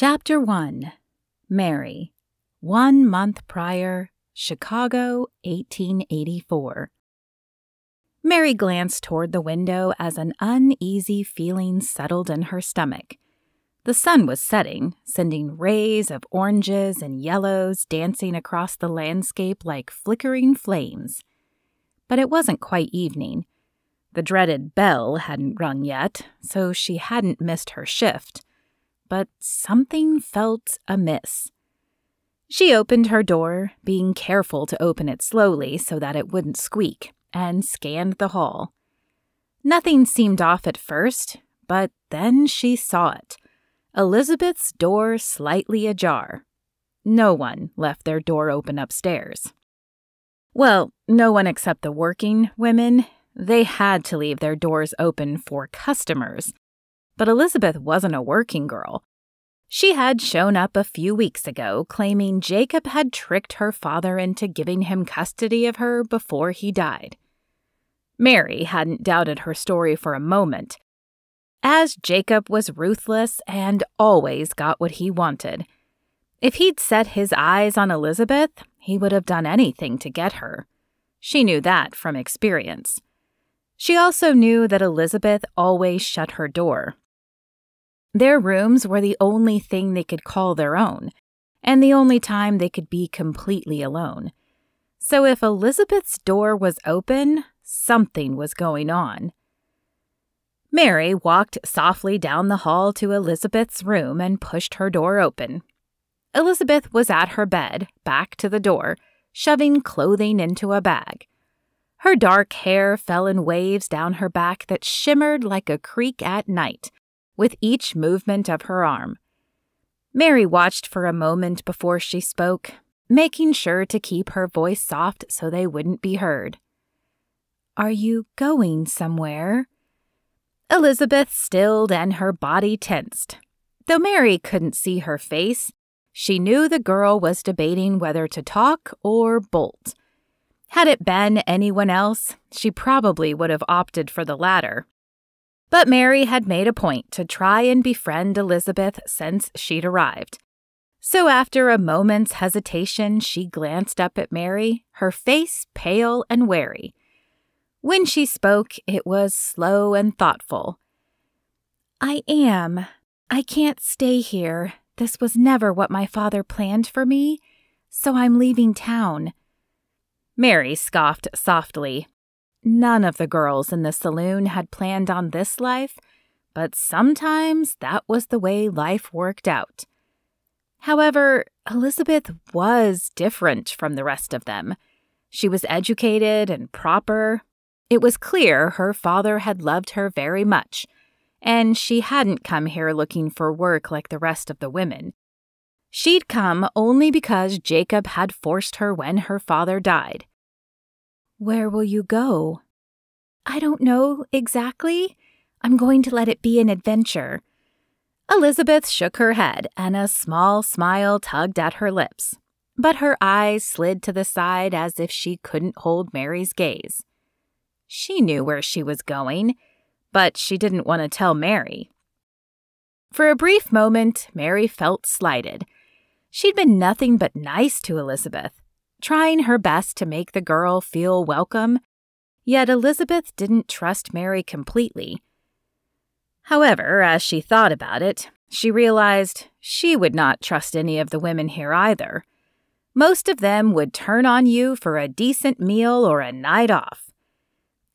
Chapter 1. Mary. 1 month prior, Chicago, 1884. Mary glanced toward the window as an uneasy feeling settled in her stomach. The sun was setting, sending rays of oranges and yellows dancing across the landscape like flickering flames. But it wasn't quite evening. The dreaded bell hadn't rung yet, so she hadn't missed her shift. But something felt amiss. She opened her door, being careful to open it slowly so that it wouldn't squeak, and scanned the hall. Nothing seemed off at first, but then she saw it. Elizabeth's door slightly ajar. No one left their door open upstairs. Well, no one except the working women. They had to leave their doors open for customers. But Elizabeth wasn't a working girl. She had shown up a few weeks ago claiming Jacob had tricked her father into giving him custody of her before he died. Mary hadn't doubted her story for a moment, as Jacob was ruthless and always got what he wanted. If he'd set his eyes on Elizabeth, he would have done anything to get her. She knew that from experience. She also knew that Elizabeth always shut her door. Their rooms were the only thing they could call their own, and the only time they could be completely alone. So if Elizabeth's door was open, something was going on. Mary walked softly down the hall to Elizabeth's room and pushed her door open. Elizabeth was at her bed, back to the door, shoving clothing into a bag. Her dark hair fell in waves down her back that shimmered like a creek at night, with each movement of her arm. Mary watched for a moment before she spoke, making sure to keep her voice soft so they wouldn't be heard. "Are you going somewhere?" Elizabeth stilled and her body tensed. Though Mary couldn't see her face, she knew the girl was debating whether to talk or bolt. Had it been anyone else, she probably would have opted for the latter. But Mary had made a point to try and befriend Elizabeth since she'd arrived. So after a moment's hesitation, she glanced up at Mary, her face pale and wary. When she spoke, it was slow and thoughtful. "I can't stay here. This was never what my father planned for me, so I'm leaving town." Mary scoffed softly. None of the girls in the saloon had planned on this life, but sometimes that was the way life worked out. However, Elizabeth was different from the rest of them. She was educated and proper. It was clear her father had loved her very much, and she hadn't come here looking for work like the rest of the women. She'd come only because Jacob had forced her when her father died. "Where will you go?" "I don't know exactly. I'm going to let it be an adventure." Elizabeth shook her head, and a small smile tugged at her lips. But her eyes slid to the side as if she couldn't hold Mary's gaze. She knew where she was going, but she didn't want to tell Mary. For a brief moment, Mary felt slighted. She'd been nothing but nice to Elizabeth, trying her best to make the girl feel welcome, yet Elizabeth didn't trust Mary completely. However, as she thought about it, she realized she would not trust any of the women here either. Most of them would turn on you for a decent meal or a night off.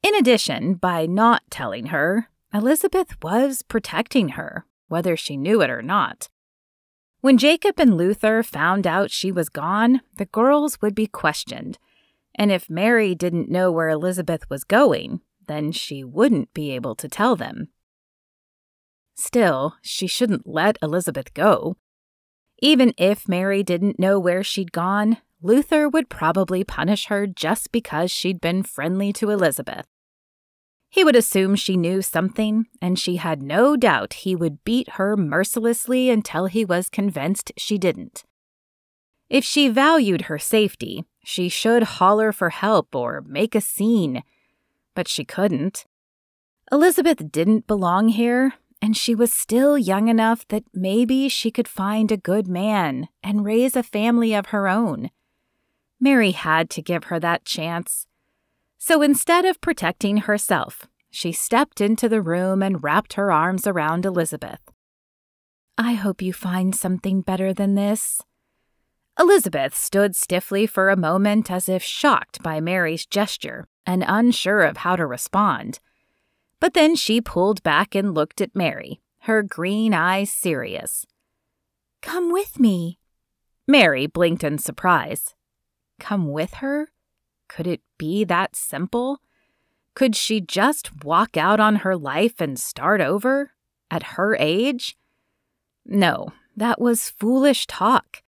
In addition, by not telling her, Elizabeth was protecting her, whether she knew it or not. When Jacob and Luther found out she was gone, the girls would be questioned. And if Mary didn't know where Elizabeth was going, then she wouldn't be able to tell them. Still, she shouldn't let Elizabeth go. Even if Mary didn't know where she'd gone, Luther would probably punish her just because she'd been friendly to Elizabeth. He would assume she knew something, and she had no doubt he would beat her mercilessly until he was convinced she didn't. If she valued her safety, she should holler for help or make a scene, but she couldn't. Elizabeth didn't belong here, and she was still young enough that maybe she could find a good man and raise a family of her own. Mary had to give her that chance. So instead of protecting herself, she stepped into the room and wrapped her arms around Elizabeth. "I hope you find something better than this." Elizabeth stood stiffly for a moment as if shocked by Mary's gesture and unsure of how to respond. But then she pulled back and looked at Mary, her green eyes serious. "Come with me." Mary blinked in surprise. Come with her? Could it be that simple? Could she just walk out on her life and start over? At her age? No, that was foolish talk.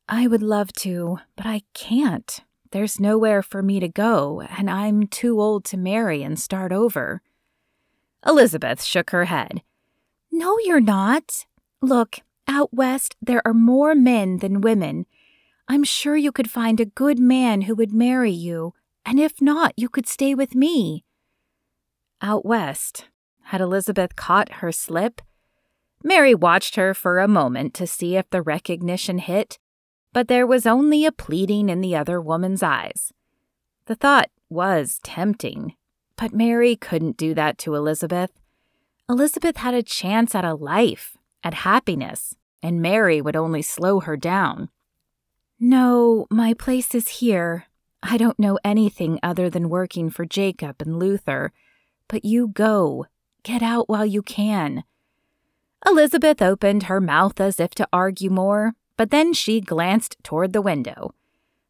"I would love to, but I can't. There's nowhere for me to go, and I'm too old to marry and start over." Elizabeth shook her head. "No, you're not. Look, out west there are more men than women. I'm sure you could find a good man who would marry you, and if not, you could stay with me." Out west? Had Elizabeth caught her slip? Mary watched her for a moment to see if the recognition hit, but there was only a pleading in the other woman's eyes. The thought was tempting, but Mary couldn't do that to Elizabeth. Elizabeth had a chance at a life, at happiness, and Mary would only slow her down. "No, my place is here. I don't know anything other than working for Jacob and Luther, but you go. Get out while you can." Elizabeth opened her mouth as if to argue more, but then she glanced toward the window.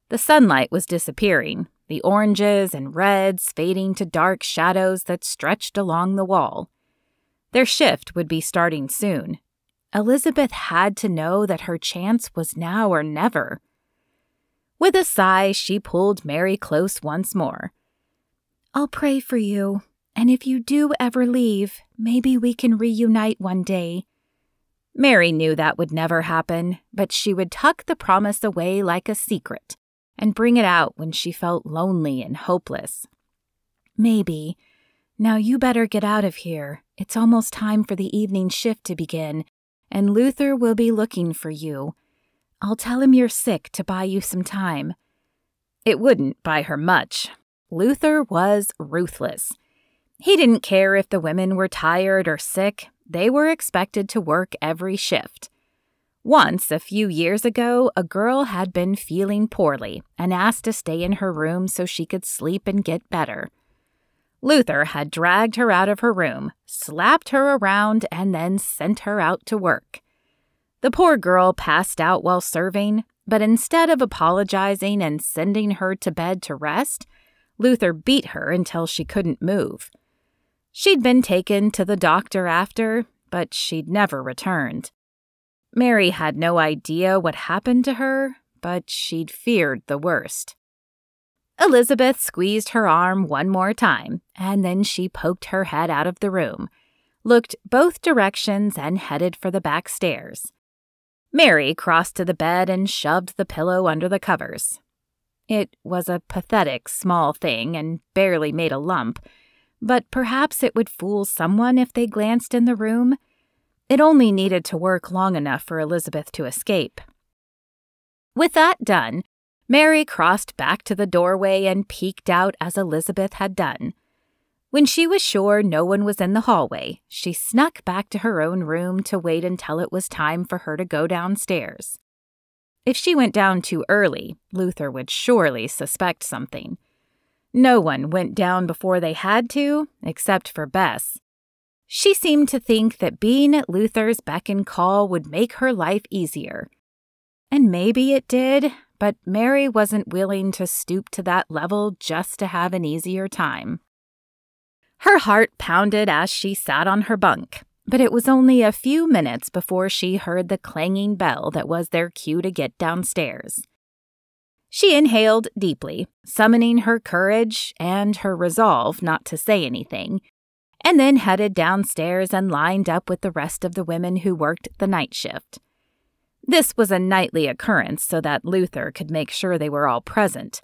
The sunlight was disappearing, the oranges and reds fading to dark shadows that stretched along the wall. Their shift would be starting soon. Elizabeth had to know that her chance was now or never. With a sigh, she pulled Mary close once more. "I'll pray for you, and if you do ever leave, maybe we can reunite one day." Mary knew that would never happen, but she would tuck the promise away like a secret and bring it out when she felt lonely and hopeless. "Maybe. Now you better get out of here. It's almost time for the evening shift to begin, and Luther will be looking for you. I'll tell him you're sick to buy you some time." It wouldn't buy her much. Luther was ruthless. He didn't care if the women were tired or sick. They were expected to work every shift. Once, a few years ago, a girl had been feeling poorly and asked to stay in her room so she could sleep and get better. Luther had dragged her out of her room, slapped her around, and then sent her out to work. The poor girl passed out while serving, but instead of apologizing and sending her to bed to rest, Luther beat her until she couldn't move. She'd been taken to the doctor after, but she'd never returned. Mary had no idea what happened to her, but she'd feared the worst. Elizabeth squeezed her arm one more time, and then she poked her head out of the room, looked both directions, and headed for the back stairs. Mary crossed to the bed and shoved the pillow under the covers. It was a pathetic small thing and barely made a lump, but perhaps it would fool someone if they glanced in the room. It only needed to work long enough for Elizabeth to escape. With that done, Mary crossed back to the doorway and peeked out as Elizabeth had done. When she was sure no one was in the hallway, she snuck back to her own room to wait until it was time for her to go downstairs. If she went down too early, Luther would surely suspect something. No one went down before they had to, except for Bess. She seemed to think that being at Luther's beck and call would make her life easier. And maybe it did, but Mary wasn't willing to stoop to that level just to have an easier time. Her heart pounded as she sat on her bunk, but it was only a few minutes before she heard the clanging bell that was their cue to get downstairs. She inhaled deeply, summoning her courage and her resolve not to say anything, and then headed downstairs and lined up with the rest of the women who worked the night shift. This was a nightly occurrence so that Luther could make sure they were all present.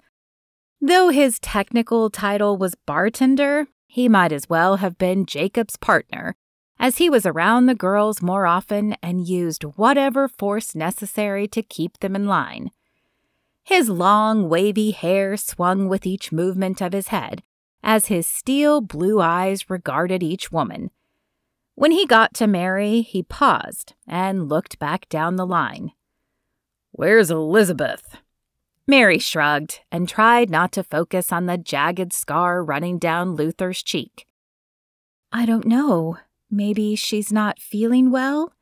Though his technical title was bartender, he might as well have been Jacob's partner, as he was around the girls more often and used whatever force necessary to keep them in line. His long, wavy hair swung with each movement of his head as his steel blue eyes regarded each woman. When he got to Mary, he paused and looked back down the line. "Where's Elizabeth?" Mary shrugged and tried not to focus on the jagged scar running down Luther's cheek. "I don't know. Maybe she's not feeling well?"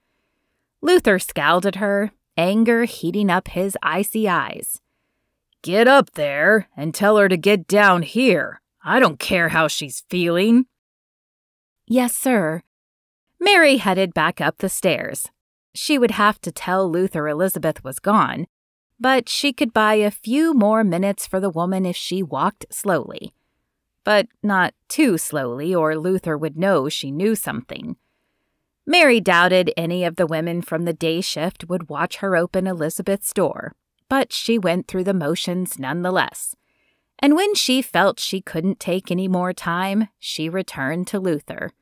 Luther scowled at her, anger heating up his icy eyes. "Get up there and tell her to get down here. I don't care how she's feeling." "Yes, sir." Mary headed back up the stairs. She would have to tell Luther Elizabeth was gone, but she could buy a few more minutes for the woman if she walked slowly. But not too slowly, or Luther would know she knew something. Mary doubted any of the women from the day shift would watch her open Elizabeth's door, but she went through the motions nonetheless. And when she felt she couldn't take any more time, she returned to Luther.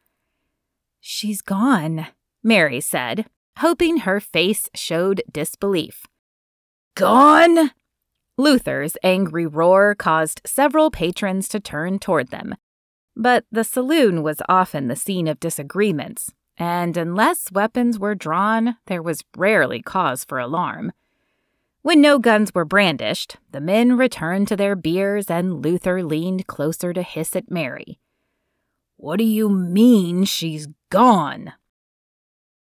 "She's gone," Mary said, hoping her face showed disbelief. "Gone?" Luther's angry roar caused several patrons to turn toward them. But the saloon was often the scene of disagreements, and unless weapons were drawn, there was rarely cause for alarm. When no guns were brandished, the men returned to their beers and Luther leaned closer to hiss at Mary. "What do you mean she's gone?"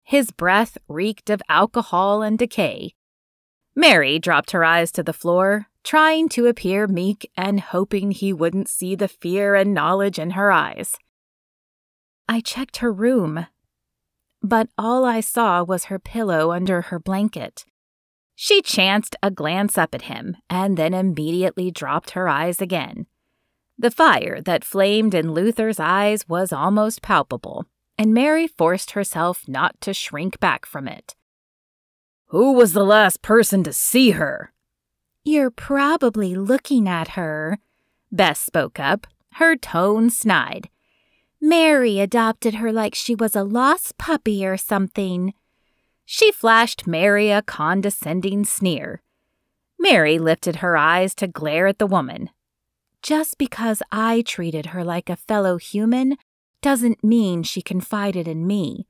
His breath reeked of alcohol and decay. Mary dropped her eyes to the floor, trying to appear meek and hoping he wouldn't see the fear and knowledge in her eyes. "I checked her room, but all I saw was her pillow under her blanket." She chanced a glance up at him and then immediately dropped her eyes again. The fire that flamed in Luther's eyes was almost palpable, and Mary forced herself not to shrink back from it. "Who was the last person to see her?" "You're probably looking at her," Bess spoke up, her tone snide. "Mary adopted her like she was a lost puppy or something." She flashed Mary a condescending sneer. Mary lifted her eyes to glare at the woman. "Just because I treated her like a fellow human doesn't mean she confided in me.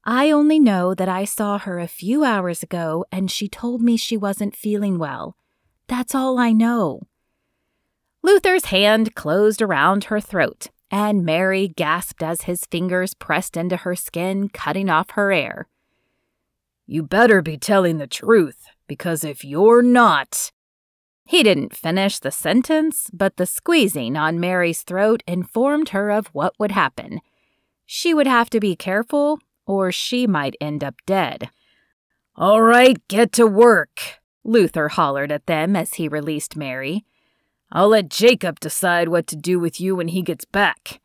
I only know that I saw her a few hours ago and she told me she wasn't feeling well. That's all I know." Luther's hand closed around her throat, and Mary gasped as his fingers pressed into her skin, cutting off her air. "You better be telling the truth, because if you're not—" He didn't finish the sentence, but the squeezing on Mary's throat informed her of what would happen. She would have to be careful, or she might end up dead. "All right, get to work," Luther hollered at them as he released Mary. "I'll let Jacob decide what to do with you when he gets back."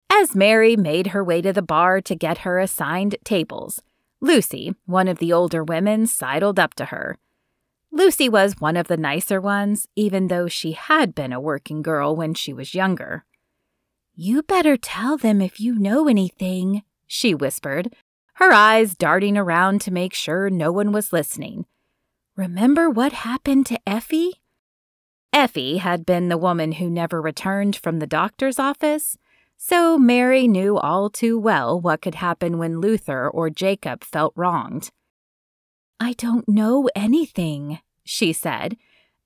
As Mary made her way to the bar to get her assigned tables, Lucy, one of the older women, sidled up to her. Lucy was one of the nicer ones, even though she had been a working girl when she was younger. "You better tell them if you know anything," she whispered, her eyes darting around to make sure no one was listening. "Remember what happened to Effie?" Effie had been the woman who never returned from the doctor's office, so Mary knew all too well what could happen when Luther or Jacob felt wronged. "I don't know anything," she said,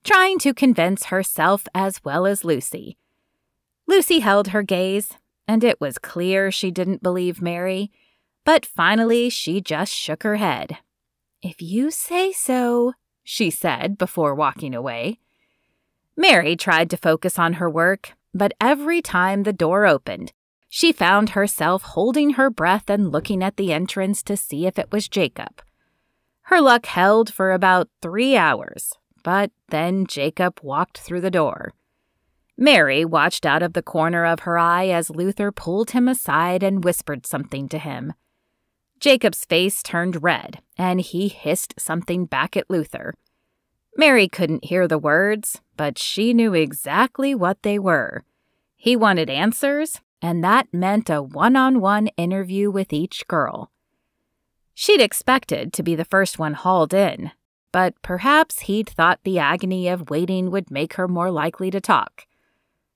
trying to convince herself as well as Lucy. Lucy held her gaze, and it was clear she didn't believe Mary, but finally she just shook her head. "If you say so," she said before walking away. Mary tried to focus on her work, but every time the door opened, she found herself holding her breath and looking at the entrance to see if it was Jacob. Her luck held for about 3 hours, but then Jacob walked through the door. Mary watched out of the corner of her eye as Luther pulled him aside and whispered something to him. Jacob's face turned red, and he hissed something back at Luther. Mary couldn't hear the words, but she knew exactly what they were. He wanted answers, and that meant a one-on-one interview with each girl. She'd expected to be the first one hauled in, but perhaps he'd thought the agony of waiting would make her more likely to talk.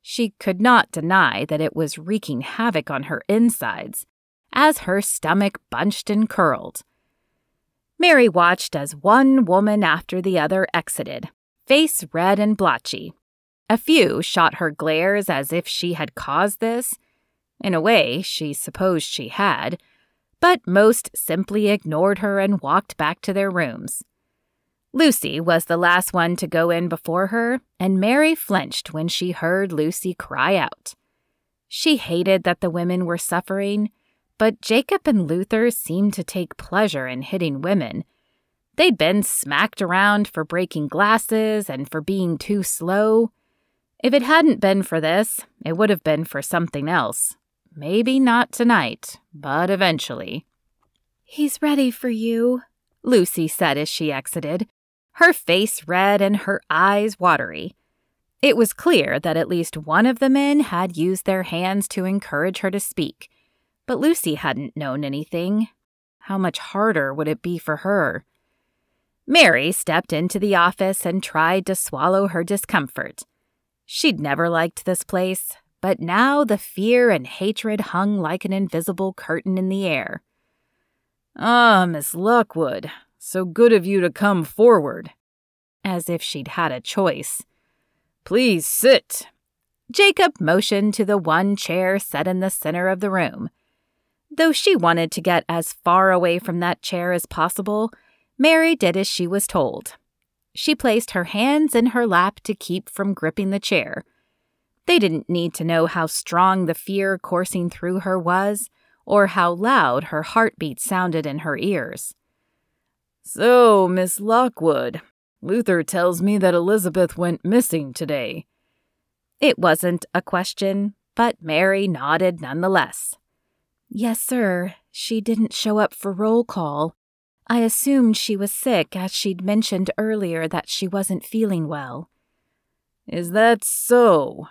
She could not deny that it was wreaking havoc on her insides, as her stomach bunched and curled. Mary watched as one woman after the other exited, face red and blotchy. A few shot her glares as if she had caused this. In a way, she supposed she had, but most simply ignored her and walked back to their rooms. Lucy was the last one to go in before her, and Mary flinched when she heard Lucy cry out. She hated that the women were suffering, but Jacob and Luther seemed to take pleasure in hitting women. They'd been smacked around for breaking glasses and for being too slow. If it hadn't been for this, it would have been for something else. Maybe not tonight, but eventually. "He's ready for you," Lucy said as she exited, her face red and her eyes watery. It was clear that at least one of the men had used their hands to encourage her to speak, but Lucy hadn't known anything. How much harder would it be for her? Mary stepped into the office and tried to swallow her discomfort. She'd never liked this place, but now the fear and hatred hung like an invisible curtain in the air. "Ah, Miss Lockwood, so good of you to come forward." As if she'd had a choice. "Please sit." Jacob motioned to the one chair set in the center of the room. Though she wanted to get as far away from that chair as possible, Mary did as she was told. She placed her hands in her lap to keep from gripping the chair. They didn't need to know how strong the fear coursing through her was, or how loud her heartbeat sounded in her ears. "So, Miss Lockwood, Luther tells me that Elizabeth went missing today." It wasn't a question, but Mary nodded nonetheless. "Yes, sir. She didn't show up for roll call. I assumed she was sick, as she'd mentioned earlier that she wasn't feeling well." "Is that so?"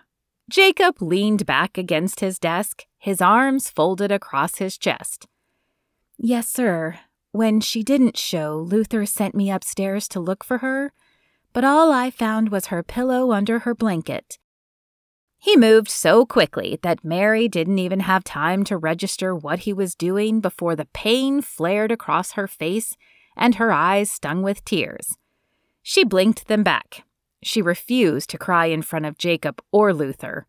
Jacob leaned back against his desk, his arms folded across his chest. "Yes, sir. When she didn't show, Luther sent me upstairs to look for her, but all I found was her pillow under her blanket." He moved so quickly that Mary didn't even have time to register what he was doing before the pain flared across her face and her eyes stung with tears. She blinked them back. She refused to cry in front of Jacob or Luther.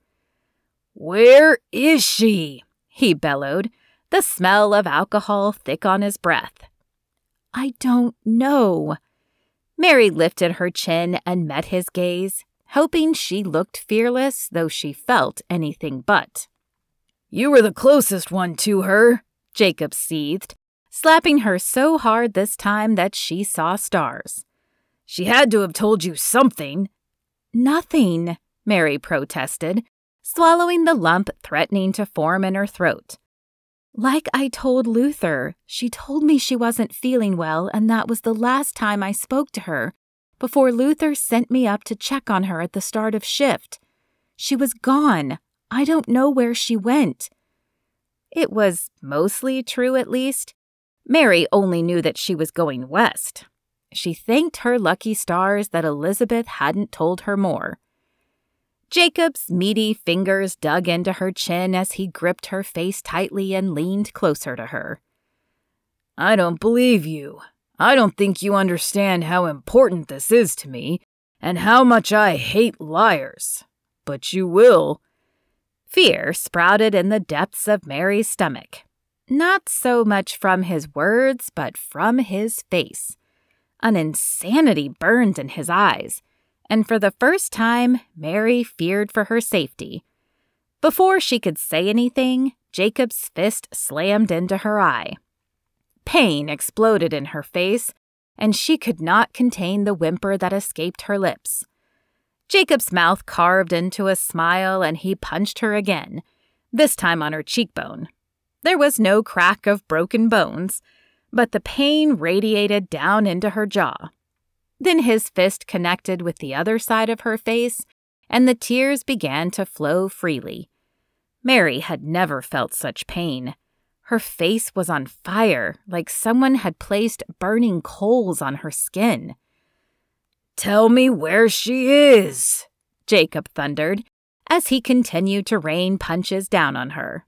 "Where is she?" he bellowed, the smell of alcohol thick on his breath. "I don't know." Mary lifted her chin and met his gaze, hoping she looked fearless, though she felt anything but. "You were the closest one to her," Jacob seethed, slapping her so hard this time that she saw stars. "She had to have told you something." "Nothing," Mary protested, swallowing the lump threatening to form in her throat. "Like I told Luther, she told me she wasn't feeling well, and that was the last time I spoke to her, before Luther sent me up to check on her at the start of shift. She was gone. I don't know where she went." It was mostly true, at least. Mary only knew that she was going west. She thanked her lucky stars that Elizabeth hadn't told her more. Jacob's meaty fingers dug into her chin as he gripped her face tightly and leaned closer to her. "I don't believe you. I don't think you understand how important this is to me, and how much I hate liars. But you will." Fear sprouted in the depths of Mary's stomach. Not so much from his words, but from his face. An insanity burned in his eyes, and for the first time, Mary feared for her safety. Before she could say anything, Jacob's fist slammed into her eye. Pain exploded in her face, and she could not contain the whimper that escaped her lips. Jacob's mouth carved into a smile, and he punched her again, this time on her cheekbone. There was no crack of broken bones, but the pain radiated down into her jaw. Then his fist connected with the other side of her face, and the tears began to flow freely. Mary had never felt such pain. Her face was on fire, like someone had placed burning coals on her skin. "Tell me where she is," Jacob thundered, as he continued to rain punches down on her.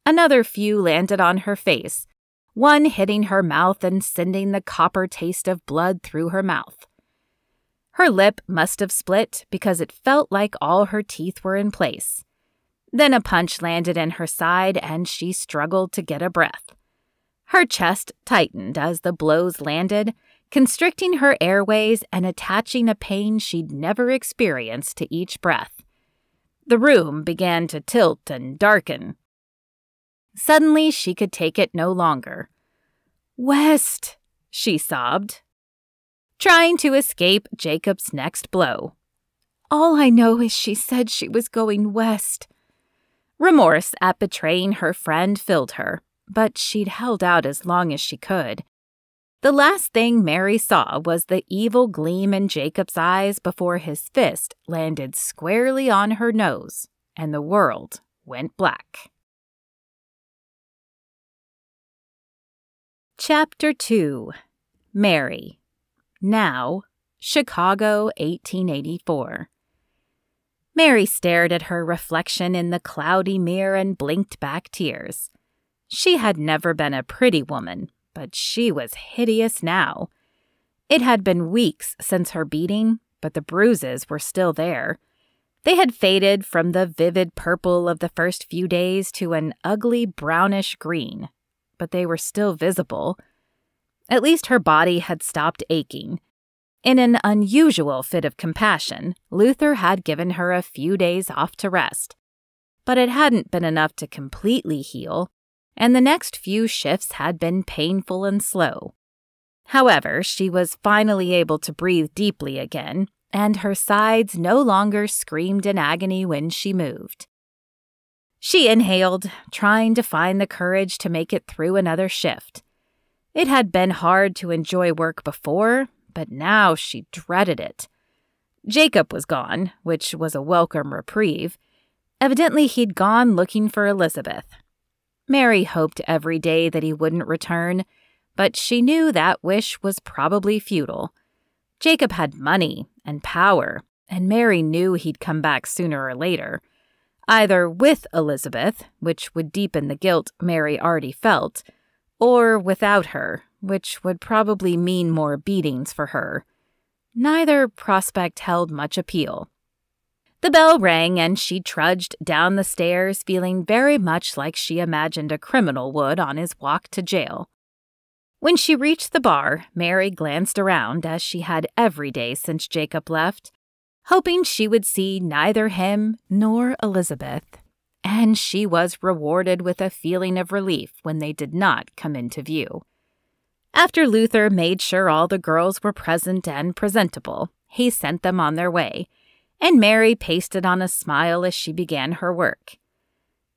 Another few landed on her face, one hitting her mouth and sending the copper taste of blood through her mouth. Her lip must have split because it felt like all her teeth were in place. Then a punch landed in her side and she struggled to get a breath. Her chest tightened as the blows landed, constricting her airways and attaching a pain she'd never experienced to each breath. The room began to tilt and darken. Suddenly, she could take it no longer. "West," she sobbed, trying to escape Jacob's next blow. "All I know is she said she was going west." Remorse at betraying her friend filled her, but she'd held out as long as she could. The last thing Mary saw was the evil gleam in Jacob's eyes before his fist landed squarely on her nose, and the world went black. Chapter 2. Mary. Now, Chicago, 1884. Mary stared at her reflection in the cloudy mirror and blinked back tears. She had never been a pretty woman, but she was hideous now. It had been weeks since her beating, but the bruises were still there. They had faded from the vivid purple of the first few days to an ugly brownish green, but they were still visible. At least her body had stopped aching. In an unusual fit of compassion, Luther had given her a few days off to rest. But it hadn't been enough to completely heal, and the next few shifts had been painful and slow. However, she was finally able to breathe deeply again, and her sides no longer screamed in agony when she moved. She inhaled, trying to find the courage to make it through another shift. It had been hard to enjoy work before, but now she dreaded it. Jacob was gone, which was a welcome reprieve. Evidently he'd gone looking for Elizabeth. Mary hoped every day that he wouldn't return, but she knew that wish was probably futile. Jacob had money and power, and Mary knew he'd come back sooner or later, either with Elizabeth, which would deepen the guilt Mary already felt, or without her, which would probably mean more beatings for her. Neither prospect held much appeal. The bell rang and she trudged down the stairs feeling very much like she imagined a criminal would on his walk to jail. When she reached the bar, Mary glanced around as she had every day since Jacob left, hoping she would see neither him nor Elizabeth. And she was rewarded with a feeling of relief when they did not come into view. After Luther made sure all the girls were present and presentable, he sent them on their way, and Mary pasted on a smile as she began her work.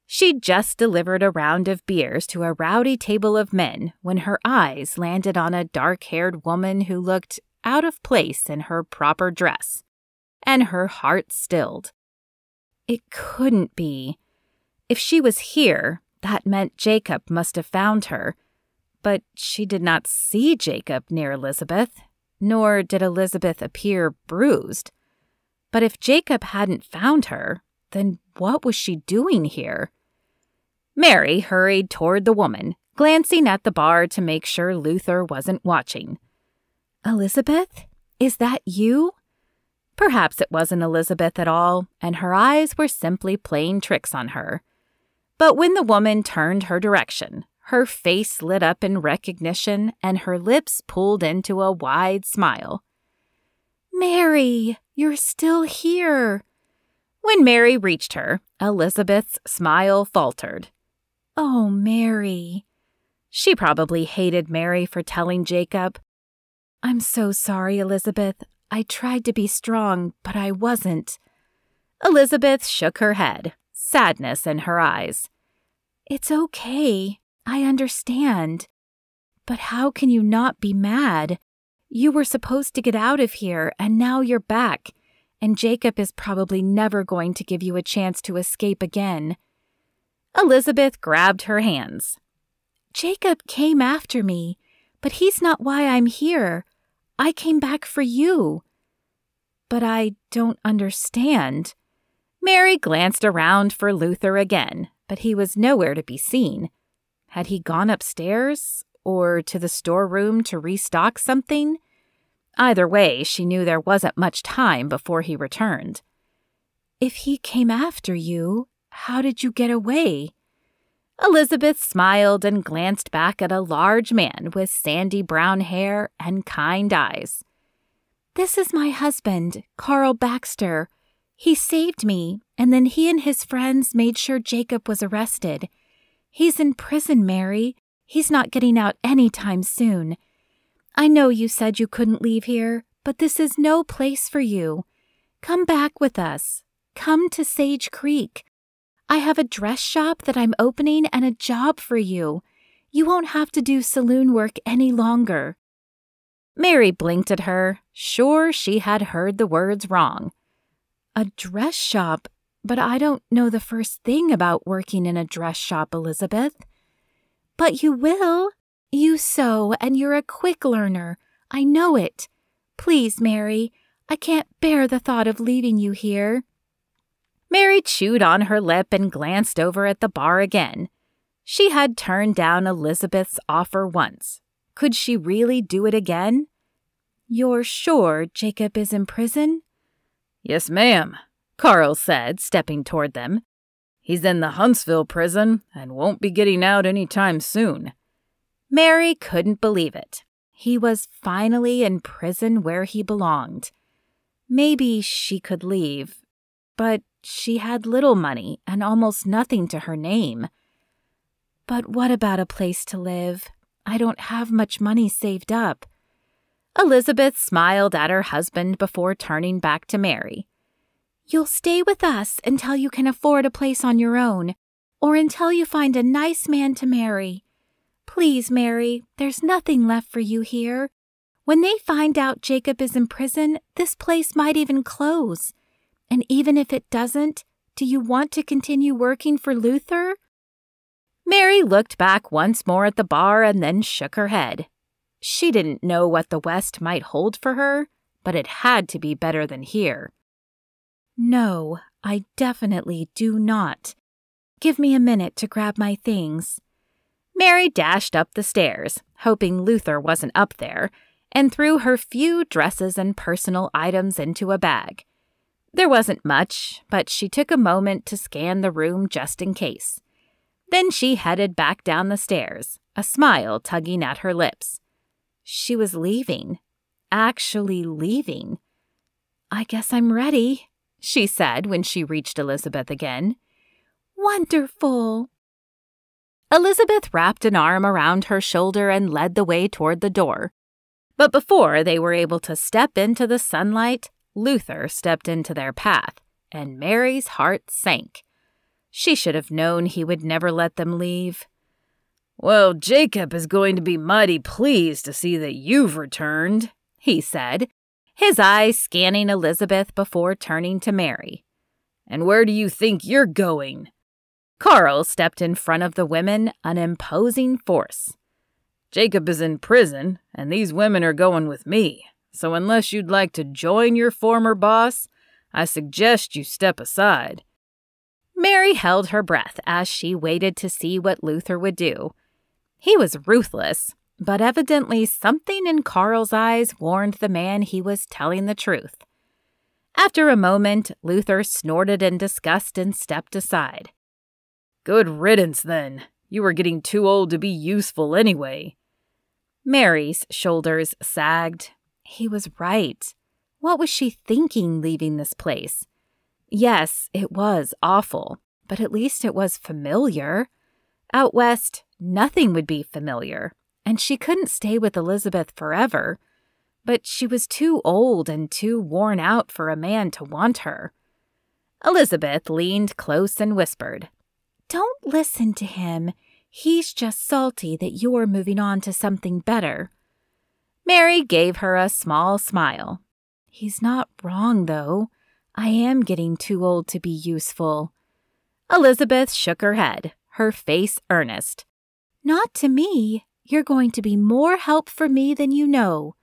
She'd just delivered a round of beers to a rowdy table of men when her eyes landed on a dark-haired woman who looked out of place in her proper dress, and her heart stilled. It couldn't be. If she was here, that meant Jacob must have found her. But she did not see Jacob near Elizabeth, nor did Elizabeth appear bruised. But if Jacob hadn't found her, then what was she doing here? Mary hurried toward the woman, glancing at the bar to make sure Luther wasn't watching. "Elizabeth? Is that you?" Perhaps it wasn't Elizabeth at all, and her eyes were simply playing tricks on her. But when the woman turned her direction, her face lit up in recognition and her lips pulled into a wide smile. "Mary, you're still here." When Mary reached her, Elizabeth's smile faltered. "Oh, Mary." She probably hated Mary for telling Jacob. "I'm so sorry, Elizabeth. I tried to be strong, but I wasn't." Elizabeth shook her head, sadness in her eyes. "It's okay. I understand. But how can you not be mad? You were supposed to get out of here, and now you're back, and Jacob is probably never going to give you a chance to escape again." Elizabeth grabbed her hands. Jacob came after me, but he's not why I'm here. I came back for you. But I don't understand. Mary glanced around for Luther again, but he was nowhere to be seen. Had he gone upstairs or to the storeroom to restock something? Either way, she knew there wasn't much time before he returned. If he came after you, how did you get away? Elizabeth smiled and glanced back at a large man with sandy brown hair and kind eyes. This is my husband, Carl Baxter. He saved me, and then he and his friends made sure Jacob was arrested. He's in prison, Mary. He's not getting out anytime soon. I know you said you couldn't leave here, but this is no place for you. Come back with us. Come to Sage Creek. I have a dress shop that I'm opening and a job for you. You won't have to do saloon work any longer. Mary blinked at her, sure she had heard the words wrong. A dress shop? But I don't know the first thing about working in a dress shop, Elizabeth. But you will. You sew, and you're a quick learner. I know it. Please, Mary, I can't bear the thought of leaving you here. Mary chewed on her lip and glanced over at the bar again. She had turned down Elizabeth's offer once. Could she really do it again? You're sure Jacob is in prison? Yes, ma'am, Carl said, stepping toward them. He's in the Huntsville prison and won't be getting out any time soon. Mary couldn't believe it. He was finally in prison where he belonged. Maybe she could leave, but she had little money and almost nothing to her name. But what about a place to live? I don't have much money saved up. Elizabeth smiled at her husband before turning back to Mary. You'll stay with us until you can afford a place on your own, or until you find a nice man to marry. Please, Mary, there's nothing left for you here. When they find out Jacob is in prison, this place might even close. And even if it doesn't, do you want to continue working for Luther? Mary looked back once more at the bar and then shook her head. She didn't know what the West might hold for her, but it had to be better than here. No, I definitely do not. Give me a minute to grab my things. Mary dashed up the stairs, hoping Luther wasn't up there, and threw her few dresses and personal items into a bag. There wasn't much, but she took a moment to scan the room just in case. Then she headed back down the stairs, a smile tugging at her lips. She was leaving. Actually leaving. I guess I'm ready, she said when she reached Elizabeth again. Wonderful. Elizabeth wrapped an arm around her shoulder and led the way toward the door. But before they were able to step into the sunlight, Luther stepped into their path, and Mary's heart sank. She should have known he would never let them leave. Well, Jacob is going to be mighty pleased to see that you've returned, he said, his eyes scanning Elizabeth before turning to Mary. And where do you think you're going? Carl stepped in front of the women, an imposing force. Jacob is in prison, and these women are going with me. So unless you'd like to join your former boss, I suggest you step aside. Mary held her breath as she waited to see what Luther would do. He was ruthless, but evidently something in Carl's eyes warned the man he was telling the truth. After a moment, Luther snorted in disgust and stepped aside. Good riddance, then. You were getting too old to be useful anyway. Mary's shoulders sagged. He was right. What was she thinking leaving this place? Yes, it was awful, but at least it was familiar. Out west, nothing would be familiar, and she couldn't stay with Elizabeth forever. But she was too old and too worn out for a man to want her. Elizabeth leaned close and whispered, Don't listen to him. He's just salty that you're moving on to something better. Mary gave her a small smile. He's not wrong, though. I am getting too old to be useful. Elizabeth shook her head, her face earnest. "Not to me. You're going to be more help for me than you know."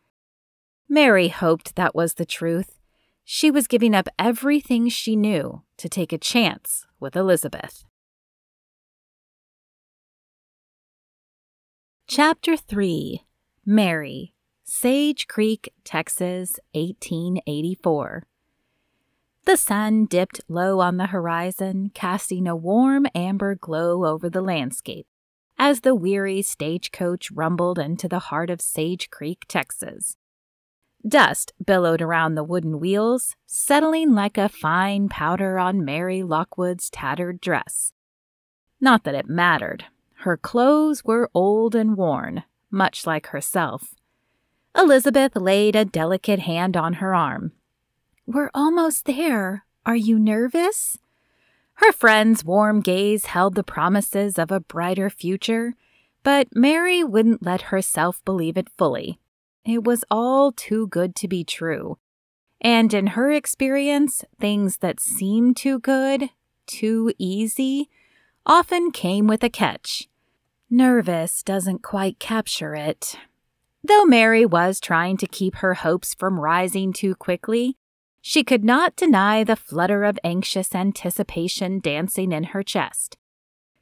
Mary hoped that was the truth. She was giving up everything she knew to take a chance with Elizabeth. Chapter 3. Mary, Sage Creek, Texas, 1884. The sun dipped low on the horizon, casting a warm amber glow over the landscape as the weary stagecoach rumbled into the heart of Sage Creek, Texas. Dust billowed around the wooden wheels, settling like a fine powder on Mary Lockwood's tattered dress. Not that it mattered. Her clothes were old and worn, much like herself. Elizabeth laid a delicate hand on her arm. "We're almost there. Are you nervous?" Her friend's warm gaze held the promises of a brighter future, but Mary wouldn't let herself believe it fully. It was all too good to be true. And in her experience, things that seemed too good, too easy, often came with a catch. Nervous doesn't quite capture it. Though Mary was trying to keep her hopes from rising too quickly, she could not deny the flutter of anxious anticipation dancing in her chest.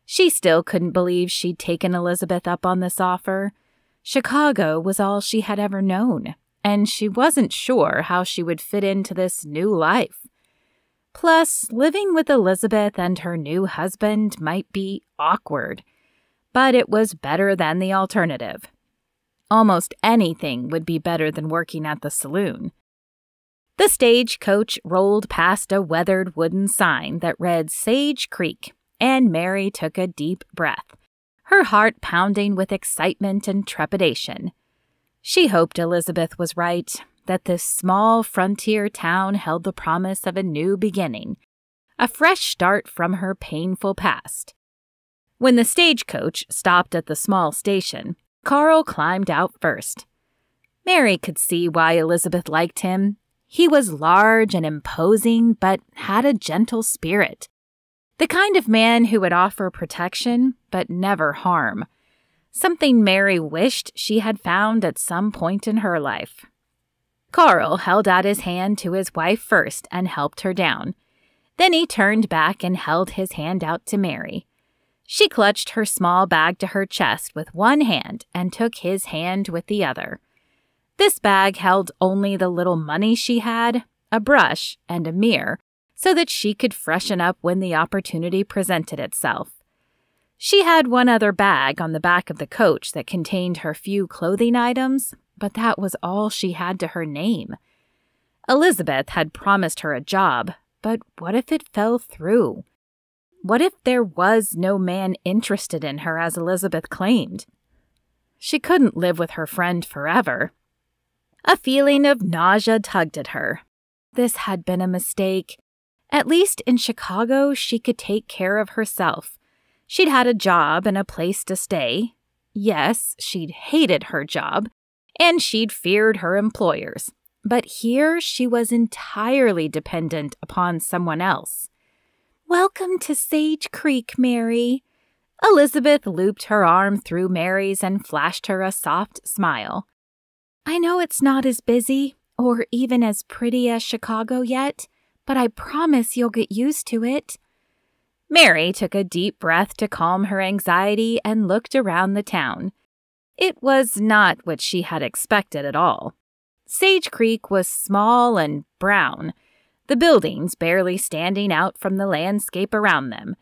She still couldn't believe she'd taken Elizabeth up on this offer. Chicago was all she had ever known, and she wasn't sure how she would fit into this new life. Plus, living with Elizabeth and her new husband might be awkward, but it was better than the alternative. Almost anything would be better than working at the saloon. The stagecoach rolled past a weathered wooden sign that read Sage Creek, and Mary took a deep breath, her heart pounding with excitement and trepidation. She hoped Elizabeth was right, that this small frontier town held the promise of a new beginning, a fresh start from her painful past. When the stagecoach stopped at the small station, Carl climbed out first. Mary could see why Elizabeth liked him. He was large and imposing, but had a gentle spirit. The kind of man who would offer protection, but never harm. Something Mary wished she had found at some point in her life. Carl held out his hand to his wife first and helped her down. Then he turned back and held his hand out to Mary. She clutched her small bag to her chest with one hand and took his hand with the other. This bag held only the little money she had, a brush, and a mirror, so that she could freshen up when the opportunity presented itself. She had one other bag on the back of the coach that contained her few clothing items, but that was all she had to her name. Elizabeth had promised her a job, but what if it fell through? What if there was no man interested in her as Elizabeth claimed? She couldn't live with her friend forever. A feeling of nausea tugged at her. This had been a mistake. At least in Chicago, she could take care of herself. She'd had a job and a place to stay. Yes, she'd hated her job, and she'd feared her employers. But here she was entirely dependent upon someone else. "Welcome to Sage Creek, Mary." Elizabeth looped her arm through Mary's and flashed her a soft smile. "I know it's not as busy or even as pretty as Chicago yet, but I promise you'll get used to it." Mary took a deep breath to calm her anxiety and looked around the town. It was not what she had expected at all. Sage Creek was small and brown, the buildings barely standing out from the landscape around them,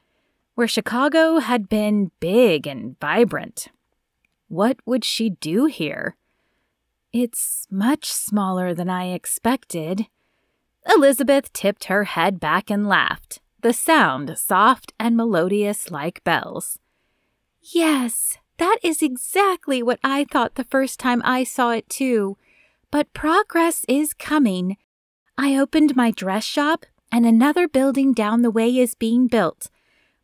where Chicago had been big and vibrant. What would she do here? "It's much smaller than I expected." Elizabeth tipped her head back and laughed, the sound soft and melodious like bells. "Yes, that is exactly what I thought the first time I saw it too. But progress is coming. I opened my dress shop, and another building down the way is being built.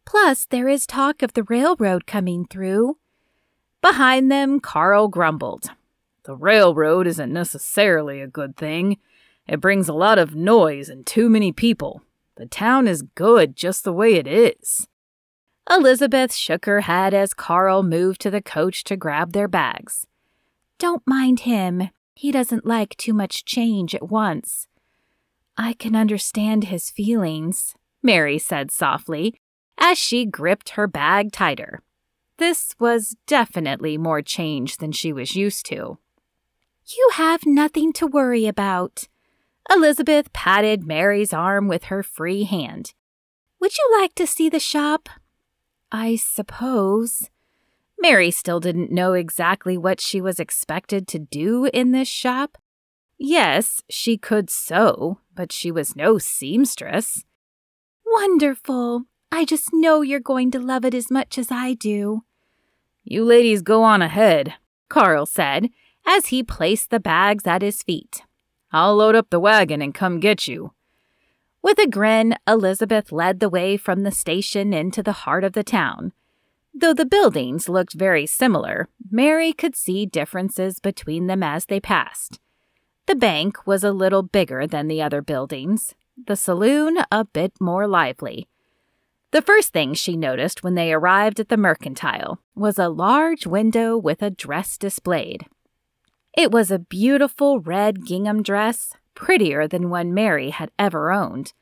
Plus, there is talk of the railroad coming through." Behind them, Carl grumbled. "The railroad isn't necessarily a good thing. It brings a lot of noise and too many people. The town is good just the way it is." Elizabeth shook her head as Carl moved to the coach to grab their bags. "Don't mind him. He doesn't like too much change at once." "I can understand his feelings," Mary said softly, as she gripped her bag tighter. This was definitely more change than she was used to. "You have nothing to worry about." Elizabeth patted Mary's arm with her free hand. "Would you like to see the shop?" "I suppose." Mary still didn't know exactly what she was expected to do in this shop. Yes, she could sew, but she was no seamstress. "Wonderful. I just know you're going to love it as much as I do." "You ladies go on ahead," Carl said, as he placed the bags at his feet. "I'll load up the wagon and come get you." With a grin, Elizabeth led the way from the station into the heart of the town. Though the buildings looked very similar, Mary could see differences between them as they passed. The bank was a little bigger than the other buildings, the saloon a bit more lively. The first thing she noticed when they arrived at the Mercantile was a large window with a dress displayed. It was a beautiful red gingham dress, prettier than one Mary had ever owned.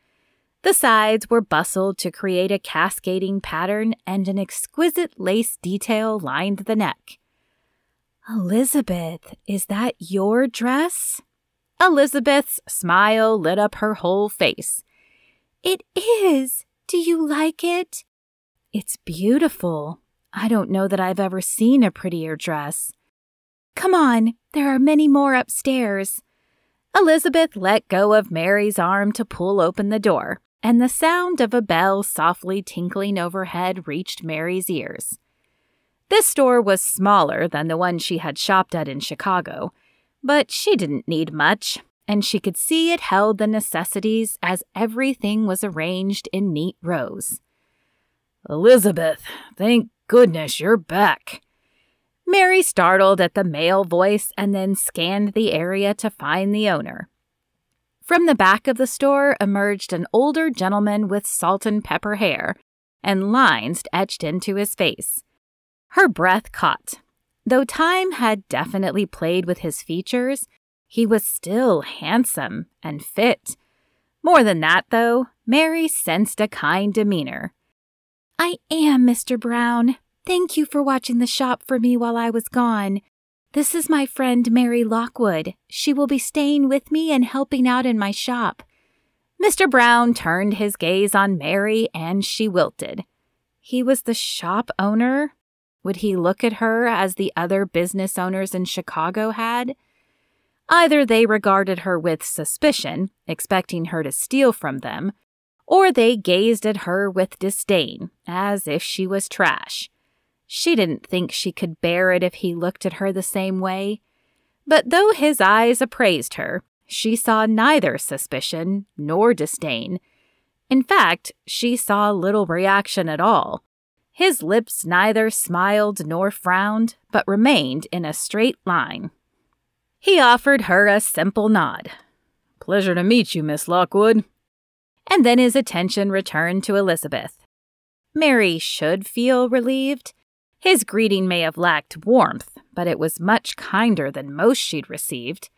The sides were bustled to create a cascading pattern, and an exquisite lace detail lined the neck. "Elizabeth, is that your dress?" Elizabeth's smile lit up her whole face. "It is. Do you like it?" "It's beautiful. I don't know that I've ever seen a prettier dress." "Come on, there are many more upstairs." Elizabeth let go of Mary's arm to pull open the door, and the sound of a bell softly tinkling overhead reached Mary's ears. This store was smaller than the one she had shopped at in Chicago, but she didn't need much, and she could see it held the necessities as everything was arranged in neat rows. "Elizabeth, thank goodness you're back." Mary startled at the male voice and then scanned the area to find the owner. From the back of the store emerged an older gentleman with salt and pepper hair and lines etched into his face. Her breath caught. Though time had definitely played with his features, he was still handsome and fit. More than that, though, Mary sensed a kind demeanor. "I am Mr. Brown. Thank you for watching the shop for me while I was gone. This is my friend Mary Lockwood. She will be staying with me and helping out in my shop." Mr. Brown turned his gaze on Mary, and she wilted. He was the shop owner? Would he look at her as the other business owners in Chicago had? Either they regarded her with suspicion, expecting her to steal from them, or they gazed at her with disdain, as if she was trash. She didn't think she could bear it if he looked at her the same way. But though his eyes appraised her, she saw neither suspicion nor disdain. In fact, she saw little reaction at all. His lips neither smiled nor frowned, but remained in a straight line. He offered her a simple nod. "Pleasure to meet you, Miss Lockwood." And then his attention returned to Elizabeth. Mary should feel relieved. His greeting may have lacked warmth, but it was much kinder than most she'd received.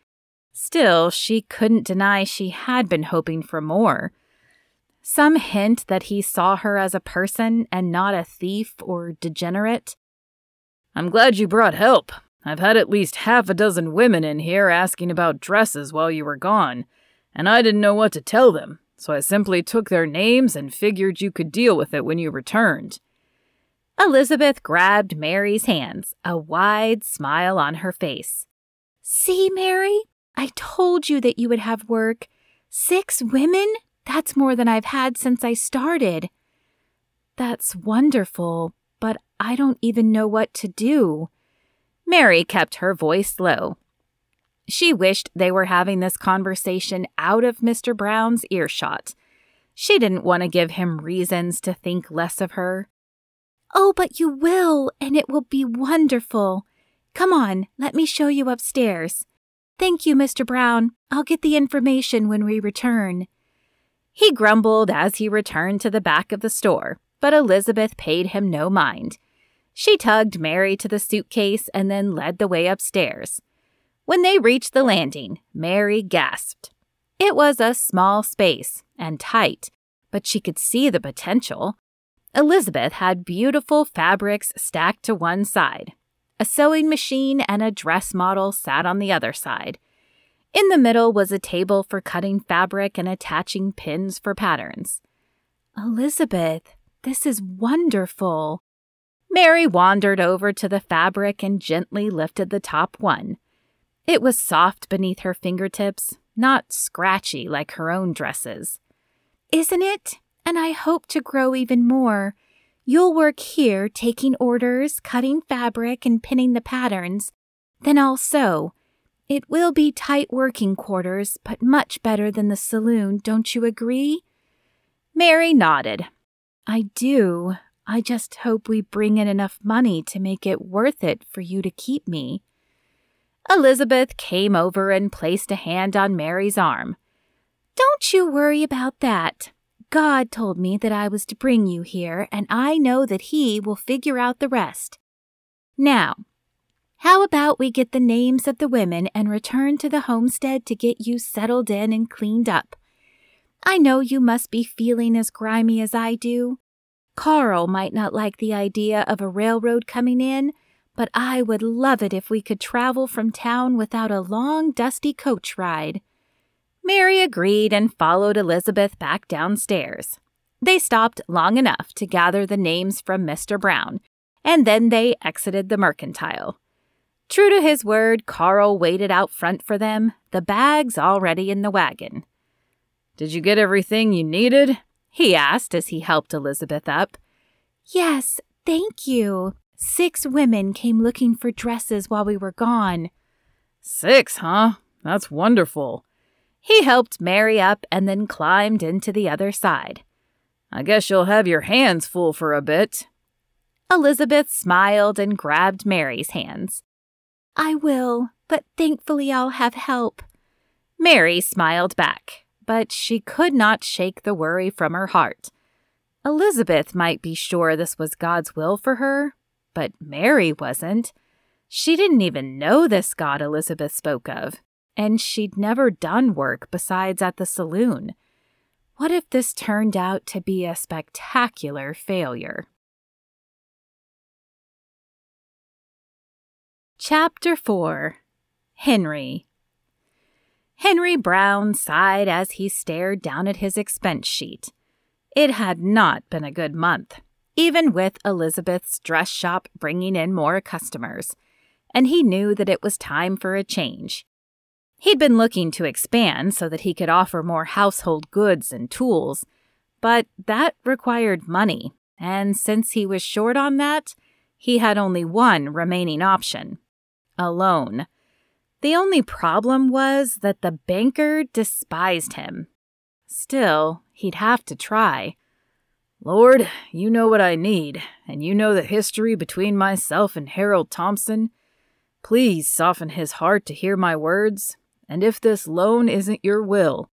Still, she couldn't deny she had been hoping for more. Some hint that he saw her as a person and not a thief or degenerate. "I'm glad you brought help. I've had at least half a dozen women in here asking about dresses while you were gone, and I didn't know what to tell them, so I simply took their names and figured you could deal with it when you returned." Elizabeth grabbed Mary's hands, a wide smile on her face. "See, Mary? I told you that you would have work. 6 women? That's more than I've had since I started." "That's wonderful, but I don't even know what to do." Mary kept her voice low. She wished they were having this conversation out of Mr. Brown's earshot. She didn't want to give him reasons to think less of her. "Oh, but you will, and it will be wonderful. Come on, let me show you upstairs." "Thank you, Mr. Brown. I'll get the information when we return." He grumbled as he returned to the back of the store, but Elizabeth paid him no mind. She tugged Mary to the suitcase and then led the way upstairs. When they reached the landing, Mary gasped. It was a small space and tight, but she could see the potential. Elizabeth had beautiful fabrics stacked to one side. A sewing machine and a dress model sat on the other side. In the middle was a table for cutting fabric and attaching pins for patterns. Elizabeth, this is wonderful. Mary wandered over to the fabric and gently lifted the top one. It was soft beneath her fingertips, not scratchy like her own dresses. Isn't it? And I hope to grow even more. You'll work here, taking orders, cutting fabric, and pinning the patterns. Then I'll sew. It will be tight working quarters, but much better than the saloon, don't you agree? Mary nodded. I do. I just hope we bring in enough money to make it worth it for you to keep me. Elizabeth came over and placed a hand on Mary's arm. Don't you worry about that. God told me that I was to bring you here, and I know that He will figure out the rest. Now, how about we get the names of the women and return to the homestead to get you settled in and cleaned up? I know you must be feeling as grimy as I do. Carl might not like the idea of a railroad coming in, but I would love it if we could travel from town without a long, dusty coach ride. Mary agreed and followed Elizabeth back downstairs. They stopped long enough to gather the names from Mr. Brown, and then they exited the mercantile. True to his word, Carl waited out front for them, the bags already in the wagon. Did you get everything you needed? He asked as he helped Elizabeth up. Yes, thank you. 6 women came looking for dresses while we were gone. 6, huh? That's wonderful. He helped Mary up and then climbed into the other side. I guess you'll have your hands full for a bit. Elizabeth smiled and grabbed Mary's hands. I will, but thankfully I'll have help. Mary smiled back, but she could not shake the worry from her heart. Elizabeth might be sure this was God's will for her, but Mary wasn't. She didn't even know this God Elizabeth spoke of, and she'd never done work besides at the saloon. What if this turned out to be a spectacular failure? Chapter 4. Henry. Henry Brown sighed as he stared down at his expense sheet. It had not been a good month, even with Elizabeth's dress shop bringing in more customers, and he knew that it was time for a change. He'd been looking to expand so that he could offer more household goods and tools, but that required money, and since he was short on that, he had only one remaining option: a loan. The only problem was that the banker despised him. Still, he'd have to try. Lord, you know what I need, and you know the history between myself and Harold Thompson. Please soften his heart to hear my words, and if this loan isn't your will,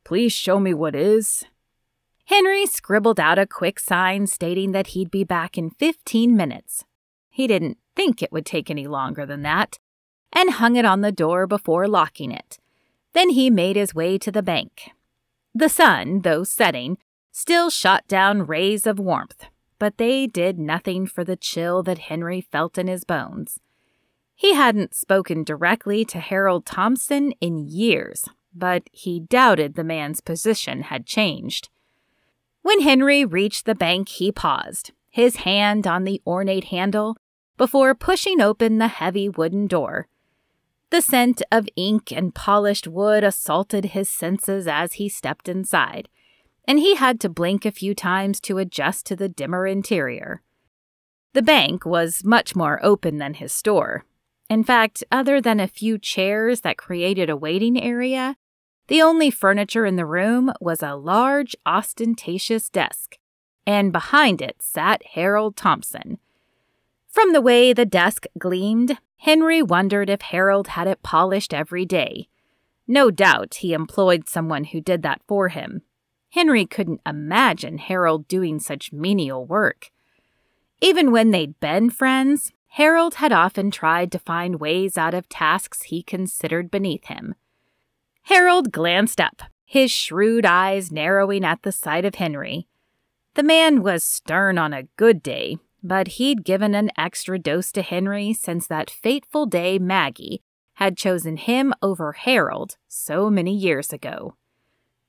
please show me what is. Henry scribbled out a quick sign stating that he'd be back in 15 minutes. He didn't think it would take any longer than that, and hung it on the door before locking it. Then he made his way to the bank. The sun, though setting, still shot down rays of warmth, but they did nothing for the chill that Henry felt in his bones. He hadn't spoken directly to Harold Thompson in years, but he doubted the man's position had changed. When Henry reached the bank, he paused, his hand on the ornate handle, before pushing open the heavy wooden door. The scent of ink and polished wood assaulted his senses as he stepped inside, and he had to blink a few times to adjust to the dimmer interior. The bank was much more open than his store. In fact, other than a few chairs that created a waiting area, the only furniture in the room was a large, ostentatious desk, and behind it sat Harold Thompson. From the way the desk gleamed, Henry wondered if Harold had it polished every day. No doubt he employed someone who did that for him. Henry couldn't imagine Harold doing such menial work. Even when they'd been friends, Harold had often tried to find ways out of tasks he considered beneath him. Harold glanced up, his shrewd eyes narrowing at the sight of Henry. The man was stern on a good day, but he'd given an extra dose to Henry since that fateful day Maggie had chosen him over Harold so many years ago.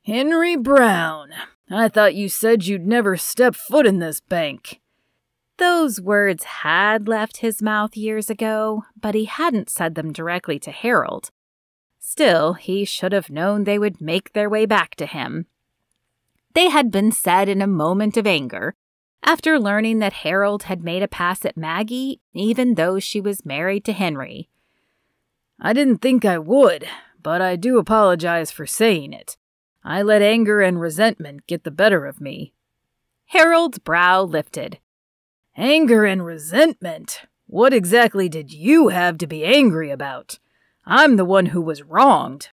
"Henry Brown, I thought you said you'd never step foot in this bank." Those words had left his mouth years ago, but he hadn't said them directly to Harold. Still, he should have known they would make their way back to him. They had been said in a moment of anger, after learning that Harold had made a pass at Maggie, even though she was married to Henry. "I didn't think I would, but I do apologize for saying it. I let anger and resentment get the better of me." Harold's brow lifted. "Anger and resentment? What exactly did you have to be angry about? I'm the one who was wronged."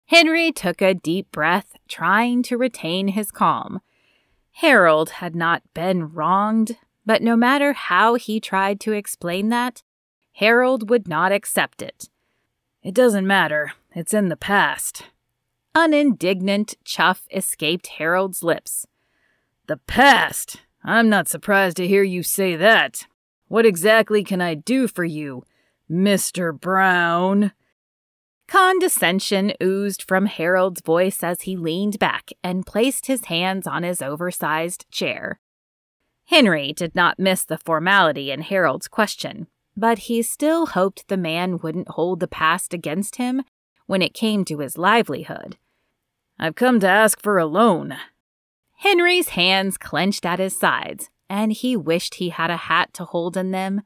Henry took a deep breath, trying to retain his calm. Harold had not been wronged, but no matter how he tried to explain that, Harold would not accept it. "It doesn't matter. It's in the past." An indignant chuff escaped Harold's lips. "The past? I'm not surprised to hear you say that. What exactly can I do for you, Mr. Brown?" Condescension oozed from Harold's voice as he leaned back and placed his hands on his oversized chair. Henry did not miss the formality in Harold's question, but he still hoped the man wouldn't hold the past against him when it came to his livelihood. "I've come to ask for a loan." Henry's hands clenched at his sides, and he wished he had a hat to hold in them.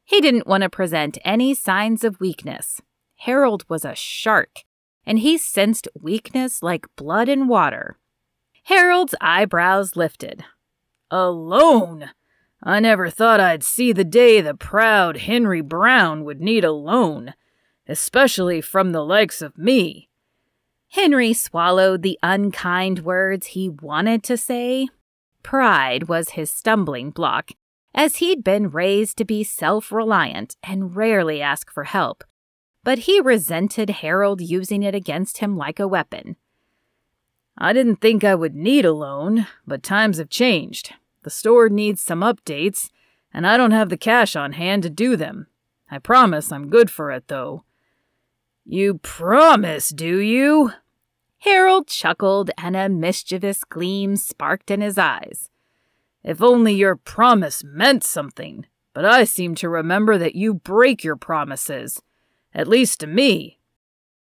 He didn't want to present any signs of weakness. Harold was a shark, and he sensed weakness like blood in water. Harold's eyebrows lifted. "A loan? I never thought I'd see the day the proud Henry Brown would need a loan, especially from the likes of me." Henry swallowed the unkind words he wanted to say. Pride was his stumbling block, as he'd been raised to be self-reliant and rarely ask for help. But he resented Harold using it against him like a weapon. "I didn't think I would need a loan, but times have changed. The store needs some updates, and I don't have the cash on hand to do them. I promise I'm good for it, though." "You promise, do you?" Harold chuckled, and a mischievous gleam sparked in his eyes. "If only your promise meant something, but I seem to remember that you break your promises. At least to me."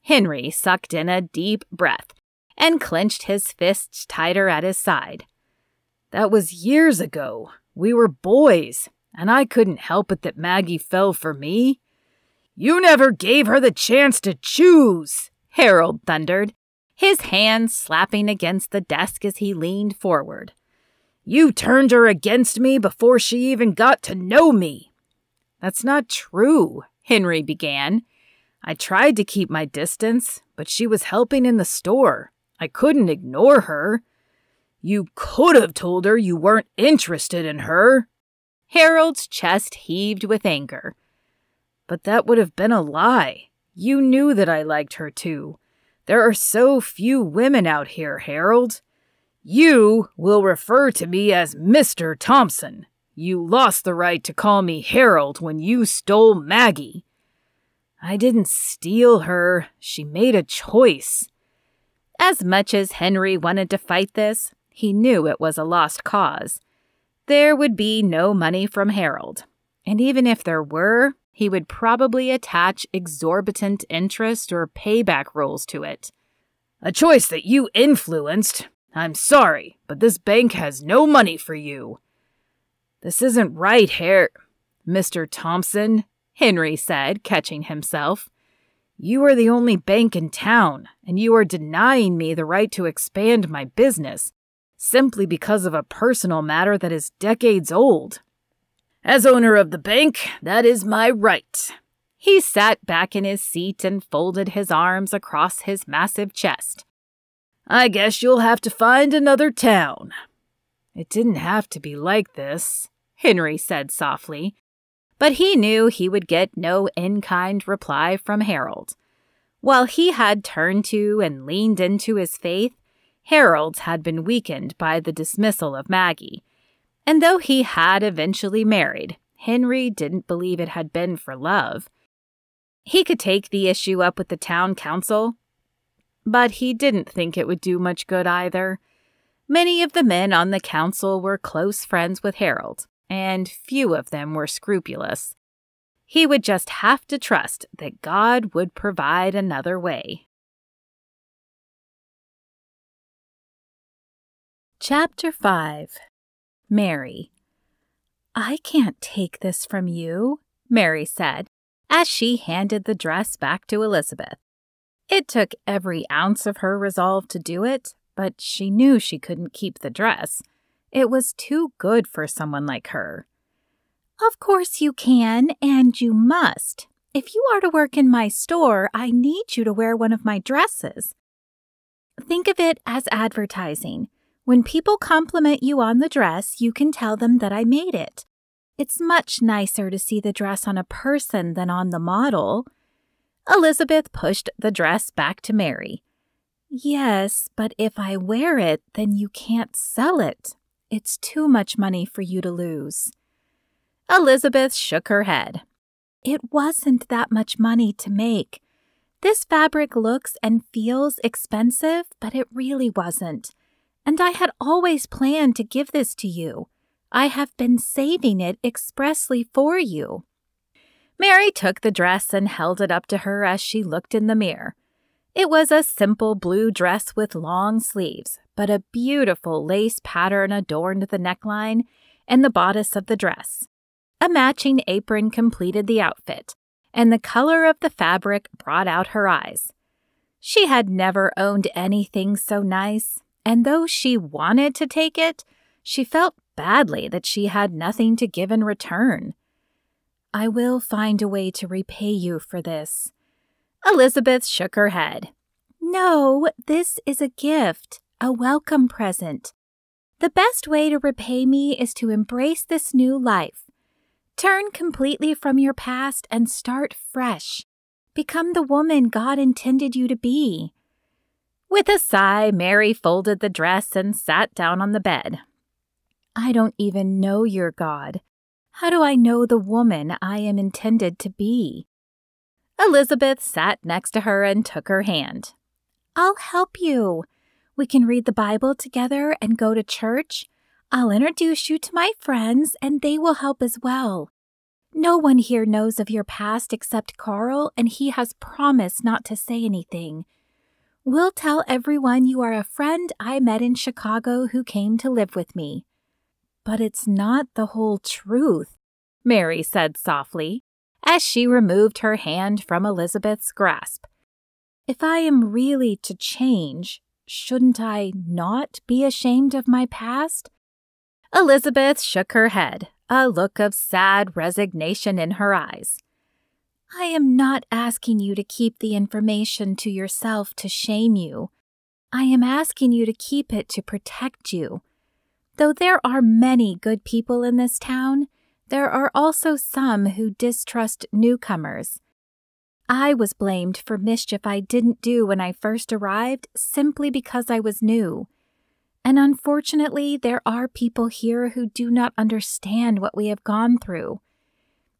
Henry sucked in a deep breath and clenched his fists tighter at his side. "That was years ago. We were boys, and I couldn't help it that Maggie fell for me." "You never gave her the chance to choose," Harold thundered, his hands slapping against the desk as he leaned forward. "You turned her against me before she even got to know me." "That's not true," Henry began. "I tried to keep my distance, but she was helping in the store. I couldn't ignore her." "You could have told her you weren't interested in her." Harold's chest heaved with anger. "But that would have been a lie. You knew that I liked her too. There are so few women out here, Harold. You will refer to me as Mr. Thompson. You lost the right to call me Harold when you stole Maggie." "I didn't steal her. She made a choice." As much as Henry wanted to fight this, he knew it was a lost cause. There would be no money from Harold, and even if there were, he would probably attach exorbitant interest or payback rules to it. "A choice that you influenced. I'm sorry, but this bank has no money for you." "This isn't right, Mr. Thompson," Henry said, catching himself. "You are the only bank in town, and you are denying me the right to expand my business simply because of a personal matter that is decades old." "As owner of the bank, that is my right." He sat back in his seat and folded his arms across his massive chest. I guess you'll have to find another town." "It didn't have to be like this," Henry said softly. But he knew he would get no in-kind reply from Harold. While he had turned to and leaned into his faith, Harold's had been weakened by the dismissal of Maggie. And though he had eventually married, Henry didn't believe it had been for love. He could take the issue up with the town council, but he didn't think it would do much good either. Many of the men on the council were close friends with Harold, and few of them were scrupulous. He would just have to trust that God would provide another way. Chapter 5. Mary. "I can't take this from you," Mary said, as she handed the dress back to Elizabeth. It took every ounce of her resolve to do it, but she knew she couldn't keep the dress. It was too good for someone like her. "Of course you can, and you must. If you are to work in my store, I need you to wear one of my dresses. Think of it as advertising. When people compliment you on the dress, you can tell them that I made it. It's much nicer to see the dress on a person than on the model." Elizabeth pushed the dress back to Mary. "Yes, but if I wear it, then you can't sell it. It's too much money for you to lose." Elizabeth shook her head. "It wasn't that much money to make. This fabric looks and feels expensive, but it really wasn't. And I had always planned to give this to you. I have been saving it expressly for you." Mary took the dress and held it up to her as she looked in the mirror. It was a simple blue dress with long sleeves, but a beautiful lace pattern adorned the neckline and the bodice of the dress. A matching apron completed the outfit, and the color of the fabric brought out her eyes. She had never owned anything so nice, and though she wanted to take it, she felt badly that she had nothing to give in return. "I will find a way to repay you for this." Elizabeth shook her head. "No, this is a gift, a welcome present. The best way to repay me is to embrace this new life. Turn completely from your past and start fresh. Become the woman God intended you to be." With a sigh, Mary folded the dress and sat down on the bed. "I don't even know your God. How do I know the woman I am intended to be?" Elizabeth sat next to her and took her hand. "I'll help you. We can read the Bible together and go to church. I'll introduce you to my friends, and they will help as well. No one here knows of your past except Carl, and he has promised not to say anything. We'll tell everyone you are a friend I met in Chicago who came to live with me." "But it's not the whole truth," Mary said softly, as she removed her hand from Elizabeth's grasp. "If I am really to change, shouldn't I not be ashamed of my past?" Elizabeth shook her head, a look of sad resignation in her eyes. "I am not asking you to keep the information to yourself to shame you. I am asking you to keep it to protect you. Though there are many good people in this town, there are also some who distrust newcomers. I was blamed for mischief I didn't do when I first arrived simply because I was new. And unfortunately, there are people here who do not understand what we have gone through.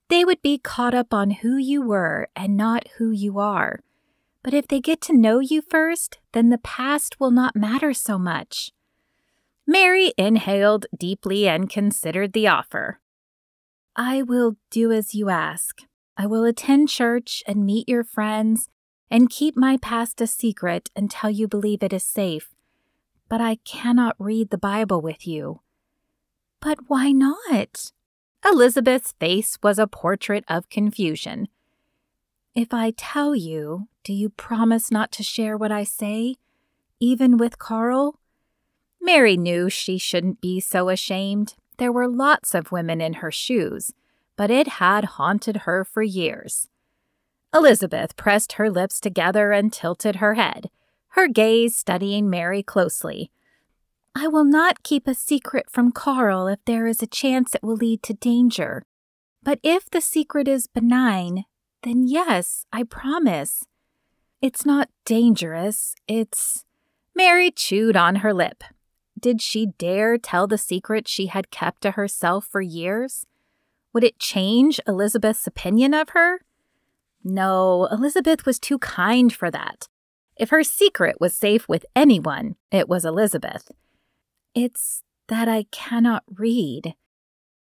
They would be caught up on who you were and not who you are. But if they get to know you first, then the past will not matter so much." Mary inhaled deeply and considered the offer. "I will do as you ask. I will attend church and meet your friends and keep my past a secret until you believe it is safe. But I cannot read the Bible with you." "But why not?" Elizabeth's face was a portrait of confusion. "If I tell you, do you promise not to share what I say, even with Carl?" Mary knew she shouldn't be so ashamed. There were lots of women in her shoes, but it had haunted her for years. Elizabeth pressed her lips together and tilted her head, her gaze studying Mary closely. "I will not keep a secret from Carl if there is a chance it will lead to danger. But if the secret is benign, then yes, I promise. It's not dangerous, it's—" Mary chewed on her lip. Did she dare tell the secret she had kept to herself for years? Would it change Elizabeth's opinion of her? No, Elizabeth was too kind for that. If her secret was safe with anyone, it was Elizabeth. "It's that I cannot read."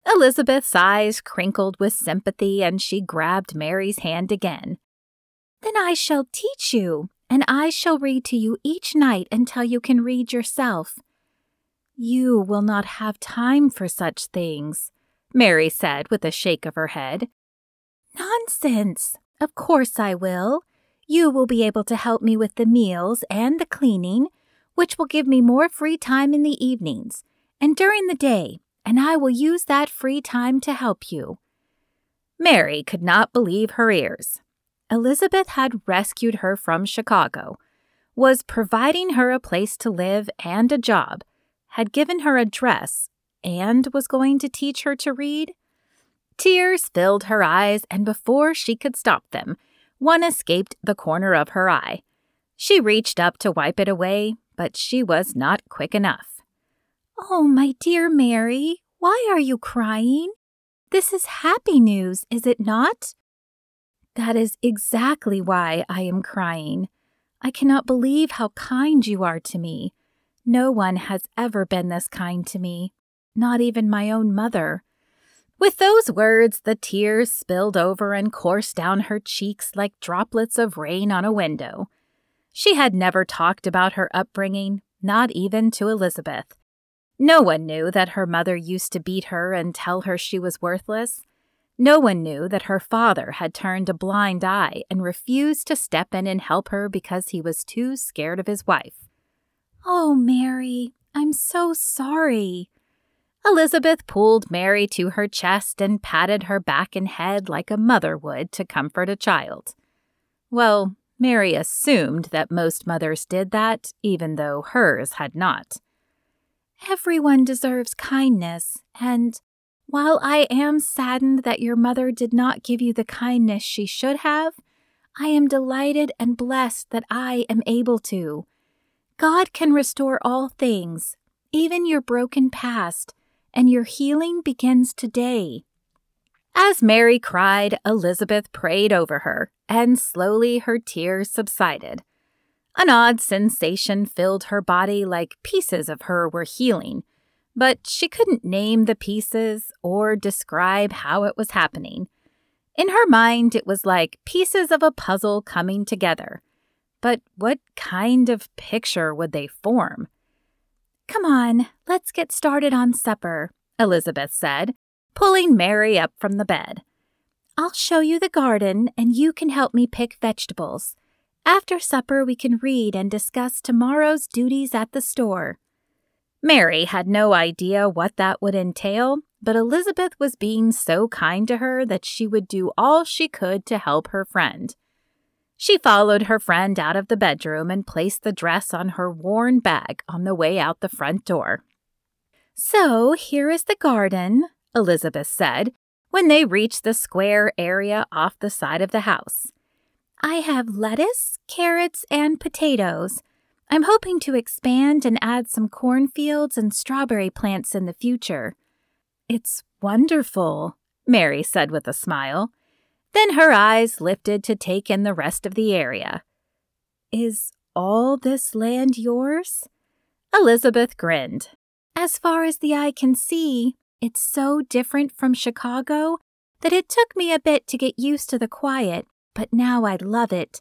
Elizabeth's eyes crinkled with sympathy, and she grabbed Mary's hand again. "Then I shall teach you, and I shall read to you each night until you can read yourself." "You will not have time for such things," Mary said with a shake of her head. "Nonsense! Of course I will. You will be able to help me with the meals and the cleaning, which will give me more free time in the evenings and during the day, and I will use that free time to help you." Mary could not believe her ears. Elizabeth had rescued her from Chicago, was providing her a place to live and a job, had given her a dress, and was going to teach her to read? Tears filled her eyes, and before she could stop them, one escaped the corner of her eye. She reached up to wipe it away, but she was not quick enough. "Oh, my dear Mary, why are you crying? This is happy news, is it not?" "That is exactly why I am crying. I cannot believe how kind you are to me. No one has ever been this kind to me, not even my own mother." With those words, the tears spilled over and coursed down her cheeks like droplets of rain on a window. She had never talked about her upbringing, not even to Elizabeth. No one knew that her mother used to beat her and tell her she was worthless. No one knew that her father had turned a blind eye and refused to step in and help her because he was too scared of his wife. "Oh, Mary, I'm so sorry." Elizabeth pulled Mary to her chest and patted her back and head like a mother would to comfort a child. Well, Mary assumed that most mothers did that, even though hers had not. "Everyone deserves kindness, and while I am saddened that your mother did not give you the kindness she should have, I am delighted and blessed that I am able to. God can restore all things, even your broken past, and your healing begins today." As Mary cried, Elizabeth prayed over her, and slowly her tears subsided. An odd sensation filled her body like pieces of her were healing, but she couldn't name the pieces or describe how it was happening. In her mind, it was like pieces of a puzzle coming together. But what kind of picture would they form? "Come on, let's get started on supper," Elizabeth said, pulling Mary up from the bed. "I'll show you the garden, and you can help me pick vegetables. After supper, we can read and discuss tomorrow's duties at the store." Mary had no idea what that would entail, but Elizabeth was being so kind to her that she would do all she could to help her friend. She followed her friend out of the bedroom and placed the dress on her worn bag on the way out the front door. "So here is the garden," Elizabeth said, when they reached the square area off the side of the house. "I have lettuce, carrots, and potatoes. I'm hoping to expand and add some cornfields and strawberry plants in the future." "It's wonderful," Mary said with a smile. Then her eyes lifted to take in the rest of the area. "Is all this land yours?" Elizabeth grinned. "As far as the eye can see, it's so different from Chicago that it took me a bit to get used to the quiet, but now I love it.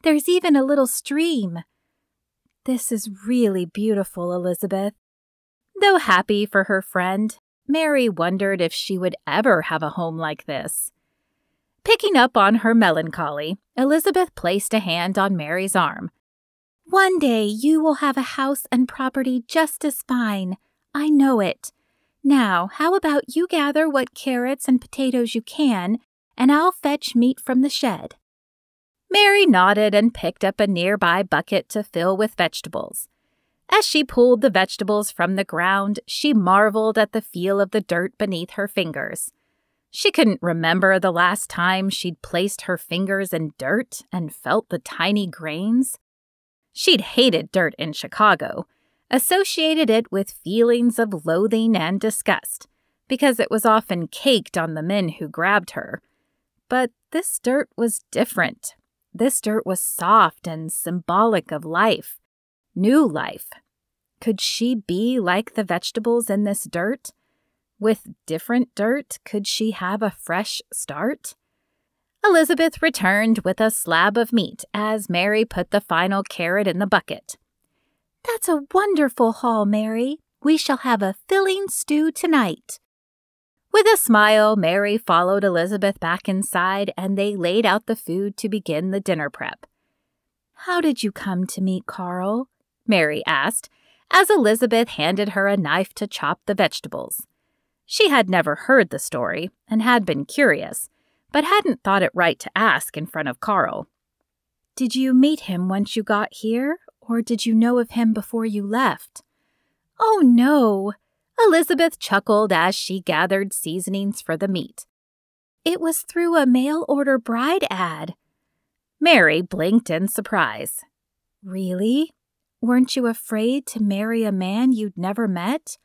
There's even a little stream." "This is really beautiful, Elizabeth." Though happy for her friend, Mary wondered if she would ever have a home like this. Picking up on her melancholy, Elizabeth placed a hand on Mary's arm. "One day you will have a house and property just as fine. I know it. Now, how about you gather what carrots and potatoes you can, and I'll fetch meat from the shed." Mary nodded and picked up a nearby bucket to fill with vegetables. As she pulled the vegetables from the ground, she marveled at the feel of the dirt beneath her fingers. She couldn't remember the last time she'd placed her fingers in dirt and felt the tiny grains. She'd hated dirt in Chicago, associated it with feelings of loathing and disgust, because it was often caked on the men who grabbed her. But this dirt was different. This dirt was soft and symbolic of life, new life. Could she be like the vegetables in this dirt? With different dirt, could she have a fresh start? Elizabeth returned with a slab of meat as Mary put the final carrot in the bucket. "That's a wonderful haul, Mary. We shall have a filling stew tonight." With a smile, Mary followed Elizabeth back inside, and they laid out the food to begin the dinner prep. "How did you come to meet Carl?" Mary asked, as Elizabeth handed her a knife to chop the vegetables. She had never heard the story and had been curious, but hadn't thought it right to ask in front of Carl. "Did you meet him once you got here, or did you know of him before you left?" "Oh, no," Elizabeth chuckled as she gathered seasonings for the meat. "It was through a mail-order bride ad." Mary blinked in surprise. "Really? Weren't you afraid to marry a man you'd never met?"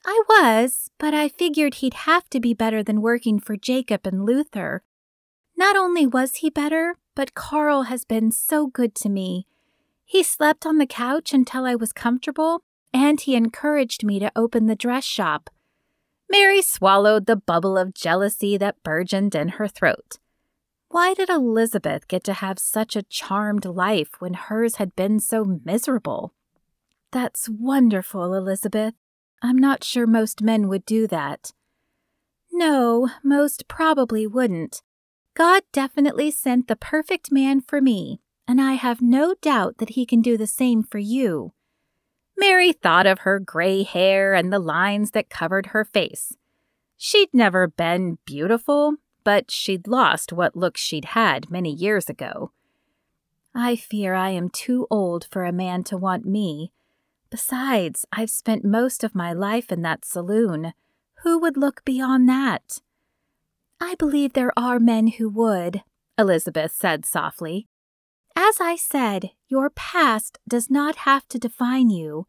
"I was, but I figured he'd have to be better than working for Jacob and Luther. Not only was he better, but Carl has been so good to me. He slept on the couch until I was comfortable, and he encouraged me to open the dress shop." Mary swallowed the bubble of jealousy that burgeoned in her throat. Why did Elizabeth get to have such a charmed life when hers had been so miserable? "That's wonderful, Elizabeth. I'm not sure most men would do that." "No, most probably wouldn't. God definitely sent the perfect man for me, and I have no doubt that he can do the same for you." Mary thought of her gray hair and the lines that covered her face. She'd never been beautiful, but she'd lost what looks she'd had many years ago. "I fear I am too old for a man to want me. Besides, I've spent most of my life in that saloon. Who would look beyond that?" "I believe there are men who would," Elizabeth said softly. "As I said, your past does not have to define you."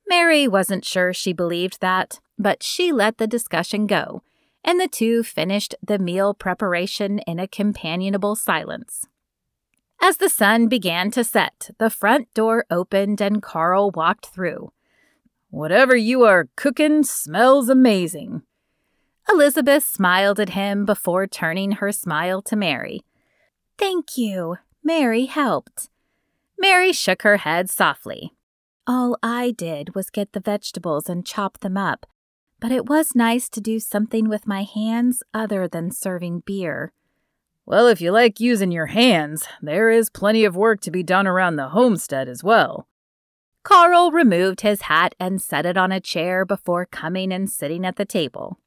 Mary wasn't sure she believed that, but she let the discussion go, and the two finished the meal preparation in a companionable silence. As the sun began to set, the front door opened and Carl walked through. "Whatever you are cooking smells amazing." Elizabeth smiled at him before turning her smile to Mary. "Thank you. Mary helped." Mary shook her head softly. "All I did was get the vegetables and chop them up, but it was nice to do something with my hands other than serving beer." "Well, if you like using your hands, there is plenty of work to be done around the homestead as well." Carl removed his hat and set it on a chair before coming and sitting at the table.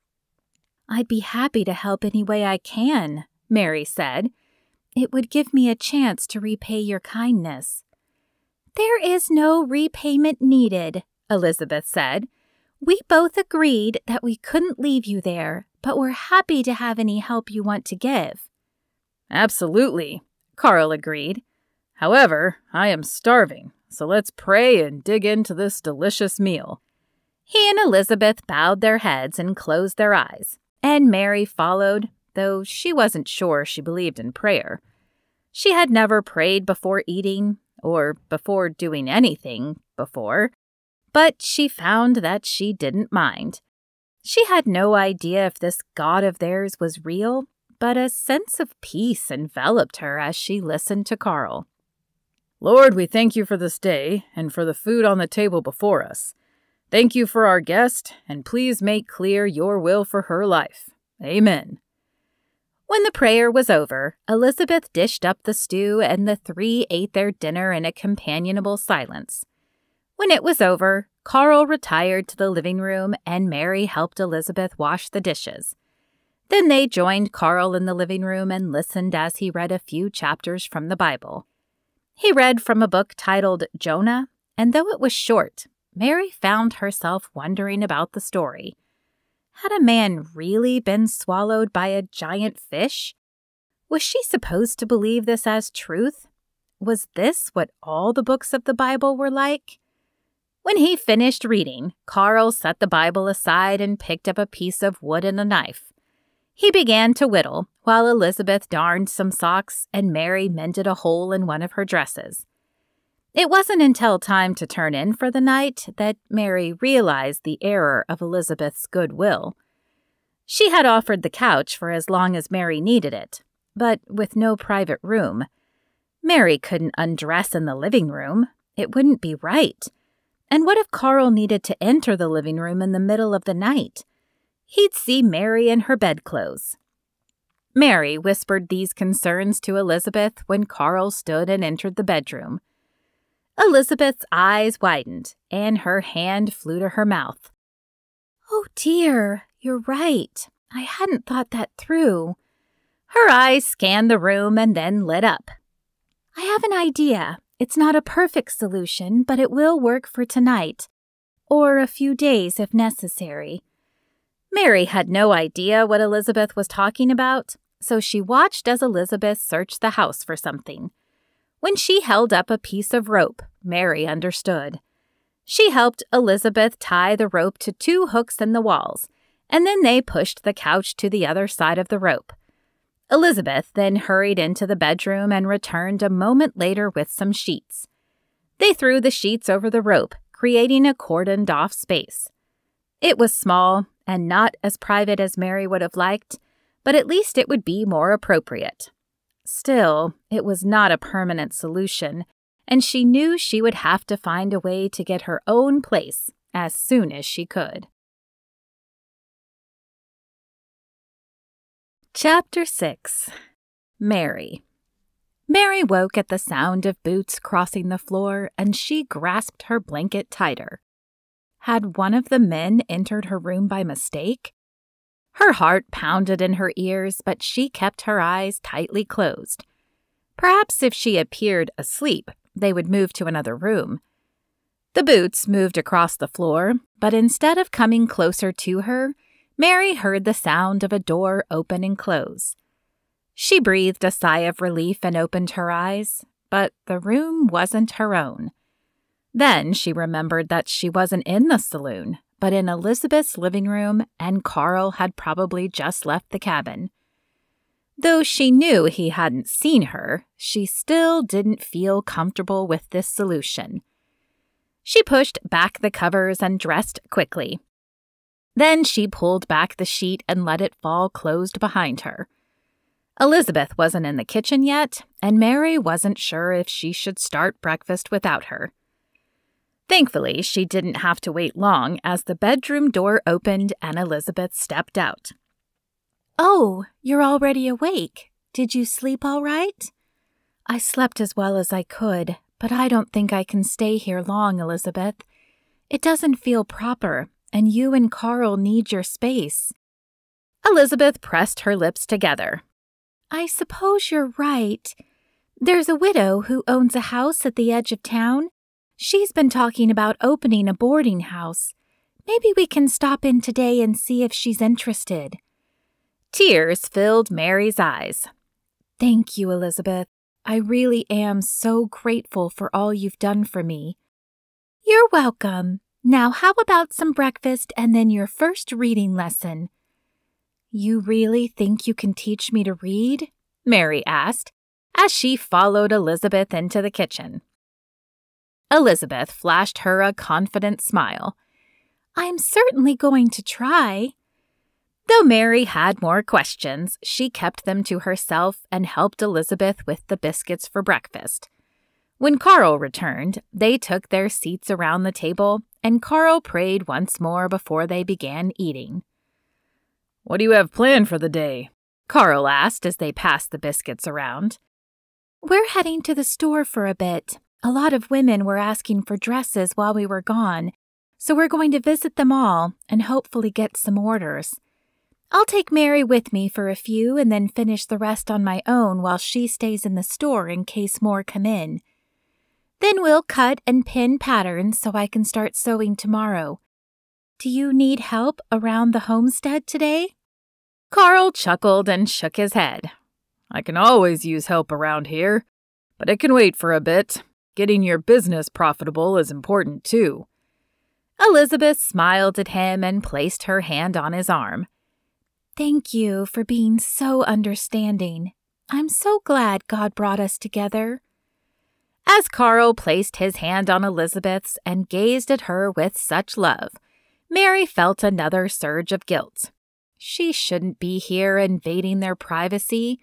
"I'd be happy to help any way I can," Mary said. "It would give me a chance to repay your kindness." "There is no repayment needed," Elizabeth said. "We both agreed that we couldn't leave you there, but we're happy to have any help you want to give." "Absolutely," Carl agreed. "However, I am starving, so let's pray and dig into this delicious meal." He and Elizabeth bowed their heads and closed their eyes, and Mary followed, though she wasn't sure she believed in prayer. She had never prayed before eating, or before doing anything before, but she found that she didn't mind. She had no idea if this God of theirs was real, but a sense of peace enveloped her as she listened to Carl. "Lord, we thank you for this day and for the food on the table before us. Thank you for our guest, and please make clear your will for her life. Amen." When the prayer was over, Elizabeth dished up the stew and the three ate their dinner in a companionable silence. When it was over, Carl retired to the living room and Mary helped Elizabeth wash the dishes. Then they joined Carl in the living room and listened as he read a few chapters from the Bible. He read from a book titled Jonah, and though it was short, Mary found herself wondering about the story. Had a man really been swallowed by a giant fish? Was she supposed to believe this as truth? Was this what all the books of the Bible were like? When he finished reading, Carl set the Bible aside and picked up a piece of wood and a knife. He began to whittle, while Elizabeth darned some socks and Mary mended a hole in one of her dresses. It wasn't until time to turn in for the night that Mary realized the error of Elizabeth's goodwill. She had offered the couch for as long as Mary needed it, but with no private room. Mary couldn't undress in the living room. It wouldn't be right. And what if Carl needed to enter the living room in the middle of the night? He'd see Mary in her bedclothes. Mary whispered these concerns to Elizabeth when Carl stood and entered the bedroom. Elizabeth's eyes widened, and her hand flew to her mouth. "Oh dear, you're right. I hadn't thought that through." Her eyes scanned the room and then lit up. "I have an idea. It's not a perfect solution, but it will work for tonight, or a few days if necessary." Mary had no idea what Elizabeth was talking about, so she watched as Elizabeth searched the house for something. When she held up a piece of rope, Mary understood. She helped Elizabeth tie the rope to 2 hooks in the walls, and then they pushed the couch to the other side of the rope. Elizabeth then hurried into the bedroom and returned a moment later with some sheets. They threw the sheets over the rope, creating a cordoned-off space. It was small and not as private as Mary would have liked, but at least it would be more appropriate. Still, it was not a permanent solution, and she knew she would have to find a way to get her own place as soon as she could. Chapter 6. Mary. Mary woke at the sound of boots crossing the floor, and she grasped her blanket tighter. Had one of the men entered her room by mistake? Her heart pounded in her ears, but she kept her eyes tightly closed. Perhaps if she appeared asleep, they would move to another room. The boots moved across the floor, but instead of coming closer to her, Mary heard the sound of a door open and close. She breathed a sigh of relief and opened her eyes, but the room wasn't her own. Then she remembered that she wasn't in the saloon, but in Elizabeth's living room, and Carl had probably just left the cabin. Though she knew he hadn't seen her, she still didn't feel comfortable with this solution. She pushed back the covers and dressed quickly. Then she pulled back the sheet and let it fall closed behind her. Elizabeth wasn't in the kitchen yet, and Mary wasn't sure if she should start breakfast without her. Thankfully, she didn't have to wait long as the bedroom door opened and Elizabeth stepped out. "Oh, you're already awake. Did you sleep all right?" "I slept as well as I could, but I don't think I can stay here long, Elizabeth. It doesn't feel proper, and you and Carl need your space." Elizabeth pressed her lips together. "I suppose you're right. There's a widow who owns a house at the edge of town. She's been talking about opening a boarding house. Maybe we can stop in today and see if she's interested." Tears filled Mary's eyes. "Thank you, Elizabeth. I really am so grateful for all you've done for me." "You're welcome. Now how about some breakfast and then your first reading lesson?" "You really think you can teach me to read?" Mary asked, as she followed Elizabeth into the kitchen. Elizabeth flashed her a confident smile. "I'm certainly going to try." Though Mary had more questions, she kept them to herself and helped Elizabeth with the biscuits for breakfast. When Carl returned, they took their seats around the table, and Carl prayed once more before they began eating. "What do you have planned for the day?" Carl asked as they passed the biscuits around. "We're heading to the store for a bit. A lot of women were asking for dresses while we were gone, so we're going to visit them all and hopefully get some orders. I'll take Mary with me for a few and then finish the rest on my own while she stays in the store in case more come in. Then we'll cut and pin patterns so I can start sewing tomorrow. Do you need help around the homestead today?" Carl chuckled and shook his head. "I can always use help around here, but it can wait for a bit. Getting your business profitable is important, too." Elizabeth smiled at him and placed her hand on his arm. "Thank you for being so understanding. I'm so glad God brought us together." As Carl placed his hand on Elizabeth's and gazed at her with such love, Mary felt another surge of guilt. She shouldn't be here invading their privacy.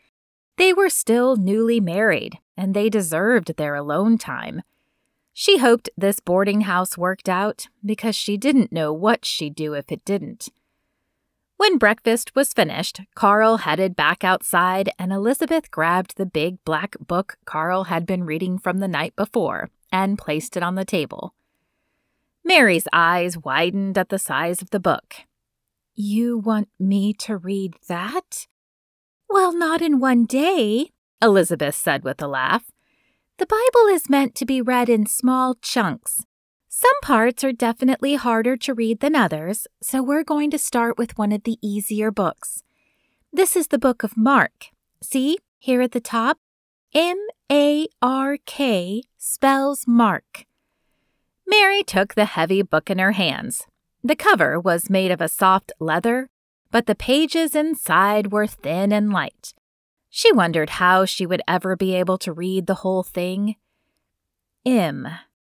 They were still newly married, and they deserved their alone time. She hoped this boarding house worked out because she didn't know what she'd do if it didn't. When breakfast was finished, Carl headed back outside and Elizabeth grabbed the big black book Carl had been reading from the night before and placed it on the table. Mary's eyes widened at the size of the book. "You want me to read that?" "Well, not in one day," Elizabeth said with a laugh. "The Bible is meant to be read in small chunks. Some parts are definitely harder to read than others, so we're going to start with one of the easier books. This is the book of Mark. See, here at the top, M-A-R-K spells Mark." Mary took the heavy book in her hands. The cover was made of a soft leather, but the pages inside were thin and light. She wondered how she would ever be able to read the whole thing. M.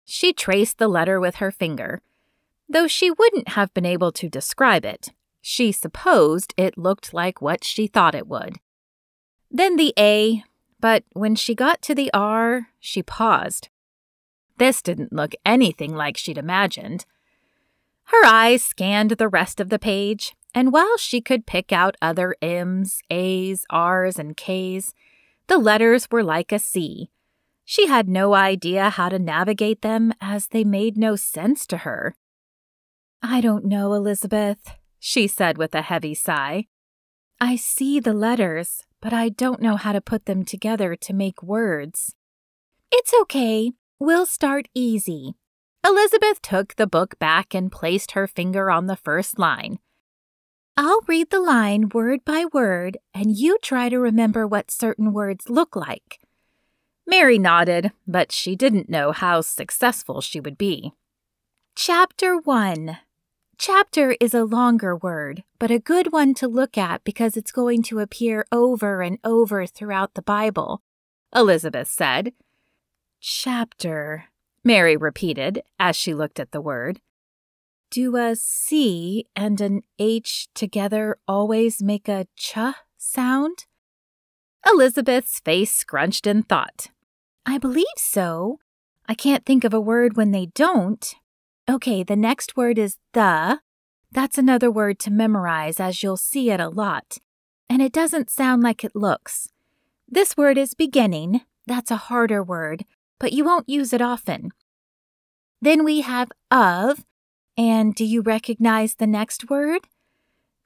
She traced the letter with her finger. Though she wouldn't have been able to describe it, she supposed it looked like what she thought it would. Then the A, but when she got to the R, she paused. This didn't look anything like she'd imagined. Her eyes scanned the rest of the page, and while she could pick out other M's, A's, R's, and K's, the letters were like a C. She had no idea how to navigate them as they made no sense to her. "I don't know, Elizabeth," she said with a heavy sigh. "I see the letters, but I don't know how to put them together to make words." "It's okay. We'll start easy." Elizabeth took the book back and placed her finger on the first line. "I'll read the line word by word, and you try to remember what certain words look like." Mary nodded, but she didn't know how successful she would be. Chapter 1. Chapter is a longer word, but a good one to look at because it's going to appear over and over throughout the Bible, Elizabeth said. Chapter, Mary repeated as she looked at the word. Do a C and an H together always make a ch sound? Elizabeth's face scrunched in thought. I believe so. I can't think of a word when they don't. Okay, the next word is the. That's another word to memorize as you'll see it a lot. And it doesn't sound like it looks. This word is beginning. That's a harder word, but you won't use it often. Then we have of. And do you recognize the next word?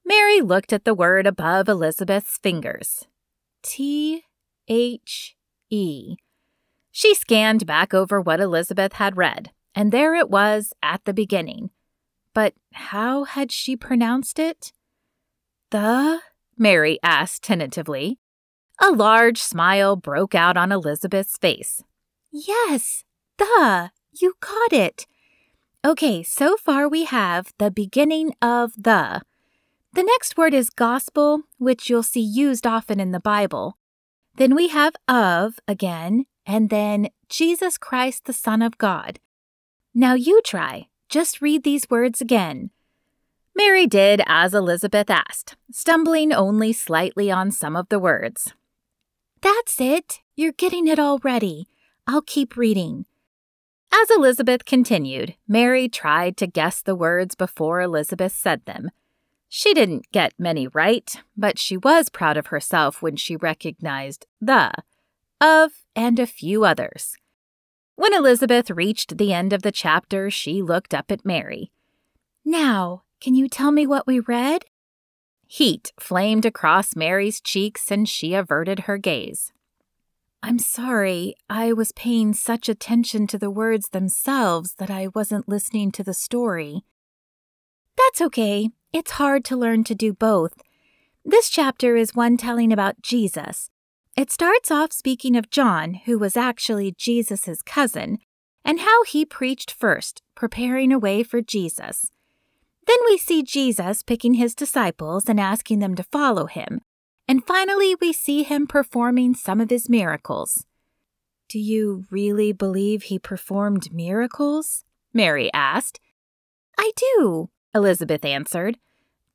Mary looked at the word above Elizabeth's fingers. T-H-E. She scanned back over what Elizabeth had read, and there it was at the beginning. But how had she pronounced it? The? Mary asked tentatively. A large smile broke out on Elizabeth's face. Yes, the. You got it. Okay, so far we have the beginning of the. The next word is gospel, which you'll see used often in the Bible. Then we have of again, and then Jesus Christ, the Son of God. Now you try. Just read these words again. Mary did as Elizabeth asked, stumbling only slightly on some of the words. That's it. You're getting it already. I'll keep reading. As Elizabeth continued, Mary tried to guess the words before Elizabeth said them. She didn't get many right, but she was proud of herself when she recognized the, of, and a few others. When Elizabeth reached the end of the chapter, she looked up at Mary. Now, can you tell me what we read? Heat flamed across Mary's cheeks and she averted her gaze. "I'm sorry, I was paying such attention to the words themselves that I wasn't listening to the story." "That's okay. It's hard to learn to do both. This chapter is one telling about Jesus. It starts off speaking of John, who was actually Jesus' cousin, and how he preached first, preparing a way for Jesus. Then we see Jesus picking his disciples and asking them to follow him, and finally we see him performing some of his miracles." "Do you really believe he performed miracles?" Mary asked. "I do," Elizabeth answered.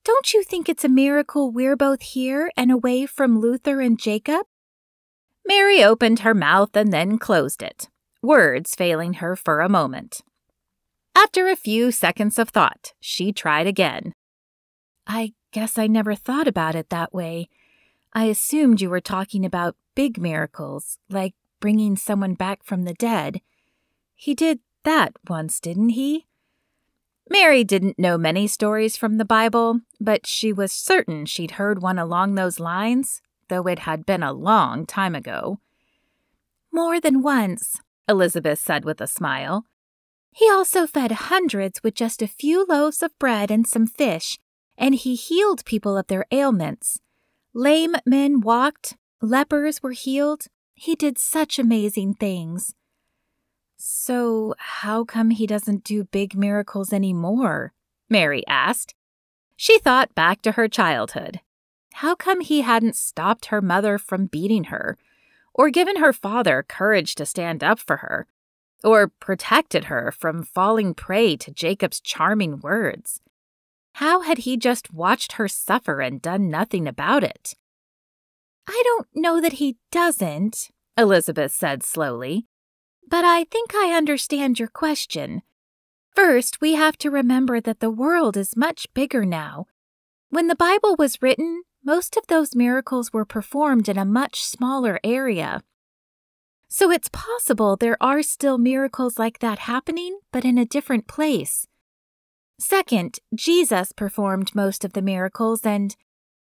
"Don't you think it's a miracle we're both here and away from Luther and Jacob?" Mary opened her mouth and then closed it, words failing her for a moment. After a few seconds of thought, she tried again. "I guess I never thought about it that way. I assumed you were talking about big miracles, like bringing someone back from the dead. He did that once, didn't he?" Mary didn't know many stories from the Bible, but she was certain she'd heard one along those lines, though it had been a long time ago. "More than once," Elizabeth said with a smile. "He also fed hundreds with just a few loaves of bread and some fish, and he healed people of their ailments. Lame men walked, lepers were healed. He did such amazing things." "So how come he doesn't do big miracles anymore?" Mary asked. She thought back to her childhood. How come he hadn't stopped her mother from beating her, or given her father courage to stand up for her, or protected her from falling prey to Jacob's charming words? How had he just watched her suffer and done nothing about it? "I don't know that he doesn't," Elizabeth said slowly. "But I think I understand your question. First, we have to remember that the world is much bigger now. When the Bible was written, most of those miracles were performed in a much smaller area. So it's possible there are still miracles like that happening, but in a different place. Second, Jesus performed most of the miracles, and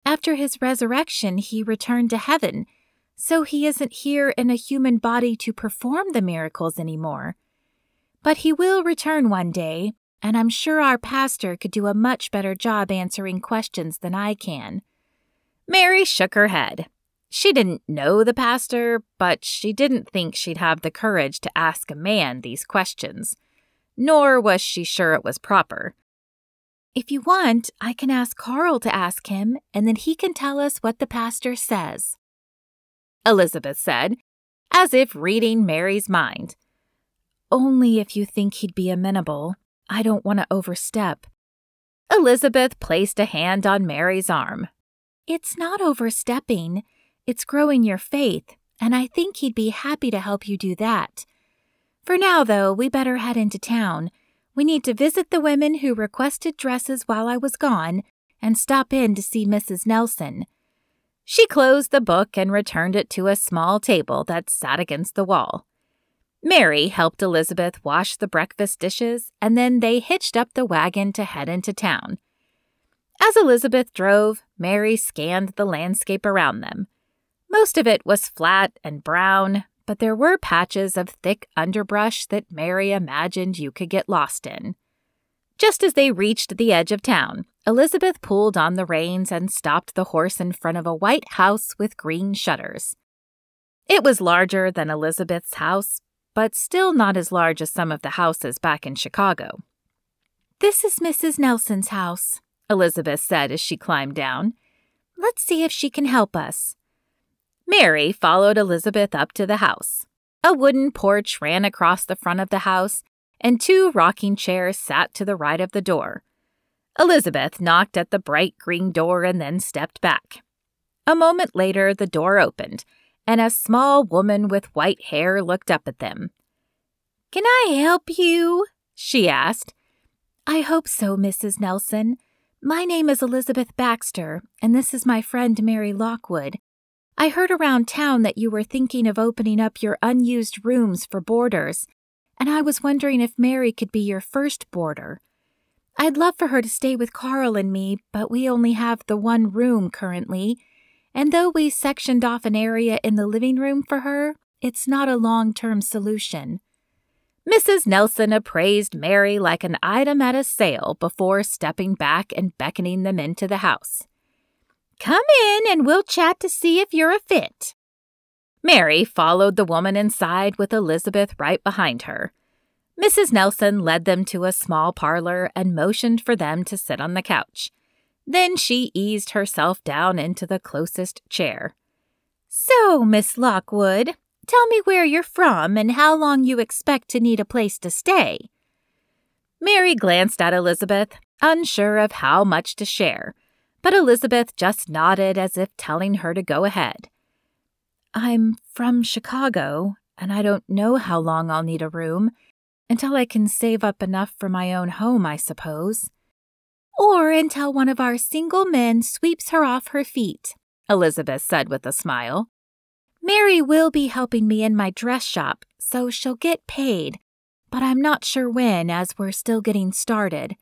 after his resurrection, he returned to heaven. So he isn't here in a human body to perform the miracles anymore. But he will return one day, and I'm sure our pastor could do a much better job answering questions than I can." Mary shook her head. She didn't know the pastor, but she didn't think she'd have the courage to ask a man these questions. Nor was she sure it was proper. "If you want, I can ask Carl to ask him, and then he can tell us what the pastor says," Elizabeth said, as if reading Mary's mind. "Only if you think he'd be amenable. I don't want to overstep." Elizabeth placed a hand on Mary's arm. "It's not overstepping. It's growing your faith, and I think he'd be happy to help you do that. For now, though, we better head into town. We need to visit the women who requested dresses while I was gone and stop in to see Mrs. Nelson." She closed the book and returned it to a small table that sat against the wall. Mary helped Elizabeth wash the breakfast dishes, and then they hitched up the wagon to head into town. As Elizabeth drove, Mary scanned the landscape around them. Most of it was flat and brown, but there were patches of thick underbrush that Mary imagined you could get lost in. Just as they reached the edge of town, Elizabeth pulled on the reins and stopped the horse in front of a white house with green shutters. It was larger than Elizabeth's house, but still not as large as some of the houses back in Chicago. "This is Mrs. Nelson's house," Elizabeth said as she climbed down. "Let's see if she can help us." Mary followed Elizabeth up to the house. A wooden porch ran across the front of the house, and 2 rocking chairs sat to the right of the door. Elizabeth knocked at the bright green door and then stepped back. A moment later, the door opened, and a small woman with white hair looked up at them. "Can I help you?" she asked. "I hope so, Mrs. Nelson. My name is Elizabeth Baxter, and this is my friend Mary Lockwood. I heard around town that you were thinking of opening up your unused rooms for boarders, and I was wondering if Mary could be your first boarder. I'd love for her to stay with Carl and me, but we only have the one room currently, and though we sectioned off an area in the living room for her, it's not a long-term solution." Mrs. Nelson appraised Mary like an item at a sale before stepping back and beckoning them into the house. "Come in and we'll chat to see if you're a fit." Mary followed the woman inside with Elizabeth right behind her. Mrs. Nelson led them to a small parlor and motioned for them to sit on the couch. Then she eased herself down into the closest chair. "So, Miss Lockwood, tell me where you're from and how long you expect to need a place to stay." Mary glanced at Elizabeth, unsure of how much to share, but Elizabeth just nodded as if telling her to go ahead. "I'm from Chicago, and I don't know how long I'll need a room, until I can save up enough for my own home, I suppose. Or until one of our single men sweeps her off her feet," Elizabeth said with a smile. "Mary will be helping me in my dress shop, so she'll get paid, but I'm not sure when, as we're still getting started.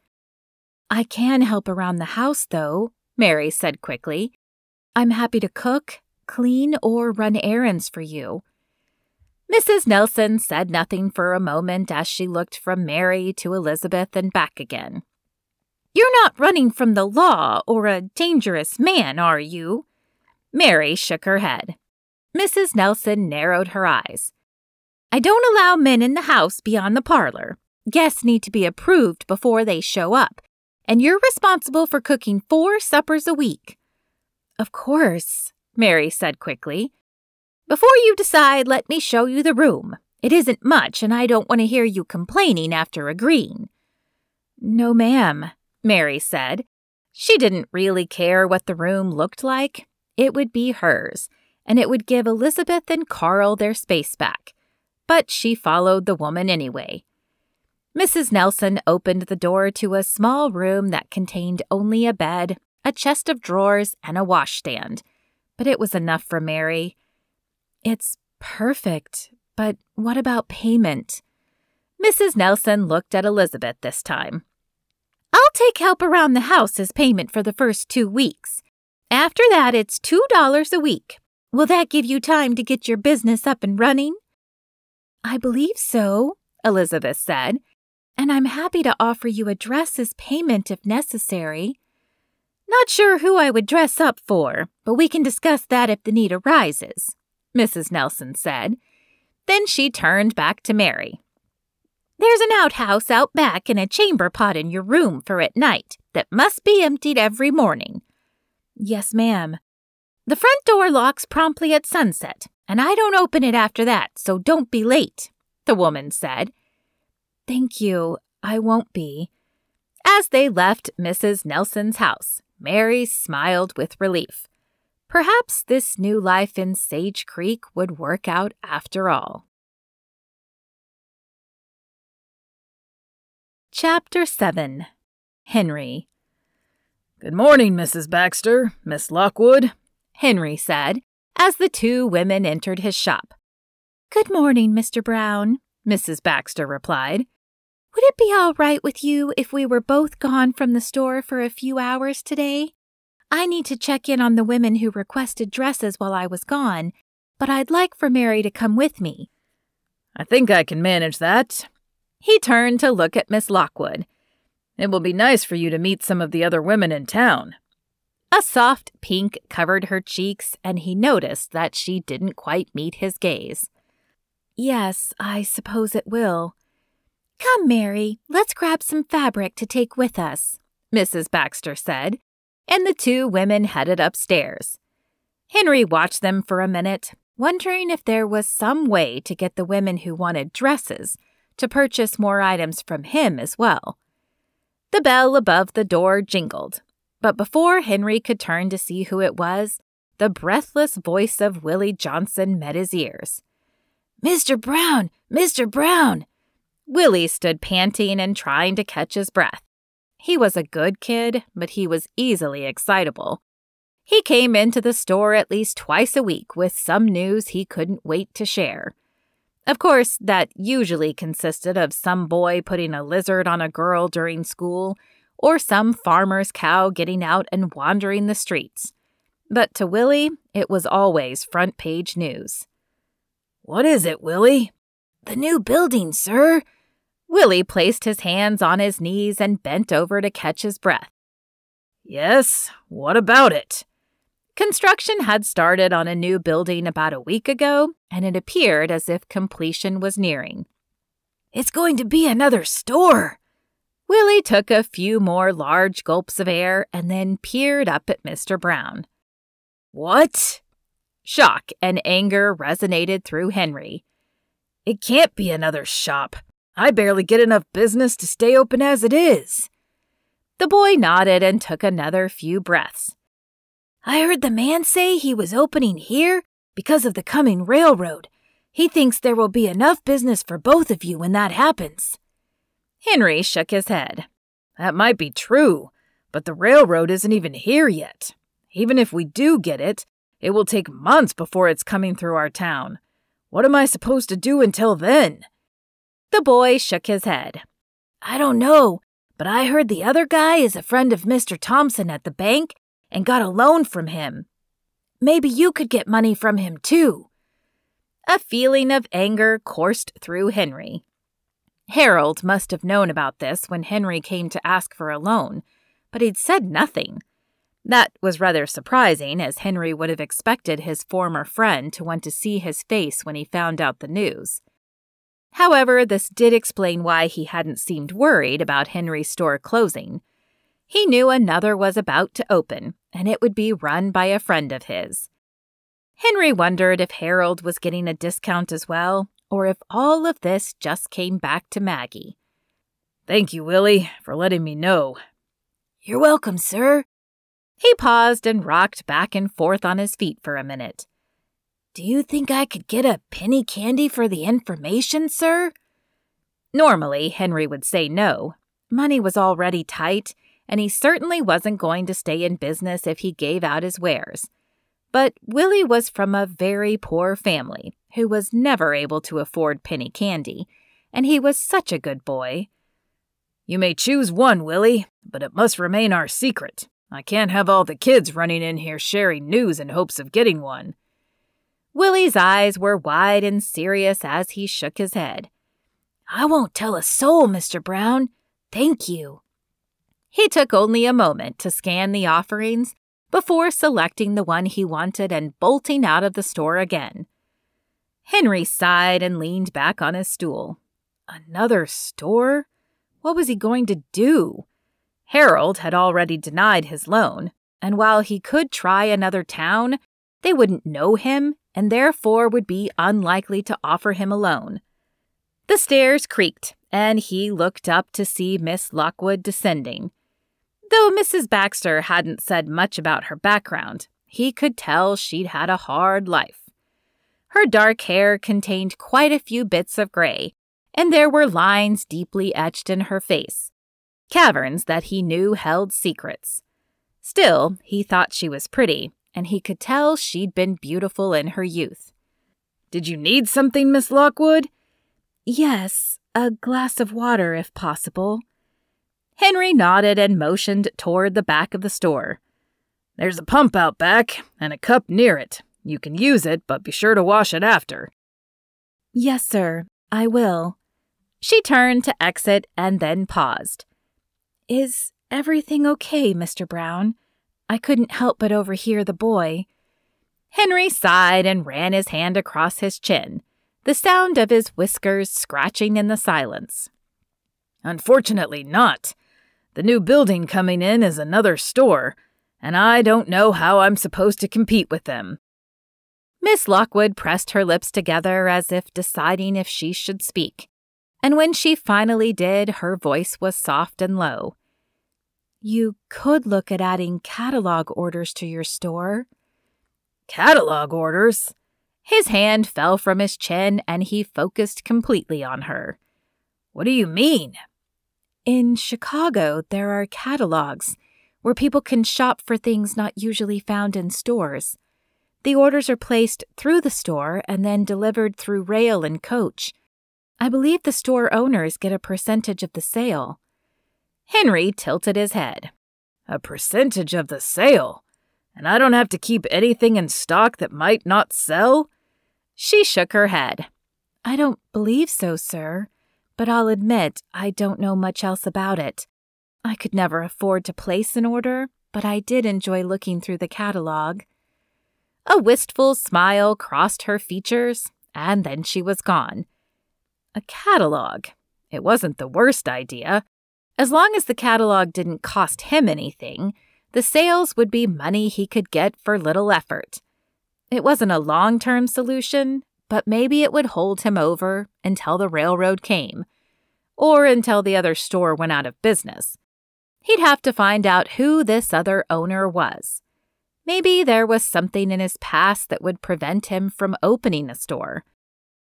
I can help around the house, though," Mary said quickly. "I'm happy to cook, clean, or run errands for you." Mrs. Nelson said nothing for a moment as she looked from Mary to Elizabeth and back again. "You're not running from the law or a dangerous man, are you?" Mary shook her head. Mrs. Nelson narrowed her eyes. "I don't allow men in the house beyond the parlor. Guests need to be approved before they show up, and you're responsible for cooking 4 suppers a week." "Of course," Mary said quickly. "Before you decide, let me show you the room. It isn't much, and I don't want to hear you complaining after agreeing." "No, ma'am," Mary said. She didn't really care what the room looked like. It would be hers, and it would give Elizabeth and Carl their space back. But she followed the woman anyway. Mrs. Nelson opened the door to a small room that contained only a bed, a chest of drawers, and a washstand. But it was enough for Mary. "It's perfect, but what about payment?" Mrs. Nelson looked at Elizabeth this time. "I'll take help around the house as payment for the first 2 weeks. After that, it's $2 a week. Will that give you time to get your business up and running?" "I believe so," Elizabeth said, "and I'm happy to offer you a dress as payment if necessary." "Not sure who I would dress up for, but we can discuss that if the need arises," Mrs. Nelson said. Then she turned back to Mary. "There's an outhouse out back and a chamber pot in your room for at night that must be emptied every morning." "Yes, ma'am." "The front door locks promptly at sunset, and I don't open it after that, so don't be late," the woman said. "Thank you, I won't be." As they left Mrs. Nelson's house, Mary smiled with relief. Perhaps this new life in Sage Creek would work out after all. Chapter 7. Henry. "Good morning, Mrs. Baxter, Miss Lockwood," Henry said, as the 2 women entered his shop. "Good morning, Mr. Brown," Mrs. Baxter replied. "Would it be all right with you if we were both gone from the store for a few hours today? I need to check in on the women who requested dresses while I was gone, but I'd like for Mary to come with me." "I think I can manage that." He turned to look at Miss Lockwood. "It will be nice for you to meet some of the other women in town." A soft pink covered her cheeks, and he noticed that she didn't quite meet his gaze. "Yes, I suppose it will." "Come, Mary, let's grab some fabric to take with us," Mrs. Baxter said, and the 2 women headed upstairs. Henry watched them for a minute, wondering if there was some way to get the women who wanted dresses to purchase more items from him as well. The bell above the door jingled, but before Henry could turn to see who it was, the breathless voice of Willie Johnson met his ears. "Mr. Brown! Mr. Brown!" Willie stood panting and trying to catch his breath. He was a good kid, but he was easily excitable. He came into the store at least twice a week with some news he couldn't wait to share. Of course, that usually consisted of some boy putting a lizard on a girl during school, or some farmer's cow getting out and wandering the streets. But to Willie, it was always front-page news. "What is it, Willie?" "The new building, sir." Willie placed his hands on his knees and bent over to catch his breath. "Yes, what about it?" Construction had started on a new building about a week ago, and it appeared as if completion was nearing. "It's going to be another store." Willie took a few more large gulps of air and then peered up at Mr. Brown. "What?" Shock and anger resonated through Henry. "It can't be another shop. I barely get enough business to stay open as it is." The boy nodded and took another few breaths. "I heard the man say he was opening here because of the coming railroad. He thinks there will be enough business for both of you when that happens." Henry shook his head. "That might be true, but the railroad isn't even here yet. Even if we do get it, it will take months before it's coming through our town. What am I supposed to do until then?" The boy shook his head. "I don't know, but I heard the other guy is a friend of Mr. Thompson at the bank and got a loan from him. Maybe you could get money from him too." A feeling of anger coursed through Henry. Harold must have known about this when Henry came to ask for a loan, but he'd said nothing. That was rather surprising, as Henry would have expected his former friend to want to see his face when he found out the news. However, this did explain why he hadn't seemed worried about Henry's store closing. He knew another was about to open, and it would be run by a friend of his. Henry wondered if Harold was getting a discount as well, or if all of this just came back to Maggie. "Thank you, Willie, for letting me know." "You're welcome, sir." He paused and rocked back and forth on his feet for a minute. "Do you think I could get a penny candy for the information, sir?" Normally, Henry would say no. Money was already tight, and he certainly wasn't going to stay in business if he gave out his wares. But Willie was from a very poor family who was never able to afford penny candy, and he was such a good boy. "You may choose one, Willie, but it must remain our secret. I can't have all the kids running in here sharing news in hopes of getting one." Willie's eyes were wide and serious as he shook his head. "I won't tell a soul, Mr. Brown. Thank you." He took only a moment to scan the offerings before selecting the one he wanted and bolting out of the store again. Henry sighed and leaned back on his stool. Another store? What was he going to do? Harold had already denied his loan, and while he could try another town, they wouldn't know him and therefore would be unlikely to offer him a loan. The stairs creaked, and he looked up to see Miss Lockwood descending. Though Mrs. Baxter hadn't said much about her background, he could tell she'd had a hard life. Her dark hair contained quite a few bits of gray, and there were lines deeply etched in her face, caverns that he knew held secrets. Still, he thought she was pretty, and he could tell she'd been beautiful in her youth. "Did you need something, Miss Lockwood?" "Yes, a glass of water, if possible." Henry nodded and motioned toward the back of the store. "There's a pump out back and a cup near it. You can use it, but be sure to wash it after." "Yes, sir, I will." She turned to exit and then paused. "Is everything okay, Mr. Brown? I couldn't help but overhear the boy." Henry sighed and ran his hand across his chin, the sound of his whiskers scratching in the silence. "Unfortunately not. The new building coming in is another store, and I don't know how I'm supposed to compete with them." Miss Lockwood pressed her lips together as if deciding if she should speak, and when she finally did, her voice was soft and low. "You could look at adding catalog orders to your store." "Catalog orders?" His hand fell from his chin and he focused completely on her. "What do you mean?" "In Chicago, there are catalogs where people can shop for things not usually found in stores. The orders are placed through the store and then delivered through rail and coach. I believe the store owners get a percentage of the sale." Henry tilted his head. A percentage of the sale? And I don't have to keep anything in stock that might not sell? She shook her head. I don't believe so, sir. But I'll admit I don't know much else about it. I could never afford to place an order, but I did enjoy looking through the catalog. A wistful smile crossed her features, and then she was gone. A catalog. It wasn't the worst idea. As long as the catalog didn't cost him anything, the sales would be money he could get for little effort. It wasn't a long-term solution, but maybe it would hold him over until the railroad came, or until the other store went out of business. He'd have to find out who this other owner was. Maybe there was something in his past that would prevent him from opening a store.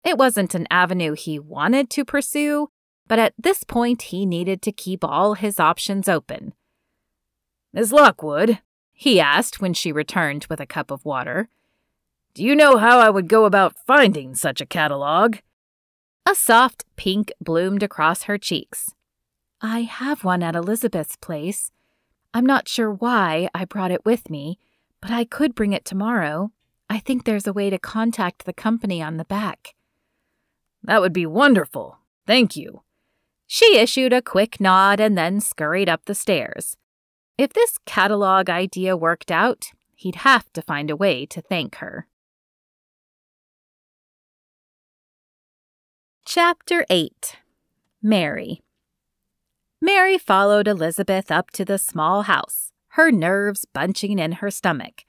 It wasn't an avenue he wanted to pursue, but at this point he needed to keep all his options open. Miss Lockwood, he asked when she returned with a cup of water, do you know how I would go about finding such a catalog? A soft pink bloomed across her cheeks. I have one at Elizabeth's place. I'm not sure why I brought it with me, but I could bring it tomorrow. I think there's a way to contact the company on the back. That would be wonderful. Thank you. She issued a quick nod and then scurried up the stairs. If this catalog idea worked out, he'd have to find a way to thank her. Chapter 8. Mary. Mary followed Elizabeth up to the small house, her nerves bunching in her stomach.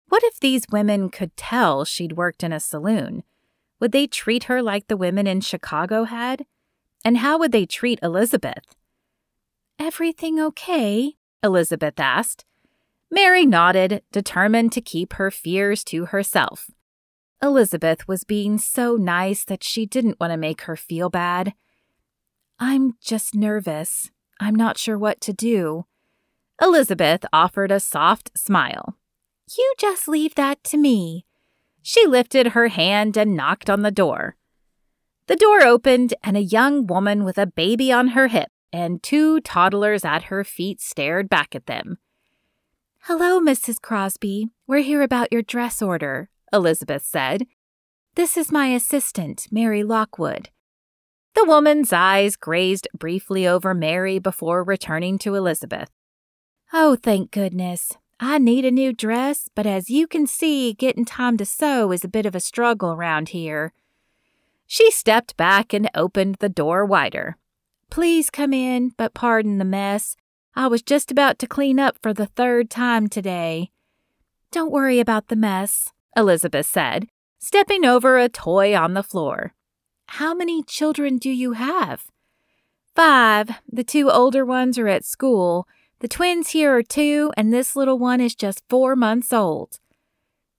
What if these women could tell she'd worked in a saloon? Would they treat her like the women in Chicago had? And how would they treat Elizabeth? Everything okay? Elizabeth asked. Mary nodded, determined to keep her fears to herself. Elizabeth was being so nice that she didn't want to make her feel bad. I'm just nervous. I'm not sure what to do. Elizabeth offered a soft smile. You just leave that to me. She lifted her hand and knocked on the door. The door opened, and a young woman with a baby on her hip and 2 toddlers at her feet stared back at them. Hello, Mrs. Crosby. We're here about your dress order, Elizabeth said. This is my assistant, Mary Lockwood. The woman's eyes grazed briefly over Mary before returning to Elizabeth. Oh, thank goodness. I need a new dress, but as you can see, getting time to sew is a bit of a struggle around here. She stepped back and opened the door wider. Please come in, but pardon the mess. I was just about to clean up for the 3rd time today. Don't worry about the mess, Elizabeth said, stepping over a toy on the floor. How many children do you have? 5. The 2 older ones are at school. The twins here are 2, and this little one is just 4 months old.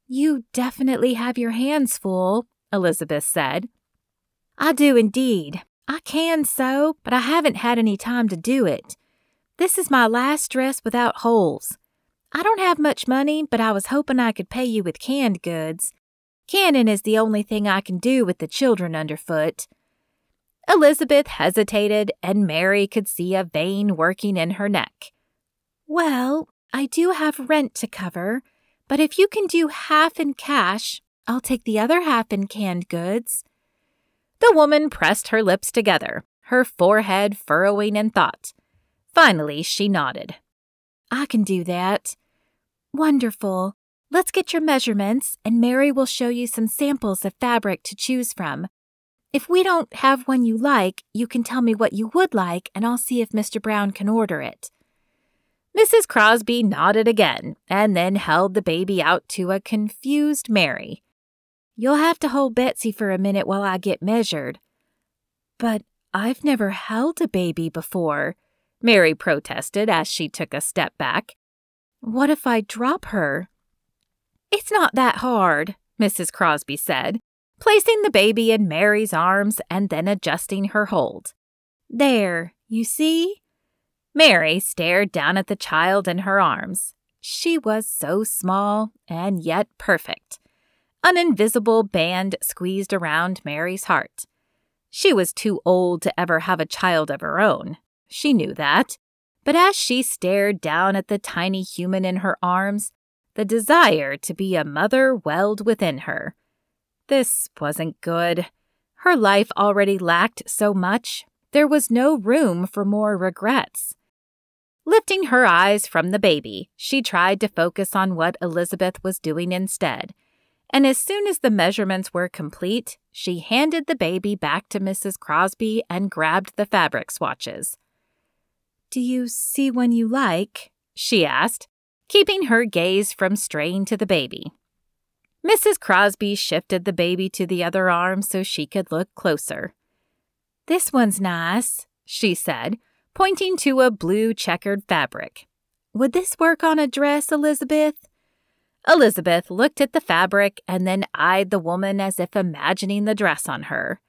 You definitely have your hands full, Elizabeth said. I do indeed. I can sew, but I haven't had any time to do it. This is my last dress without holes. I don't have much money, but I was hoping I could pay you with canned goods. Canning is the only thing I can do with the children underfoot. Elizabeth hesitated, and Mary could see a vein working in her neck. Well, I do have rent to cover, but if you can do half in cash, I'll take the other half in canned goods. The woman pressed her lips together, her forehead furrowing in thought. Finally, she nodded. I can do that. Wonderful. Let's get your measurements, and Mary will show you some samples of fabric to choose from. If we don't have one you like, you can tell me what you would like, and I'll see if Mr. Brown can order it. Mrs. Crosby nodded again, and then held the baby out to a confused Mary. You'll have to hold Betsy for a minute while I get measured. But I've never held a baby before, Mary protested as she took a step back. What if I drop her? It's not that hard, Mrs. Crosby said, placing the baby in Mary's arms and then adjusting her hold. There, you see? Mary stared down at the child in her arms. She was so small and yet perfect. An invisible band squeezed around Mary's heart. She was too old to ever have a child of her own. She knew that. But as she stared down at the tiny human in her arms, the desire to be a mother welled within her. This wasn't good. Her life already lacked so much. There was no room for more regrets. Lifting her eyes from the baby, she tried to focus on what Elizabeth was doing instead. And as soon as the measurements were complete, she handed the baby back to Mrs. Crosby and grabbed the fabric swatches. "Do you see one you like?" she asked, keeping her gaze from straying to the baby. Mrs. Crosby shifted the baby to the other arm so she could look closer. "This one's nice," she said, pointing to a blue checkered fabric. "Would this work on a dress, Elizabeth?" Elizabeth looked at the fabric and then eyed the woman as if imagining the dress on her.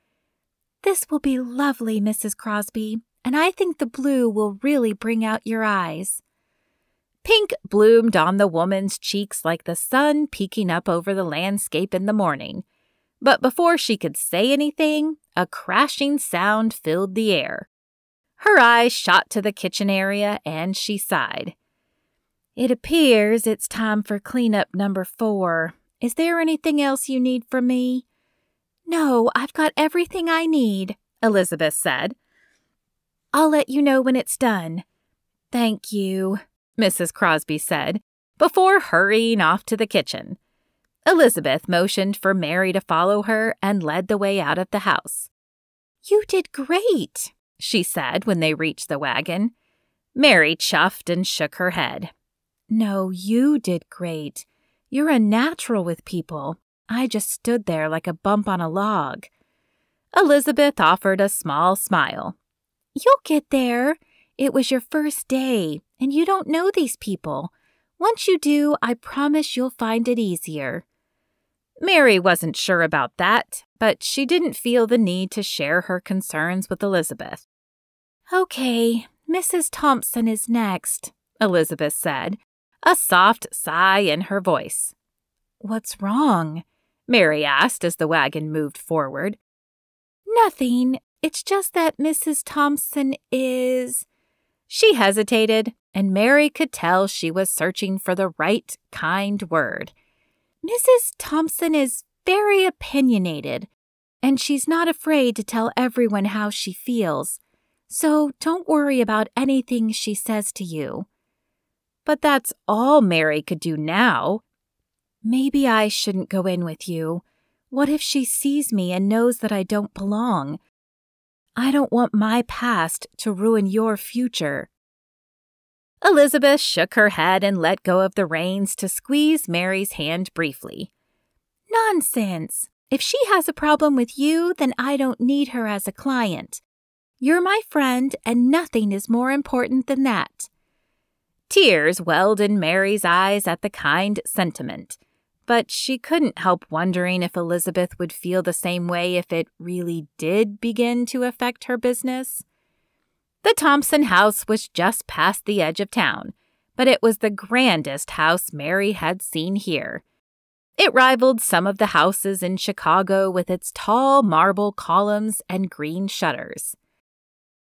"This will be lovely, Mrs. Crosby, and I think the blue will really bring out your eyes." Pink bloomed on the woman's cheeks like the sun peeking up over the landscape in the morning. But before she could say anything, a crashing sound filled the air. Her eyes shot to the kitchen area and she sighed. "It appears it's time for cleanup number 4. Is there anything else you need from me?" "No, I've got everything I need," Elizabeth said. "I'll let you know when it's done." "Thank you," Mrs. Crosby said, before hurrying off to the kitchen. Elizabeth motioned for Mary to follow her and led the way out of the house. "You did great," she said when they reached the wagon. Mary chuffed and shook her head. "No, you did great. You're a natural with people. I just stood there like a bump on a log." Elizabeth offered a small smile. "You'll get there. It was your first day, and you don't know these people. Once you do, I promise you'll find it easier." Mary wasn't sure about that, but she didn't feel the need to share her concerns with Elizabeth. "Okay, Mrs. Thompson is next," Elizabeth said, a soft sigh in her voice. "What's wrong?" Mary asked as the wagon moved forward. "Nothing. It's just that Mrs. Thompson is—" She hesitated, and Mary could tell she was searching for the right, kind word. "Mrs. Thompson is very opinionated, and she's not afraid to tell everyone how she feels. So don't worry about anything she says to you." But that's all Mary could do now. "Maybe I shouldn't go in with you. What if she sees me and knows that I don't belong? I don't want my past to ruin your future." Elizabeth shook her head and let go of the reins to squeeze Mary's hand briefly. "Nonsense. If she has a problem with you, then I don't need her as a client. You're my friend, and nothing is more important than that." Tears welled in Mary's eyes at the kind sentiment, but she couldn't help wondering if Elizabeth would feel the same way if it really did begin to affect her business. The Thompson house was just past the edge of town, but it was the grandest house Mary had seen here. It rivaled some of the houses in Chicago with its tall marble columns and green shutters.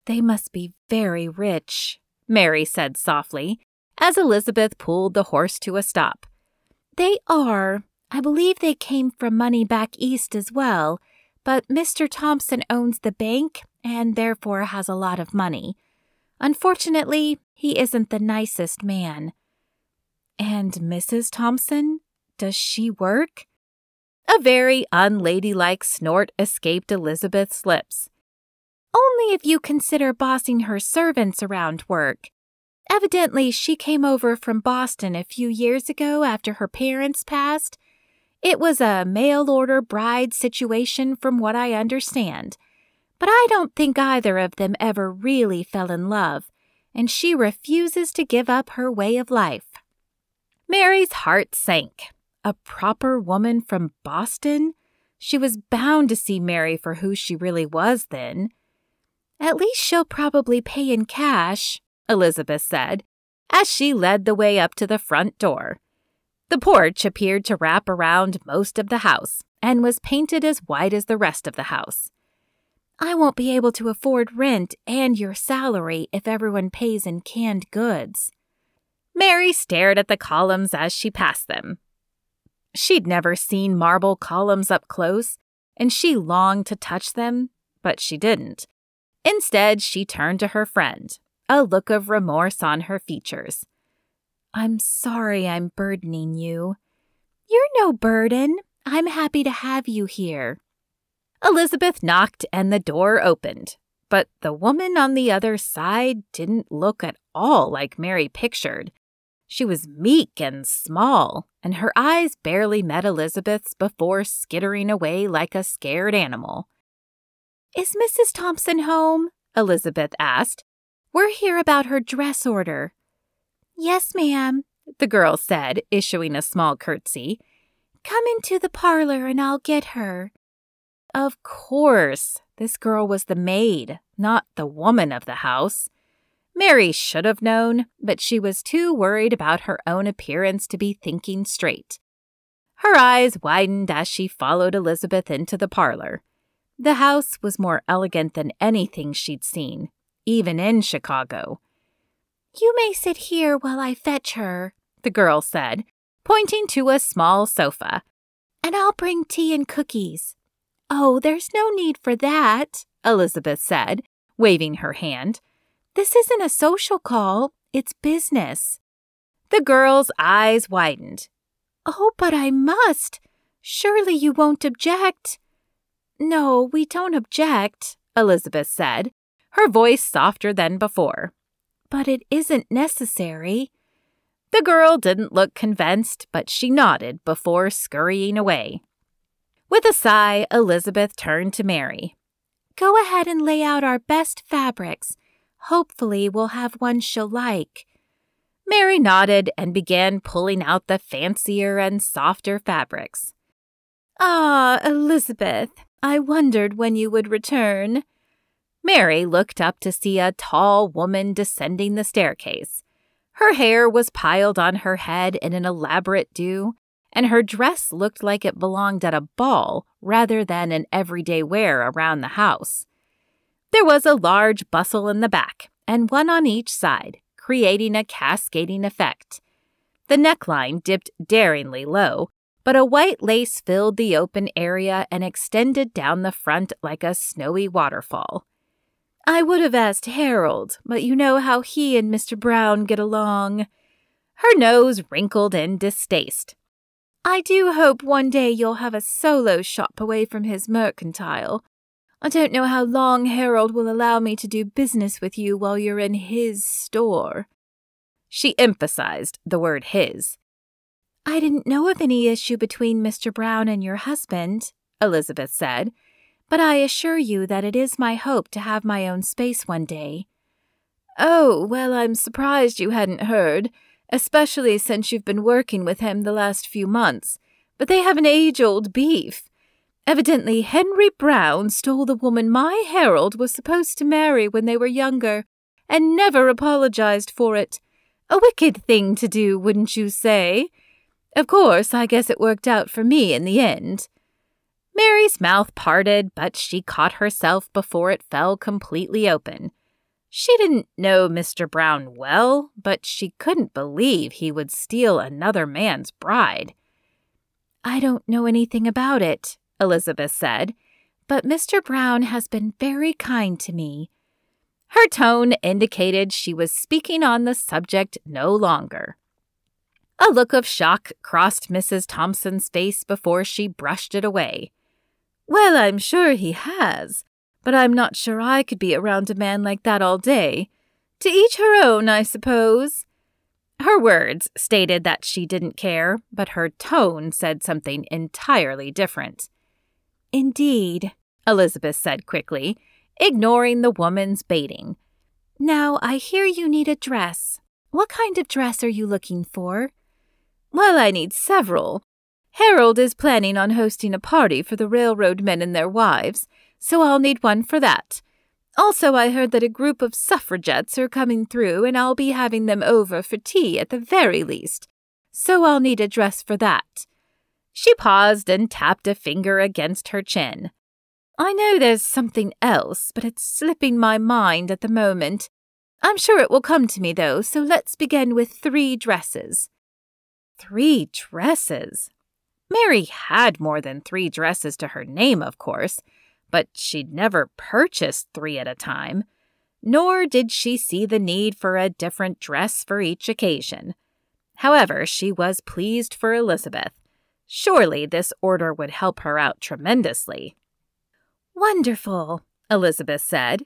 "They must be very rich," Mary said softly, as Elizabeth pulled the horse to a stop. "They are. I believe they came from money back east as well, but Mr. Thompson owns the bank and therefore has a lot of money. Unfortunately, he isn't the nicest man." "And Mrs. Thompson? Does she work?" A very unladylike snort escaped Elizabeth's lips. "Only if you consider bossing her servants around work. Evidently, she came over from Boston a few years ago after her parents passed. It was a mail-order bride situation from what I understand. But I don't think either of them ever really fell in love, and she refuses to give up her way of life." Mary's heart sank. A proper woman from Boston? She was bound to see Mary for who she really was then. "At least she'll probably pay in cash," Elizabeth said, as she led the way up to the front door. The porch appeared to wrap around most of the house and was painted as white as the rest of the house. I won't be able to afford rent and your salary if everyone pays in canned goods." Mary stared at the columns as she passed them. She'd never seen marble columns up close, and she longed to touch them, but she didn't. Instead, she turned to her friend, a look of remorse on her features. "I'm sorry I'm burdening you." "You're no burden. I'm happy to have you here." Elizabeth knocked and the door opened, but the woman on the other side didn't look at all like Mary pictured. She was meek and small, and her eyes barely met Elizabeth's before skittering away like a scared animal. "Is Mrs. Thompson home?" Elizabeth asked. "We're here about her dress order." "Yes, ma'am," the girl said, issuing a small curtsy. "Come into the parlor and I'll get her." Of course, this girl was the maid, not the woman of the house. Mary should have known, but she was too worried about her own appearance to be thinking straight. Her eyes widened as she followed Elizabeth into the parlor. The house was more elegant than anything she'd seen, even in Chicago. "You may sit here while I fetch her," the girl said, pointing to a small sofa. "And I'll bring tea and cookies." "Oh, there's no need for that," Elizabeth said, waving her hand. "This isn't a social call, it's business." The girl's eyes widened. "Oh, but I must. Surely you won't object." "No, we don't object," Elizabeth said, her voice softer than before. "But it isn't necessary." The girl didn't look convinced, but she nodded before scurrying away. With a sigh, Elizabeth turned to Mary. "Go ahead and lay out our best fabrics. Hopefully we'll have one she'll like." Mary nodded and began pulling out the fancier and softer fabrics. "Ah, Elizabeth, I wondered when you would return." Mary looked up to see a tall woman descending the staircase. Her hair was piled on her head in an elaborate do, and her dress looked like it belonged at a ball rather than an everyday wear around the house. There was a large bustle in the back, and one on each side, creating a cascading effect. The neckline dipped daringly low, but a white lace filled the open area and extended down the front like a snowy waterfall. "I would have asked Harold, but you know how he and Mr. Brown get along." Her nose wrinkled in distaste. "I do hope one day you'll have a solo shop away from his mercantile. I don't know how long Harold will allow me to do business with you while you're in his store." She emphasized the word his. "I didn't know of any issue between Mr. Brown and your husband," Elizabeth said, "but I assure you that it is my hope to have my own space one day." "Oh, well, I'm surprised you hadn't heard, especially since you've been working with him the last few months. But they have an age-old beef. Evidently, Henry Brown stole the woman my Harold was supposed to marry when they were younger, and never apologized for it. A wicked thing to do, wouldn't you say? Of course, I guess it worked out for me in the end." Mary's mouth parted, but she caught herself before it fell completely open. She didn't know Mr. Brown well, but she couldn't believe he would steal another man's bride. "I don't know anything about it," Elizabeth said, "but Mr. Brown has been very kind to me." Her tone indicated she was speaking on the subject no longer. A look of shock crossed Mrs. Thompson's face before she brushed it away. "Well, I'm sure he has, but I'm not sure I could be around a man like that all day. To each her own, I suppose." Her words stated that she didn't care, but her tone said something entirely different. "Indeed," Elizabeth said quickly, ignoring the woman's baiting. "Now, I hear you need a dress. What kind of dress are you looking for?" "Well, I need several. Harold is planning on hosting a party for the railroad men and their wives, so I'll need one for that. Also, I heard that a group of suffragettes are coming through, and I'll be having them over for tea at the very least, so I'll need a dress for that." She paused and tapped a finger against her chin. I know there's something else, but it's slipping my mind at the moment. I'm sure it will come to me, though, so let's begin with 3 dresses. 3 dresses? Mary had more than 3 dresses to her name, of course, but she'd never purchased 3 at a time, nor did she see the need for a different dress for each occasion. However, she was pleased for Elizabeth. Surely this order would help her out tremendously. Wonderful, Elizabeth said.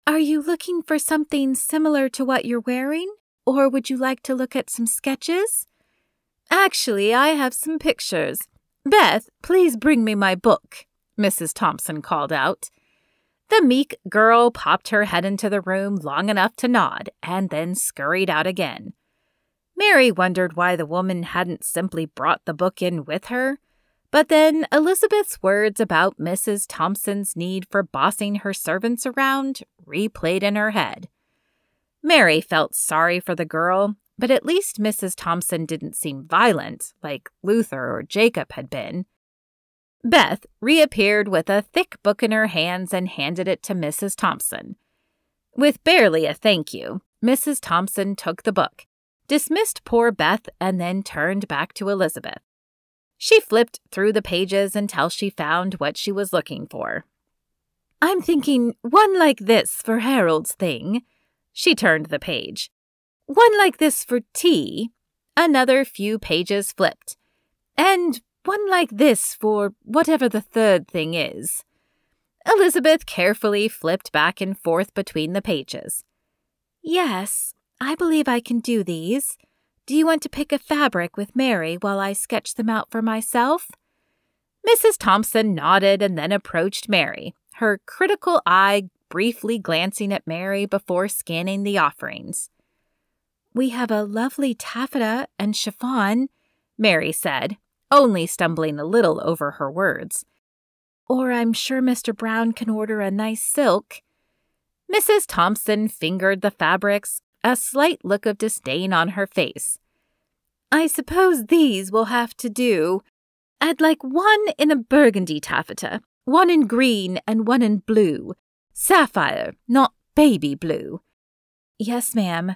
Are you looking for something similar to what you're wearing, or would you like to look at some sketches? Actually, I have some pictures. Beth, please bring me my book, Mrs. Thompson called out. The meek girl popped her head into the room long enough to nod and then scurried out again. Mary wondered why the woman hadn't simply brought the book in with her, but then Elizabeth's words about Mrs. Thompson's need for bossing her servants around replayed in her head. Mary felt sorry for the girl, but at least Mrs. Thompson didn't seem violent like Luther or Jacob had been. Beth reappeared with a thick book in her hands and handed it to Mrs. Thompson. With barely a thank you, Mrs. Thompson took the book, dismissed poor Beth, and then turned back to Elizabeth. She flipped through the pages until she found what she was looking for. I'm thinking one like this for Harold's thing. She turned the page. One like this for tea. Another few pages flipped. And one like this for whatever the third thing is. Elizabeth carefully flipped back and forth between the pages. Yes, I believe I can do these. Do you want to pick a fabric with Mary while I sketch them out for myself? Mrs. Thompson nodded and then approached Mary, her critical eye briefly glancing at Mary before scanning the offerings. We have a lovely taffeta and chiffon, Mary said, only stumbling a little over her words. Or I'm sure Mr. Brown can order a nice silk. Mrs. Thompson fingered the fabrics, a slight look of disdain on her face. I suppose these will have to do. I'd like one in a burgundy taffeta, one in green and one in blue. Sapphire, not baby blue. Yes, ma'am.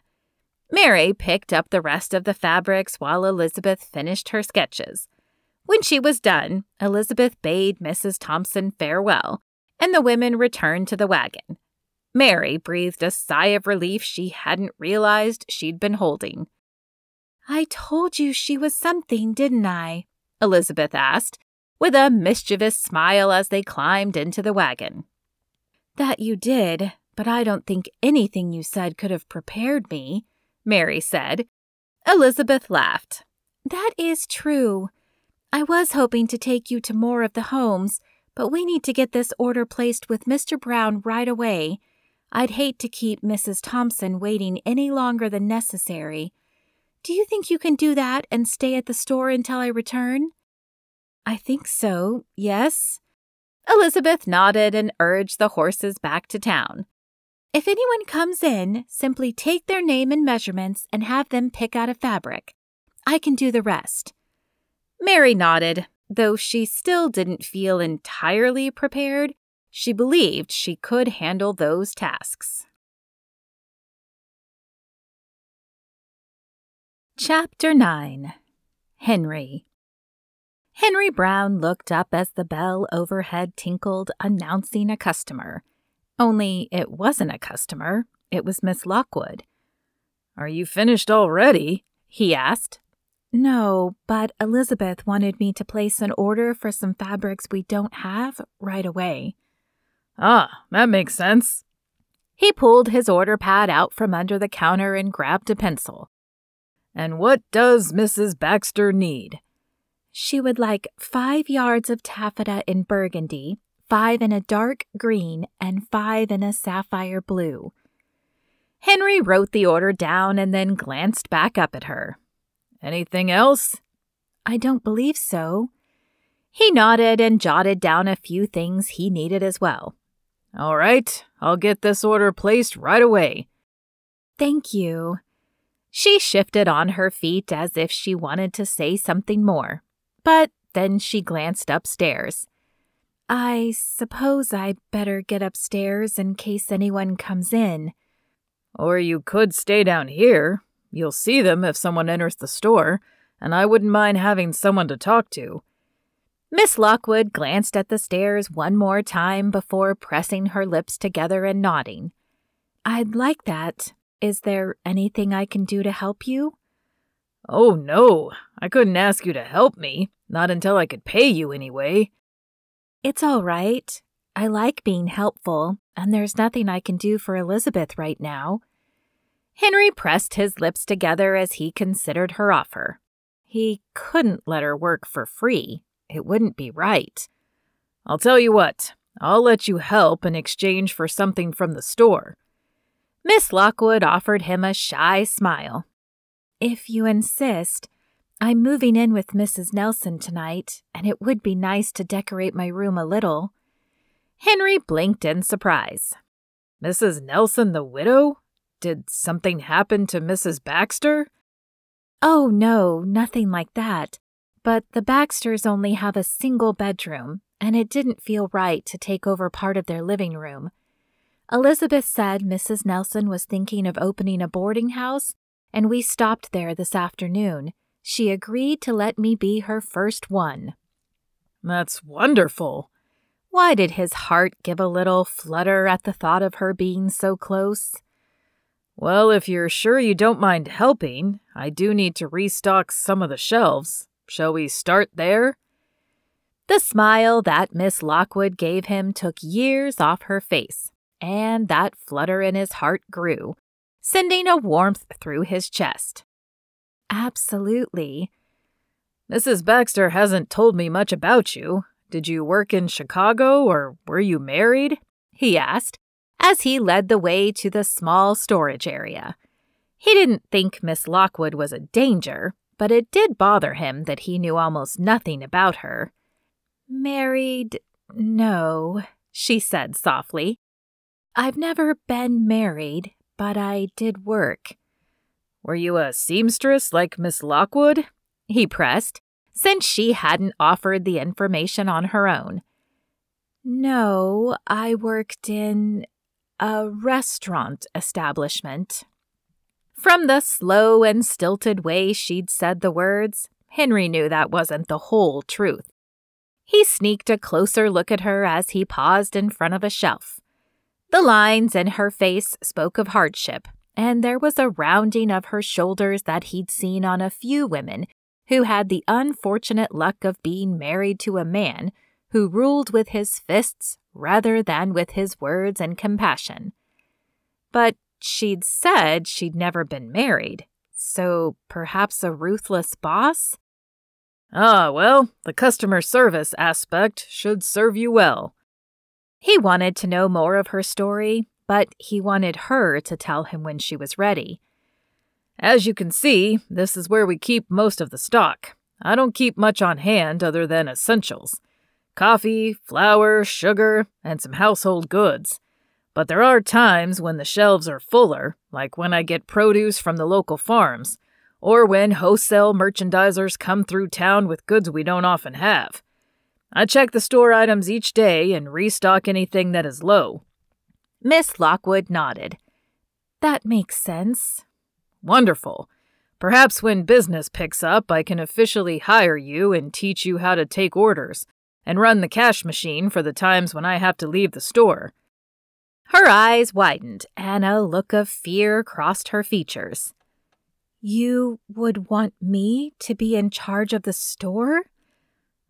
Mary picked up the rest of the fabrics while Elizabeth finished her sketches. When she was done, Elizabeth bade Mrs. Thompson farewell, and the women returned to the wagon. Mary breathed a sigh of relief she hadn't realized she'd been holding. I told you she was something, didn't I? Elizabeth asked, with a mischievous smile as they climbed into the wagon. That you did, but I don't think anything you said could have prepared me, Mary said. Elizabeth laughed. That is true. I was hoping to take you to more of the homes, but we need to get this order placed with Mr. Brown right away. I'd hate to keep Mrs. Thompson waiting any longer than necessary. Do you think you can do that and stay at the store until I return? I think so, yes. Elizabeth nodded and urged the horses back to town. If anyone comes in, simply take their name and measurements and have them pick out a fabric. I can do the rest. Mary nodded, though she still didn't feel entirely prepared. She believed she could handle those tasks. Chapter 9. Henry. Henry Brown looked up as the bell overhead tinkled, announcing a customer. Only it wasn't a customer, it was Miss Lockwood. "Are you finished already?" he asked. "No, but Elizabeth wanted me to place an order for some fabrics we don't have right away." "Ah, that makes sense." He pulled his order pad out from under the counter and grabbed a pencil. "And what does Mrs. Baxter need?" "She would like 5 yards of taffeta in burgundy, 5 in a dark green, and 5 in a sapphire blue." Henry wrote the order down and then glanced back up at her. "Anything else?" "I don't believe so." He nodded and jotted down a few things he needed as well. "All right, I'll get this order placed right away." "Thank you." She shifted on her feet as if she wanted to say something more, but then she glanced upstairs. I suppose I better get upstairs in case anyone comes in. Or you could stay down here. You'll see them if someone enters the store, and I wouldn't mind having someone to talk to. Miss Lockwood glanced at the stairs one more time before pressing her lips together and nodding. I'd like that. Is there anything I can do to help you? Oh, no. I couldn't ask you to help me. Not until I could pay you, anyway. It's all right. I like being helpful, and there's nothing I can do for Elizabeth right now. Henry pressed his lips together as he considered her offer. He couldn't let her work for free. It wouldn't be right. I'll tell you what. I'll let you help in exchange for something from the store. Miss Lockwood offered him a shy smile. If you insist, I'm moving in with Mrs. Nelson tonight, and it would be nice to decorate my room a little. Henry blinked in surprise. Mrs. Nelson the widow? Did something happen to Mrs. Baxter? Oh, no, nothing like that. But the Baxters only have a single bedroom, and it didn't feel right to take over part of their living room. Elizabeth said Mrs. Nelson was thinking of opening a boarding house, and we stopped there this afternoon. She agreed to let me be her first one. That's wonderful. Why did his heart give a little flutter at the thought of her being so close? Well, if you're sure you don't mind helping, I do need to restock some of the shelves. Shall we start there? The smile that Miss Lockwood gave him took years off her face, and that flutter in his heart grew, sending a warmth through his chest. Absolutely. Mrs. Baxter hasn't told me much about you. Did you work in Chicago, or were you married? He asked, as he led the way to the small storage area. He didn't think Miss Lockwood was a danger, but it did bother him that he knew almost nothing about her. Married? No, she said softly. I've never been married, but I did work. Were you a seamstress like Miss Lockwood? He pressed, since she hadn't offered the information on her own. No, I worked in a restaurant establishment. From the slow and stilted way she'd said the words, Henry knew that wasn't the whole truth. He sneaked a closer look at her as he paused in front of a shelf. The lines in her face spoke of hardship, and there was a rounding of her shoulders that he'd seen on a few women who had the unfortunate luck of being married to a man who ruled with his fists rather than with his words and compassion. But she'd said she'd never been married, so perhaps a ruthless boss? Ah, well, the customer service aspect should serve you well. He wanted to know more of her story, but he wanted her to tell him when she was ready. As you can see, this is where we keep most of the stock. I don't keep much on hand other than essentials. Coffee, flour, sugar, and some household goods. But there are times when the shelves are fuller, like when I get produce from the local farms, or when wholesale merchandisers come through town with goods we don't often have. I check the store items each day and restock anything that is low. Miss Lockwood nodded. That makes sense. Wonderful. Perhaps when business picks up, I can officially hire you and teach you how to take orders and run the cash machine for the times when I have to leave the store. Her eyes widened, and a look of fear crossed her features. You would want me to be in charge of the store?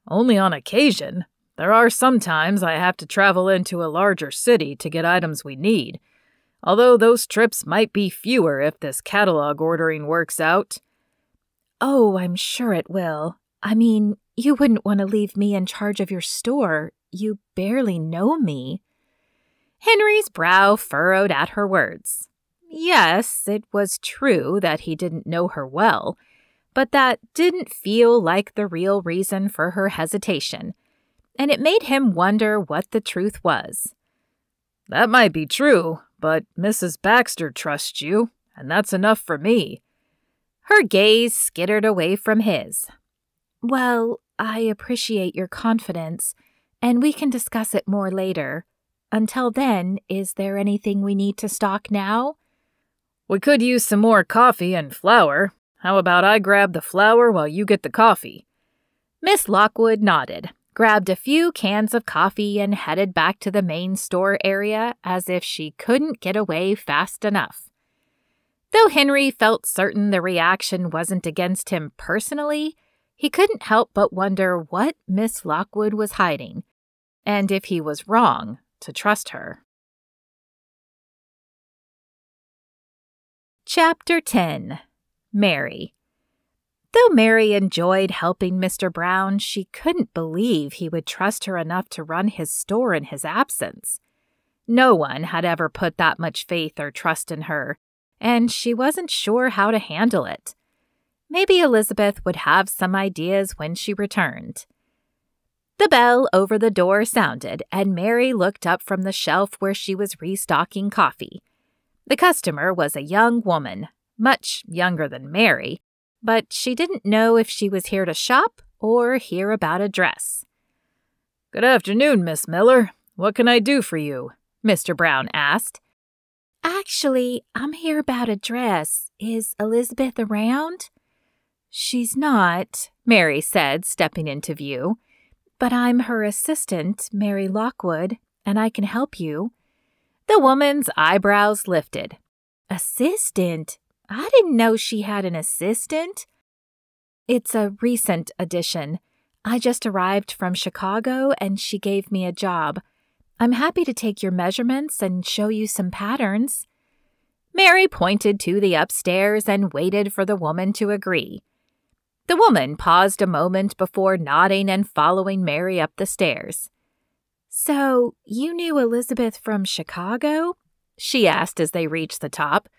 Only on occasion. There are some times I have to travel into a larger city to get items we need, although those trips might be fewer if this catalog ordering works out. Oh, I'm sure it will. I mean, you wouldn't want to leave me in charge of your store. You barely know me. Henry's brow furrowed at her words. Yes, it was true that he didn't know her well, but that didn't feel like the real reason for her hesitation, and it made him wonder what the truth was. That might be true, but Mrs. Baxter trusts you, and that's enough for me. Her gaze skittered away from his. Well, I appreciate your confidence, and we can discuss it more later. Until then, is there anything we need to stock now? We could use some more coffee and flour. How about I grab the flour while you get the coffee? Miss Lockwood nodded, grabbed a few cans of coffee, and headed back to the main store area as if she couldn't get away fast enough. Though Henry felt certain the reaction wasn't against him personally, he couldn't help but wonder what Miss Lockwood was hiding, and if he was wrong to trust her. Chapter 10. Mary. Though Mary enjoyed helping Mr. Brown, she couldn't believe he would trust her enough to run his store in his absence. No one had ever put that much faith or trust in her, and she wasn't sure how to handle it. Maybe Elizabeth would have some ideas when she returned. The bell over the door sounded, and Mary looked up from the shelf where she was restocking coffee. The customer was a young woman, much younger than Mary, but she didn't know if she was here to shop or hear about a dress. "Good afternoon, Miss Miller. What can I do for you?" Mr. Brown asked. "Actually, I'm here about a dress. Is Elizabeth around?" "She's not," Mary said, stepping into view. "But I'm her assistant, Mary Lockwood, and I can help you." The woman's eyebrows lifted. "Assistant? I didn't know she had an assistant." "It's a recent addition. I just arrived from Chicago and she gave me a job. I'm happy to take your measurements and show you some patterns." Mary pointed to the upstairs and waited for the woman to agree. The woman paused a moment before nodding and following Mary up the stairs. "So, you knew Elizabeth from Chicago?" she asked as they reached the top.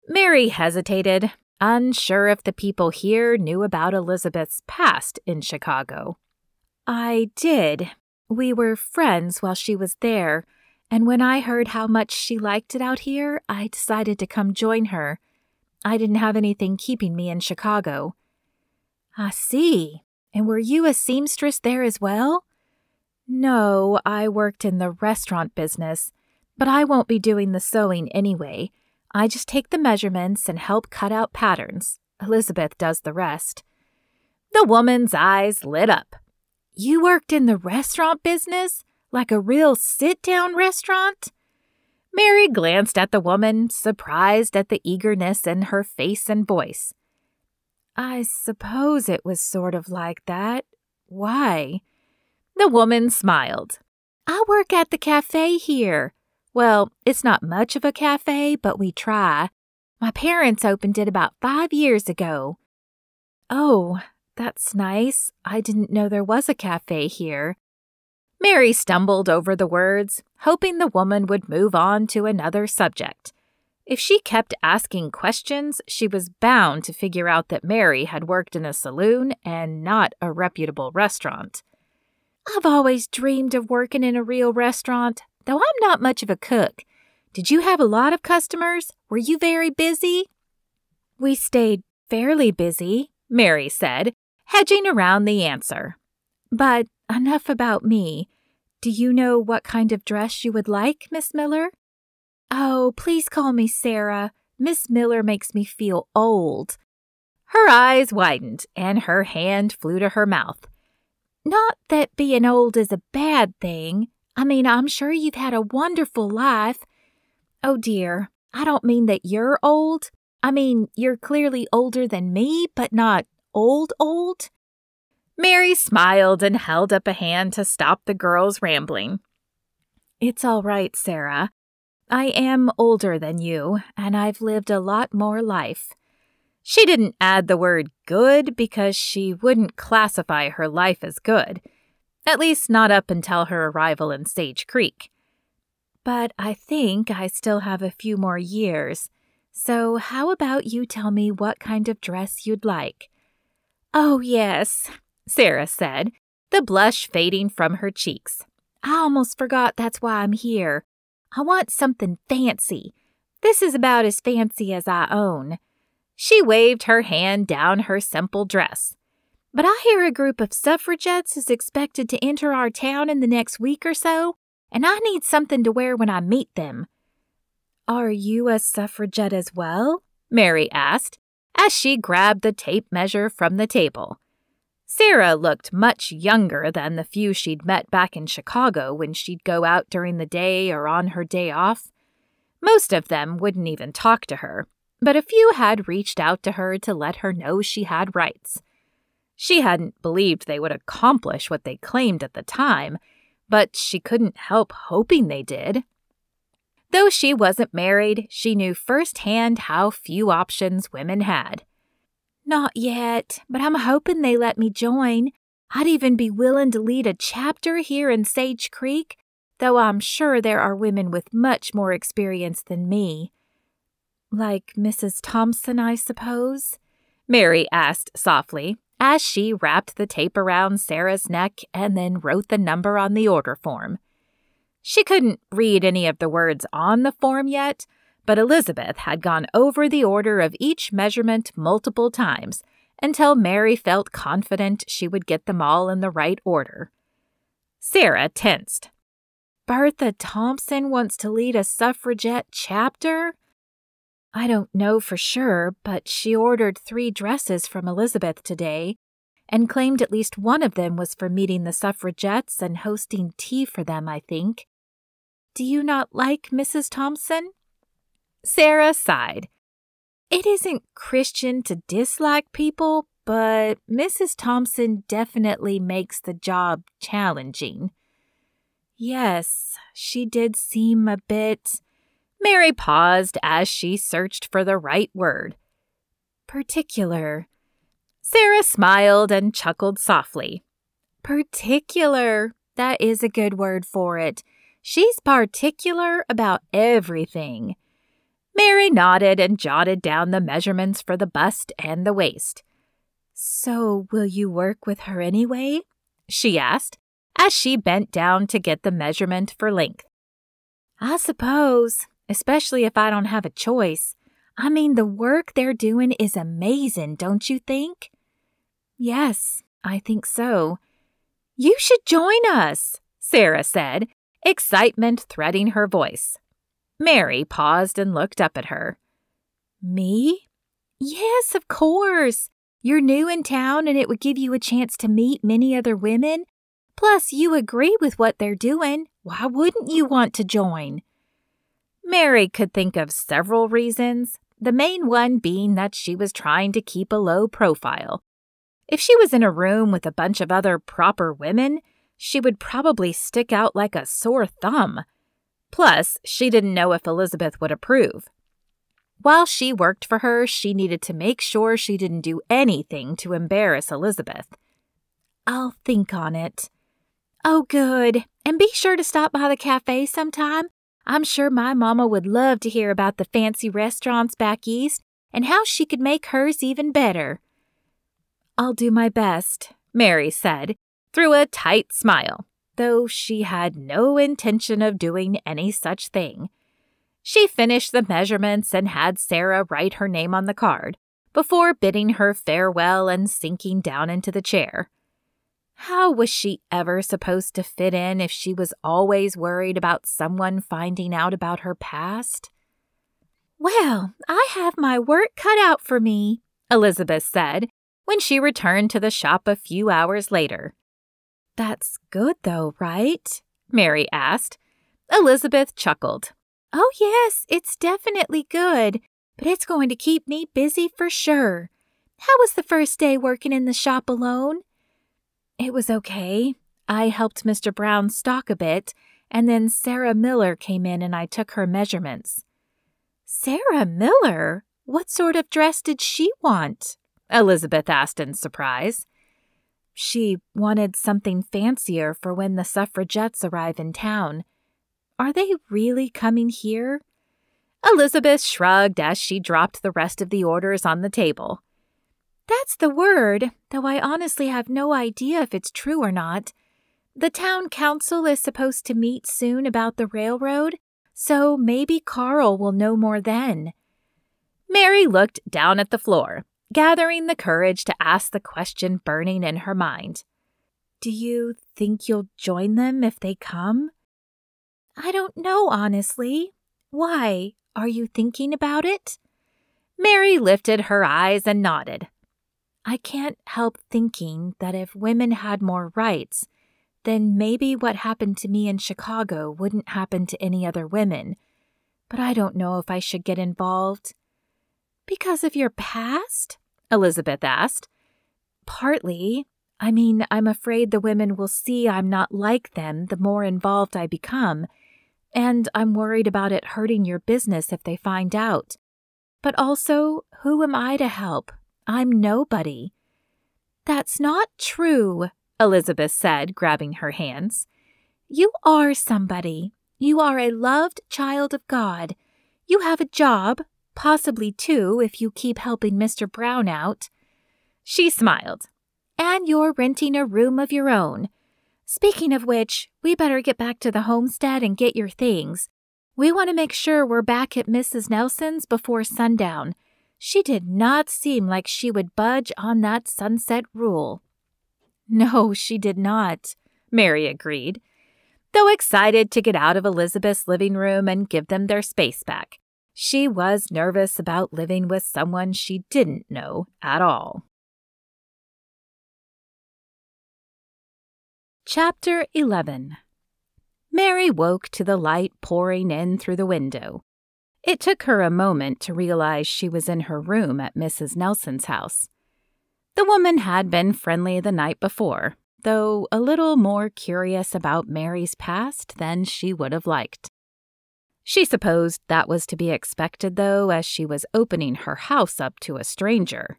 Mary hesitated, unsure if the people here knew about Elizabeth's past in Chicago. "I did. We were friends while she was there, and when I heard how much she liked it out here, I decided to come join her. I didn't have anything keeping me in Chicago." "I see. And were you a seamstress there as well?" "No, I worked in the restaurant business, but I won't be doing the sewing anyway. I just take the measurements and help cut out patterns. Elizabeth does the rest." The woman's eyes lit up. "You worked in the restaurant business? Like a real sit-down restaurant?" Mary glanced at the woman, surprised at the eagerness in her face and voice. "I suppose it was sort of like that. Why?" The woman smiled. "I work at the cafe here. Well, it's not much of a cafe, but we try. My parents opened it about 5 years ago." "Oh, that's nice. I didn't know there was a cafe here." Mary stumbled over the words, hoping the woman would move on to another subject. If she kept asking questions, she was bound to figure out that Mary had worked in a saloon and not a reputable restaurant. "I've always dreamed of working in a real restaurant, though I'm not much of a cook. Did you have a lot of customers? Were you very busy?" "We stayed fairly busy," Mary said, hedging around the answer. "But enough about me. Do you know what kind of dress you would like, Miss Miller?" "Oh, please call me Sarah. Miss Miller makes me feel old." Her eyes widened, and her hand flew to her mouth. "Not that being old is a bad thing. I mean, I'm sure you've had a wonderful life." "Oh, dear, I don't mean that you're old. I mean, you're clearly older than me, but not old. Mary smiled and held up a hand to stop the girl's rambling. "It's all right, Sarah. I am older than you, and I've lived a lot more life." She didn't add the word good because she wouldn't classify her life as good, at least not up until her arrival in Sage Creek. "But I think I still have a few more years, so how about you tell me what kind of dress you'd like?" "Oh, yes," Sarah said, the blush fading from her cheeks. "I almost forgot that's why I'm here. I want something fancy. This is about as fancy as I own." She waved her hand down her simple dress. But I hear a group of suffragettes is expected to enter our town in the next week or so, and I need something to wear when I meet them." "Are you a suffragette as well?" Mary asked, as she grabbed the tape measure from the table. Sarah looked much younger than the few she'd met back in Chicago when she'd go out during the day or on her day off. Most of them wouldn't even talk to her, but a few had reached out to her to let her know she had rights. She hadn't believed they would accomplish what they claimed at the time, but she couldn't help hoping they did. Though she wasn't married, she knew firsthand how few options women had. "Not yet, but I'm hoping they let me join. I'd even be willing to lead a chapter here in Sage Creek, though I'm sure there are women with much more experience than me." "Like Mrs. Thompson, I suppose?" Mary asked softly, as she wrapped the tape around Sarah's neck and then wrote the number on the order form. She couldn't read any of the words on the form yet, but Elizabeth had gone over the order of each measurement multiple times until Mary felt confident she would get them all in the right order. Sarah tensed. "Bertha Thompson wants to lead a suffragette chapter?" "I don't know for sure, but she ordered 3 dresses from Elizabeth today and claimed at least one of them was for meeting the suffragettes and hosting tea for them, I think. Do you not like Mrs. Thompson?" Sarah sighed. "It isn't Christian to dislike people, but Mrs. Thompson definitely makes the job challenging." "Yes, she did seem a bit—" Mary paused as she searched for the right word. "particular." Sarah smiled and chuckled softly. "Particular. That is a good word for it. She's particular about everything." Mary nodded and jotted down the measurements for the bust and the waist. "So will you work with her anyway?" she asked, as she bent down to get the measurement for length. "I suppose, especially if I don't have a choice. I mean, the work they're doing is amazing, don't you think?" "Yes, I think so." "You should join us," Sarah said, excitement threading her voice. Mary paused and looked up at her. "Me?" "Yes, of course. You're new in town and it would give you a chance to meet many other women. Plus, you agree with what they're doing. Why wouldn't you want to join?" Mary could think of several reasons, the main one being that she was trying to keep a low profile. If she was in a room with a bunch of other proper women, she would probably stick out like a sore thumb. Plus, she didn't know if Elizabeth would approve. While she worked for her, she needed to make sure she didn't do anything to embarrass Elizabeth. "I'll think on it." "Oh, good. And be sure to stop by the cafe sometime. I'm sure my mama would love to hear about the fancy restaurants back east and how she could make hers even better." "I'll do my best," Mary said, through a tight smile, though she had no intention of doing any such thing. She finished the measurements and had Sarah write her name on the card before bidding her farewell and sinking down into the chair. How was she ever supposed to fit in if she was always worried about someone finding out about her past? "Well, I have my work cut out for me," Elizabeth said when she returned to the shop a few hours later. "That's good though, right?" Mary asked. Elizabeth chuckled. "Oh yes, it's definitely good, but it's going to keep me busy for sure. How was the first day working in the shop alone?" "It was okay. I helped Mr. Brown stock a bit, and then Sarah Miller came in and I took her measurements." "Sarah Miller? What sort of dress did she want?" Elizabeth asked in surprise. "She wanted something fancier for when the suffragettes arrive in town. Are they really coming here?" Elizabeth shrugged as she dropped the rest of the orders on the table. "That's the word, though I honestly have no idea if it's true or not. The town council is supposed to meet soon about the railroad, so maybe Carl will know more then." Mary looked down at the floor, gathering the courage to ask the question burning in her mind. "Do you think you'll join them if they come?" "I don't know, honestly. Why? Are you thinking about it?" Mary lifted her eyes and nodded. "I can't help thinking that if women had more rights, then maybe what happened to me in Chicago wouldn't happen to any other women. But I don't know if I should get involved." "Because of your past?" Elizabeth asked. "Partly. I mean, I'm afraid the women will see I'm not like them the more involved I become, and I'm worried about it hurting your business if they find out. But also, who am I to help? I'm nobody." "That's not true," Elizabeth said, grabbing her hands. "You are somebody. You are a loved child of God. You have a job, possibly two if you keep helping Mr. Brown out." She smiled. "And you're renting a room of your own. Speaking of which, we better get back to the homestead and get your things. We want to make sure we're back at Mrs. Nelson's before sundown. She did not seem like she would budge on that sunset rule." "No, she did not," Mary agreed, though excited to get out of Elizabeth's living room and give them their space back. She was nervous about living with someone she didn't know at all. Chapter 11. Mary woke to the light pouring in through the window. It took her a moment to realize she was in her room at Mrs. Nelson's house. The woman had been friendly the night before, though a little more curious about Mary's past than she would have liked. She supposed that was to be expected, though, as she was opening her house up to a stranger.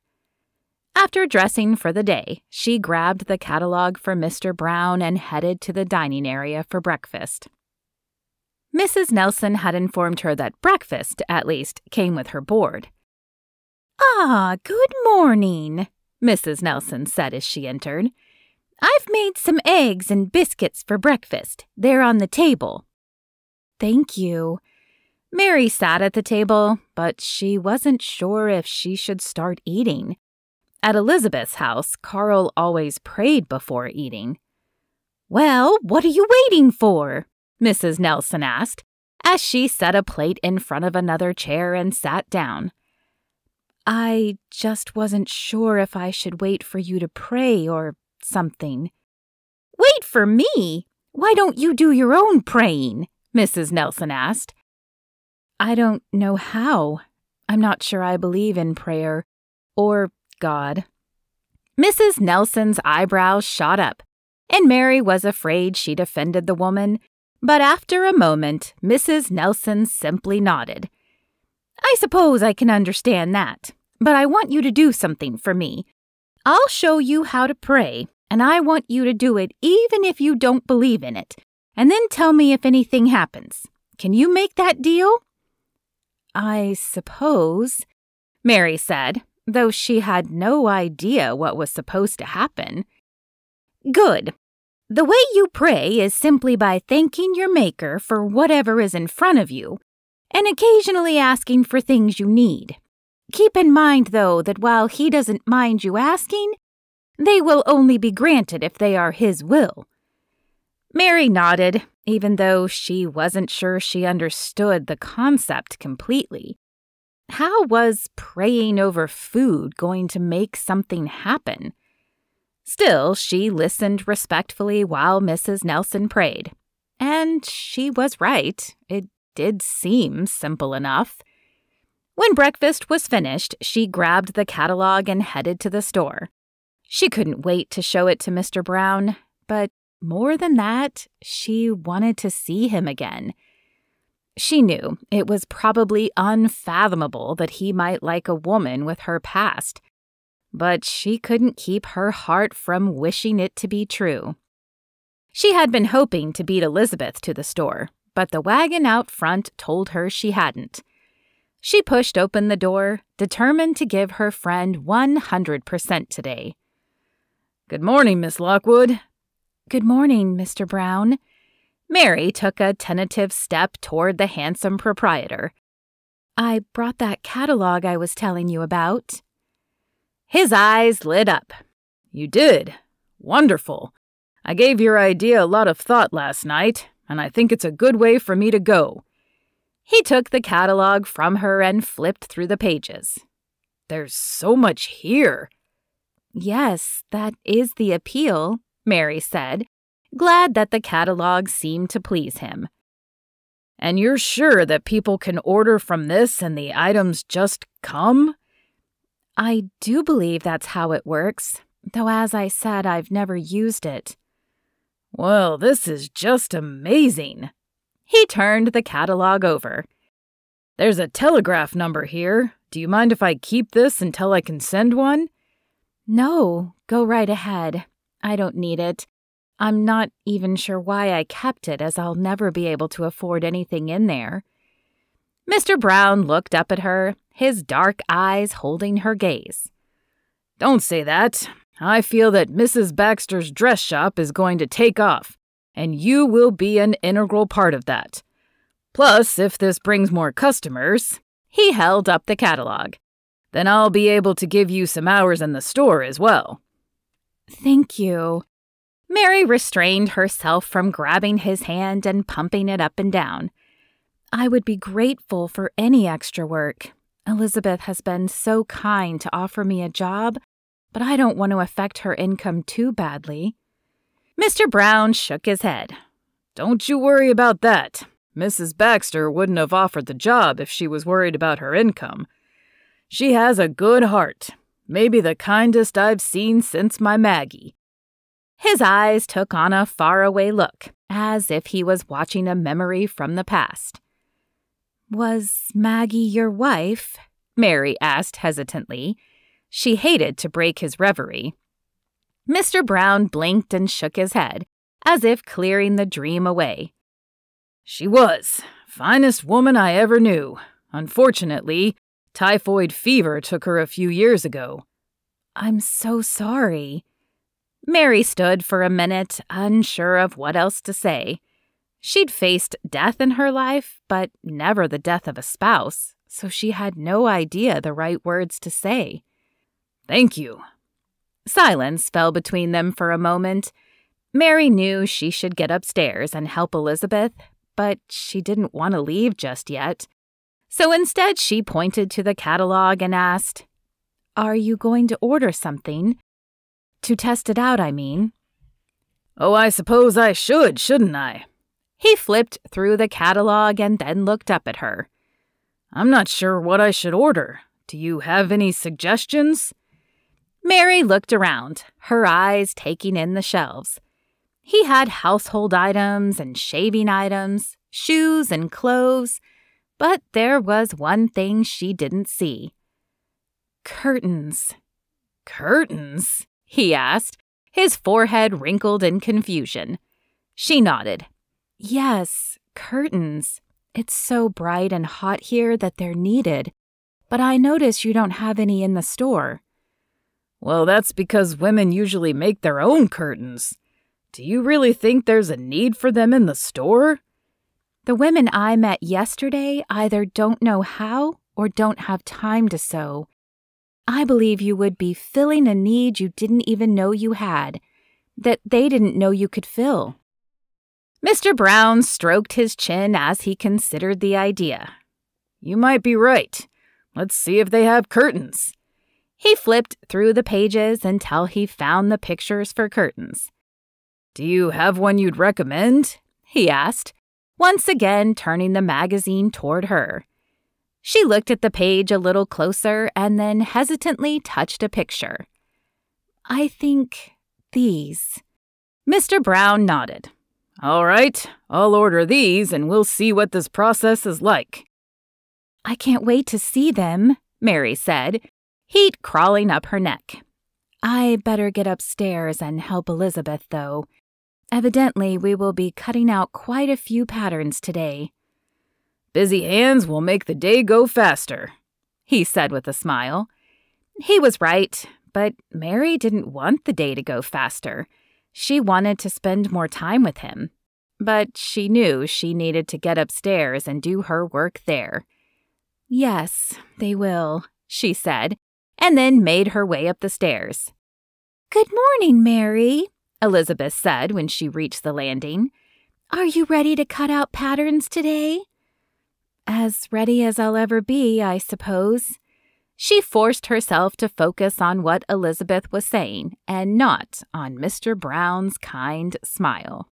After dressing for the day, she grabbed the catalog for Mr. Brown and headed to the dining area for breakfast. Mrs. Nelson had informed her that breakfast, at least, came with her board. "Ah, good morning," Mrs. Nelson said as she entered. "I've made some eggs and biscuits for breakfast. They're on the table." "Thank you." Mary sat at the table, but she wasn't sure if she should start eating. At Elizabeth's house, Carl always prayed before eating. "Well, what are you waiting for?" Mrs. Nelson asked, as she set a plate in front of another chair and sat down. "I just wasn't sure if I should wait for you to pray or something." "Wait for me? Why don't you do your own praying?" Mrs. Nelson asked. "I don't know how. I'm not sure I believe in prayer or God." Mrs. Nelson's eyebrows shot up, and Mary was afraid she'd offended the woman, but after a moment, Mrs. Nelson simply nodded. "I suppose I can understand that, but I want you to do something for me. I'll show you how to pray, and I want you to do it even if you don't believe in it, and then tell me if anything happens. Can you make that deal?" "I suppose," Mary said, though she had no idea what was supposed to happen. "Good. The way you pray is simply by thanking your Maker for whatever is in front of you, and occasionally asking for things you need. Keep in mind, though, that while He doesn't mind you asking, they will only be granted if they are His will." Mary nodded, even though she wasn't sure she understood the concept completely. How was praying over food going to make something happen? Still, she listened respectfully while Mrs. Nelson prayed. And she was right. It did seem simple enough. When breakfast was finished, she grabbed the catalog and headed to the store. She couldn't wait to show it to Mr. Brown, but more than that, she wanted to see him again. She knew it was probably unfathomable that he might like a woman with her past, but she couldn't keep her heart from wishing it to be true. She had been hoping to beat Elizabeth to the store, but the wagon out front told her she hadn't. She pushed open the door, determined to give her friend 100% today. "Good morning, Miss Lockwood." "Good morning, Mr. Brown." Mary took a tentative step toward the handsome proprietor. "I brought that catalog I was telling you about." His eyes lit up. You did? Wonderful. I gave your idea a lot of thought last night, and I think it's a good way for me to go. He took the catalog from her and flipped through the pages. There's so much here. Yes, that is the appeal, Mary said, glad that the catalog seemed to please him. And you're sure that people can order from this and the items just come? I do believe that's how it works, though as I said, I've never used it. Well, this is just amazing. He turned the catalog over. There's a telegraph number here. Do you mind if I keep this until I can send one? No, go right ahead. I don't need it. I'm not even sure why I kept it, as I'll never be able to afford anything in there. Mr. Brown looked up at her, his dark eyes holding her gaze. Don't say that. I feel that Mrs. Baxter's dress shop is going to take off, and you will be an integral part of that. Plus, if this brings more customers, he held up the catalog, then I'll be able to give you some hours in the store as well. Thank you. Mary restrained herself from grabbing his hand and pumping it up and down. I would be grateful for any extra work. Elizabeth has been so kind to offer me a job, but I don't want to affect her income too badly. Mr. Brown shook his head. Don't you worry about that. Mrs. Baxter wouldn't have offered the job if she was worried about her income. She has a good heart, maybe the kindest I've seen since my Maggie. His eyes took on a faraway look, as if he was watching a memory from the past. Was Maggie your wife? Mary asked hesitantly. She hated to break his reverie. Mr. Brown blinked and shook his head, as if clearing the dream away. She was. Finest woman I ever knew. Unfortunately, typhoid fever took her a few years ago. I'm so sorry. Mary stood for a minute, unsure of what else to say. She'd faced death in her life, but never the death of a spouse, so she had no idea the right words to say. Thank you. Silence fell between them for a moment. Mary knew she should get upstairs and help Elizabeth, but she didn't want to leave just yet. So instead she pointed to the catalog and asked, Are you going to order something? To test it out, I mean. Oh, I suppose I should, shouldn't I? He flipped through the catalog and then looked up at her. I'm not sure what I should order. Do you have any suggestions? Mary looked around, her eyes taking in the shelves. He had household items and shaving items, shoes and clothes, but there was one thing she didn't see. Curtains. Curtains? He asked, his forehead wrinkled in confusion. She nodded. Yes, curtains. It's so bright and hot here that they're needed, but I notice you don't have any in the store. Well, that's because women usually make their own curtains. Do you really think there's a need for them in the store? The women I met yesterday either don't know how or don't have time to sew. I believe you would be filling a need you didn't even know you had, that they didn't know you could fill. Mr. Brown stroked his chin as he considered the idea. You might be right. Let's see if they have curtains. He flipped through the pages until he found the pictures for curtains. Do you have one you'd recommend? He asked, once again turning the magazine toward her. She looked at the page a little closer and then hesitantly touched a picture. I think these. Mr. Brown nodded. All right, I'll order these and we'll see what this process is like. I can't wait to see them, Mary said, heat crawling up her neck. I better get upstairs and help Elizabeth, though. Evidently, we will be cutting out quite a few patterns today. Busy hands will make the day go faster, he said with a smile. He was right, but Mary didn't want the day to go faster. She wanted to spend more time with him, but she knew she needed to get upstairs and do her work there. Yes, they will, she said, and then made her way up the stairs. "Good morning, Mary," Elizabeth said when she reached the landing. "Are you ready to cut out patterns today?" "As ready as I'll ever be, I suppose." She forced herself to focus on what Elizabeth was saying and not on Mr. Brown's kind smile.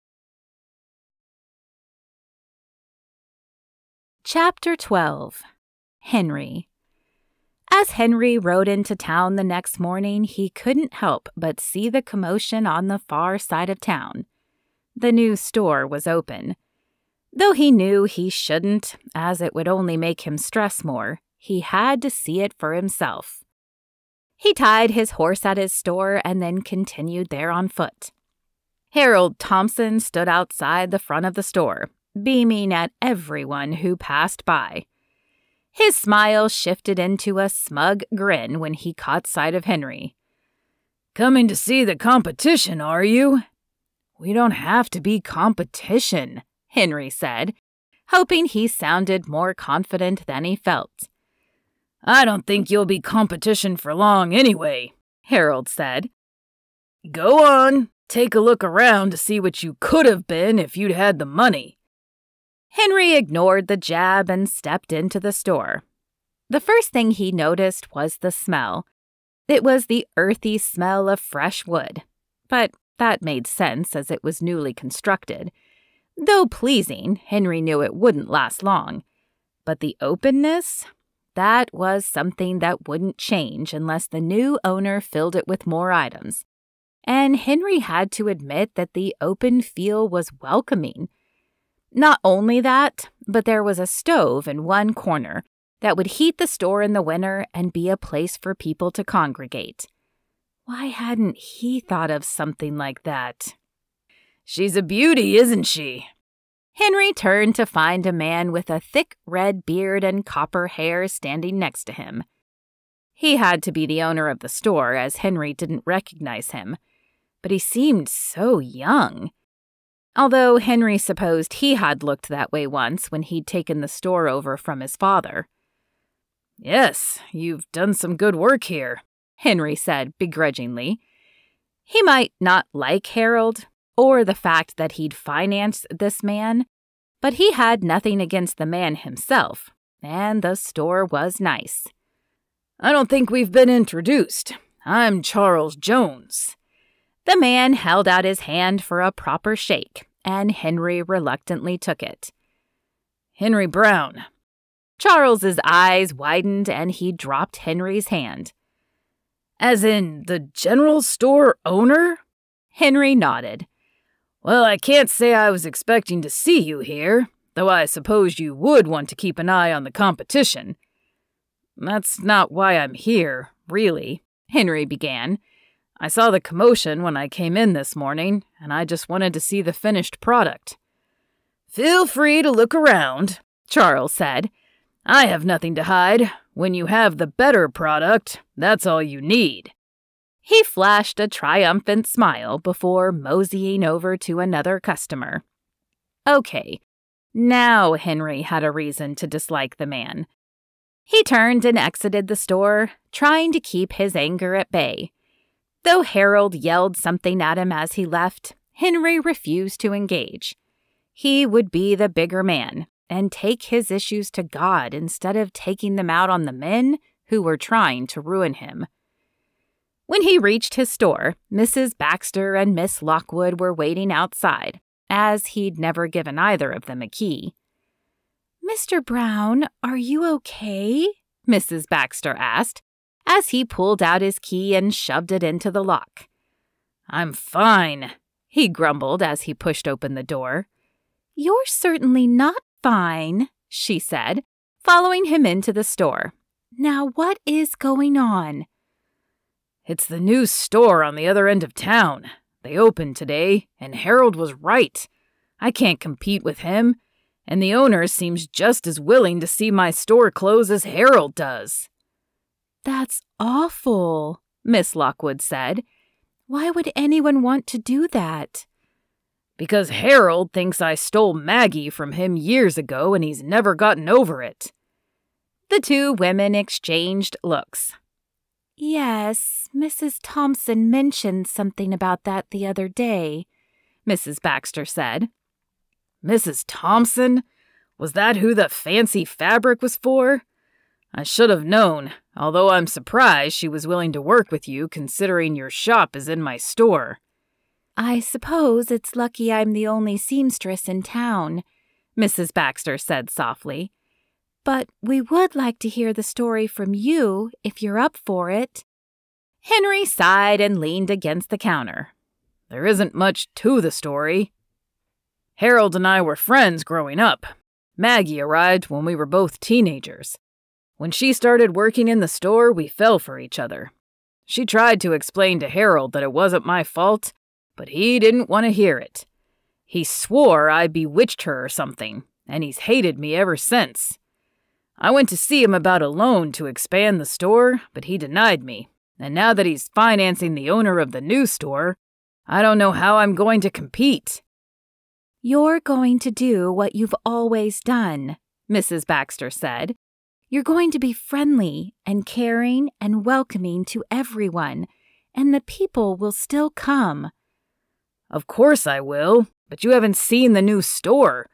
Chapter 12. Henry. As Henry rode into town the next morning, he couldn't help but see the commotion on the far side of town. The new store was open. Though he knew he shouldn't, as it would only make him stress more, he had to see it for himself. He tied his horse at his store and then continued there on foot. Harold Thompson stood outside the front of the store, beaming at everyone who passed by. His smile shifted into a smug grin when he caught sight of Henry. "Coming to see the competition, are you?" "We don't have to be competition," Henry said, hoping he sounded more confident than he felt. "I don't think you'll be competition for long anyway," Harold said. "Go on, take a look around to see what you could have been if you'd had the money." Henry ignored the jab and stepped into the store. The first thing he noticed was the smell. It was the earthy smell of fresh wood, but that made sense as it was newly constructed. Though pleasing, Henry knew it wouldn't last long. But the openness? That was something that wouldn't change unless the new owner filled it with more items. And Henry had to admit that the open feel was welcoming. Not only that, but there was a stove in one corner that would heat the store in the winter and be a place for people to congregate. Why hadn't he thought of something like that? "She's a beauty, isn't she?" Henry turned to find a man with a thick red beard and copper hair standing next to him. He had to be the owner of the store, as Henry didn't recognize him, but he seemed so young. Although Henry supposed he had looked that way once when he'd taken the store over from his father. "Yes, you've done some good work here," Henry said begrudgingly. He might not like Harold, or the fact that he'd financed this man, but he had nothing against the man himself, and the store was nice. "I don't think we've been introduced. I'm Charles Jones." The man held out his hand for a proper shake, and Henry reluctantly took it. "Henry Brown." Charles's eyes widened and he dropped Henry's hand. "As in the general store owner?" Henry nodded. "Well, I can't say I was expecting to see you here, though I suppose you would want to keep an eye on the competition." "That's not why I'm here, really," Henry began. "I saw the commotion when I came in this morning, and I just wanted to see the finished product." "Feel free to look around," Charles said. "I have nothing to hide. When you have the better product, that's all you need." He flashed a triumphant smile before moseying over to another customer. Okay, now Henry had a reason to dislike the man. He turned and exited the store, trying to keep his anger at bay. Though Harold yelled something at him as he left, Henry refused to engage. He would be the bigger man and take his issues to God instead of taking them out on the men who were trying to ruin him. When he reached his store, Mrs. Baxter and Miss Lockwood were waiting outside, as he'd never given either of them a key. "Mr. Brown, are you okay?" Mrs. Baxter asked, as he pulled out his key and shoved it into the lock. "I'm fine," he grumbled as he pushed open the door. "You're certainly not fine," she said, following him into the store. "Now what is going on?" "It's the new store on the other end of town. They opened today, and Harold was right. I can't compete with him, and the owner seems just as willing to see my store close as Harold does." "That's awful," Miss Lockwood said. "Why would anyone want to do that?" "Because Harold thinks I stole Maggie from him years ago and he's never gotten over it." The two women exchanged looks. Yes, Mrs. Thompson mentioned something about that the other day, Mrs. Baxter said. Mrs. Thompson? Was that who the fancy fabric was for? I should have known, although I'm surprised she was willing to work with you considering your shop is in my store. I suppose it's lucky I'm the only seamstress in town, Mrs. Baxter said softly. But we would like to hear the story from you if you're up for it. Henry sighed and leaned against the counter. There isn't much to the story. Harold and I were friends growing up. Maggie arrived when we were both teenagers. When she started working in the store, we fell for each other. She tried to explain to Harold that it wasn't my fault, but he didn't want to hear it. He swore I bewitched her or something, and he's hated me ever since. I went to see him about a loan to expand the store, but he denied me, and now that he's financing the owner of the new store, I don't know how I'm going to compete. You're going to do what you've always done, Mrs. Baxter said. You're going to be friendly and caring and welcoming to everyone, and the people will still come. Of course I will, but you haven't seen the new store.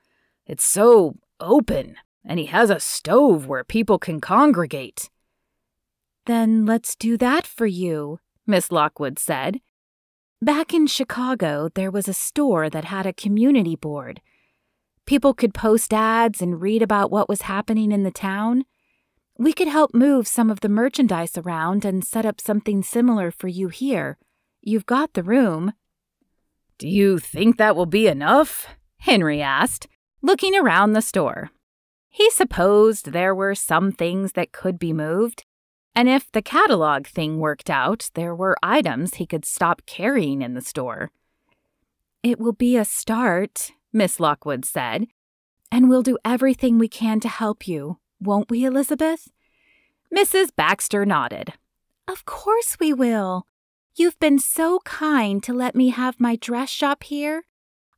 It's so open, and he has a stove where people can congregate. Then let's do that for you, Miss Lockwood said. Back in Chicago, there was a store that had a community board. People could post ads and read about what was happening in the town. We could help move some of the merchandise around and set up something similar for you here. You've got the room. Do you think that will be enough? Henry asked, looking around the store. He supposed there were some things that could be moved, and if the catalog thing worked out, there were items he could stop carrying in the store. It will be a start, Miss Lockwood said, and we'll do everything we can to help you. Won't we, Elizabeth? Mrs. Baxter nodded. Of course we will. You've been so kind to let me have my dress shop here.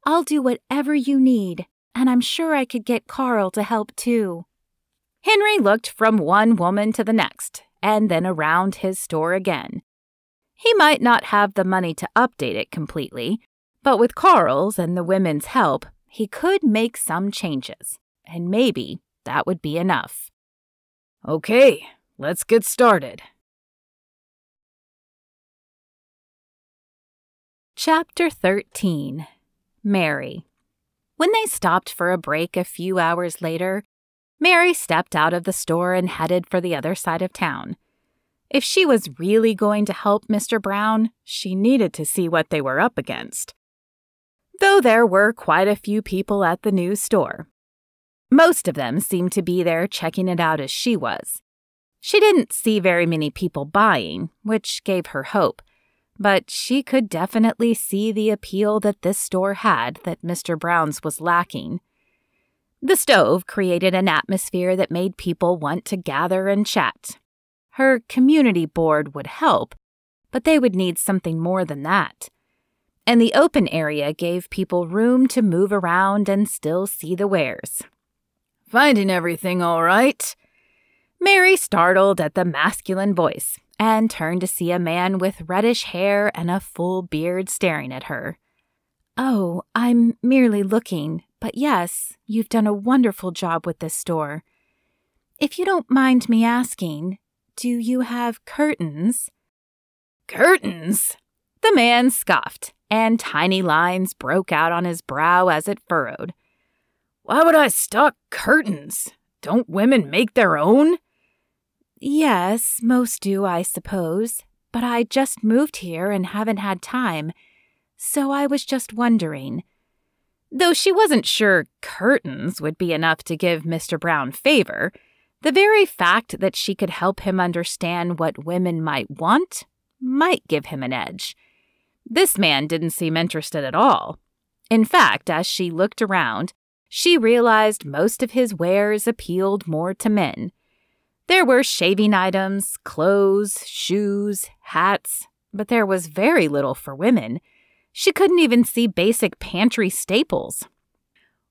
I'll do whatever you need, and I'm sure I could get Carl to help too. Henry looked from one woman to the next, and then around his store again. He might not have the money to update it completely, but with Carl's and the women's help, he could make some changes, and maybe that would be enough. Okay, let's get started. Chapter 13. Mary. When they stopped for a break a few hours later, Mary stepped out of the store and headed for the other side of town. If she was really going to help Mr. Brown, she needed to see what they were up against. Though there were quite a few people at the new store, most of them seemed to be there checking it out as she was. She didn't see very many people buying, which gave her hope, but she could definitely see the appeal that this store had that Mr. Brown's was lacking. The stove created an atmosphere that made people want to gather and chat. Her community board would help, but they would need something more than that. And the open area gave people room to move around and still see the wares. Finding everything all right? Mary startled at the masculine voice and turned to see a man with reddish hair and a full beard staring at her. Oh, I'm merely looking, but yes, you've done a wonderful job with this store. If you don't mind me asking, do you have curtains? Curtains? The man scoffed, and tiny lines broke out on his brow as it furrowed. Why would I stock curtains? Don't women make their own? Yes, most do, I suppose, but I just moved here and haven't had time, so I was just wondering. Though she wasn't sure curtains would be enough to give Mr. Brown favor, the very fact that she could help him understand what women might want might give him an edge. This man didn't seem interested at all. In fact, as she looked around, she realized most of his wares appealed more to men. There were shaving items, clothes, shoes, hats, but there was very little for women. She couldn't even see basic pantry staples.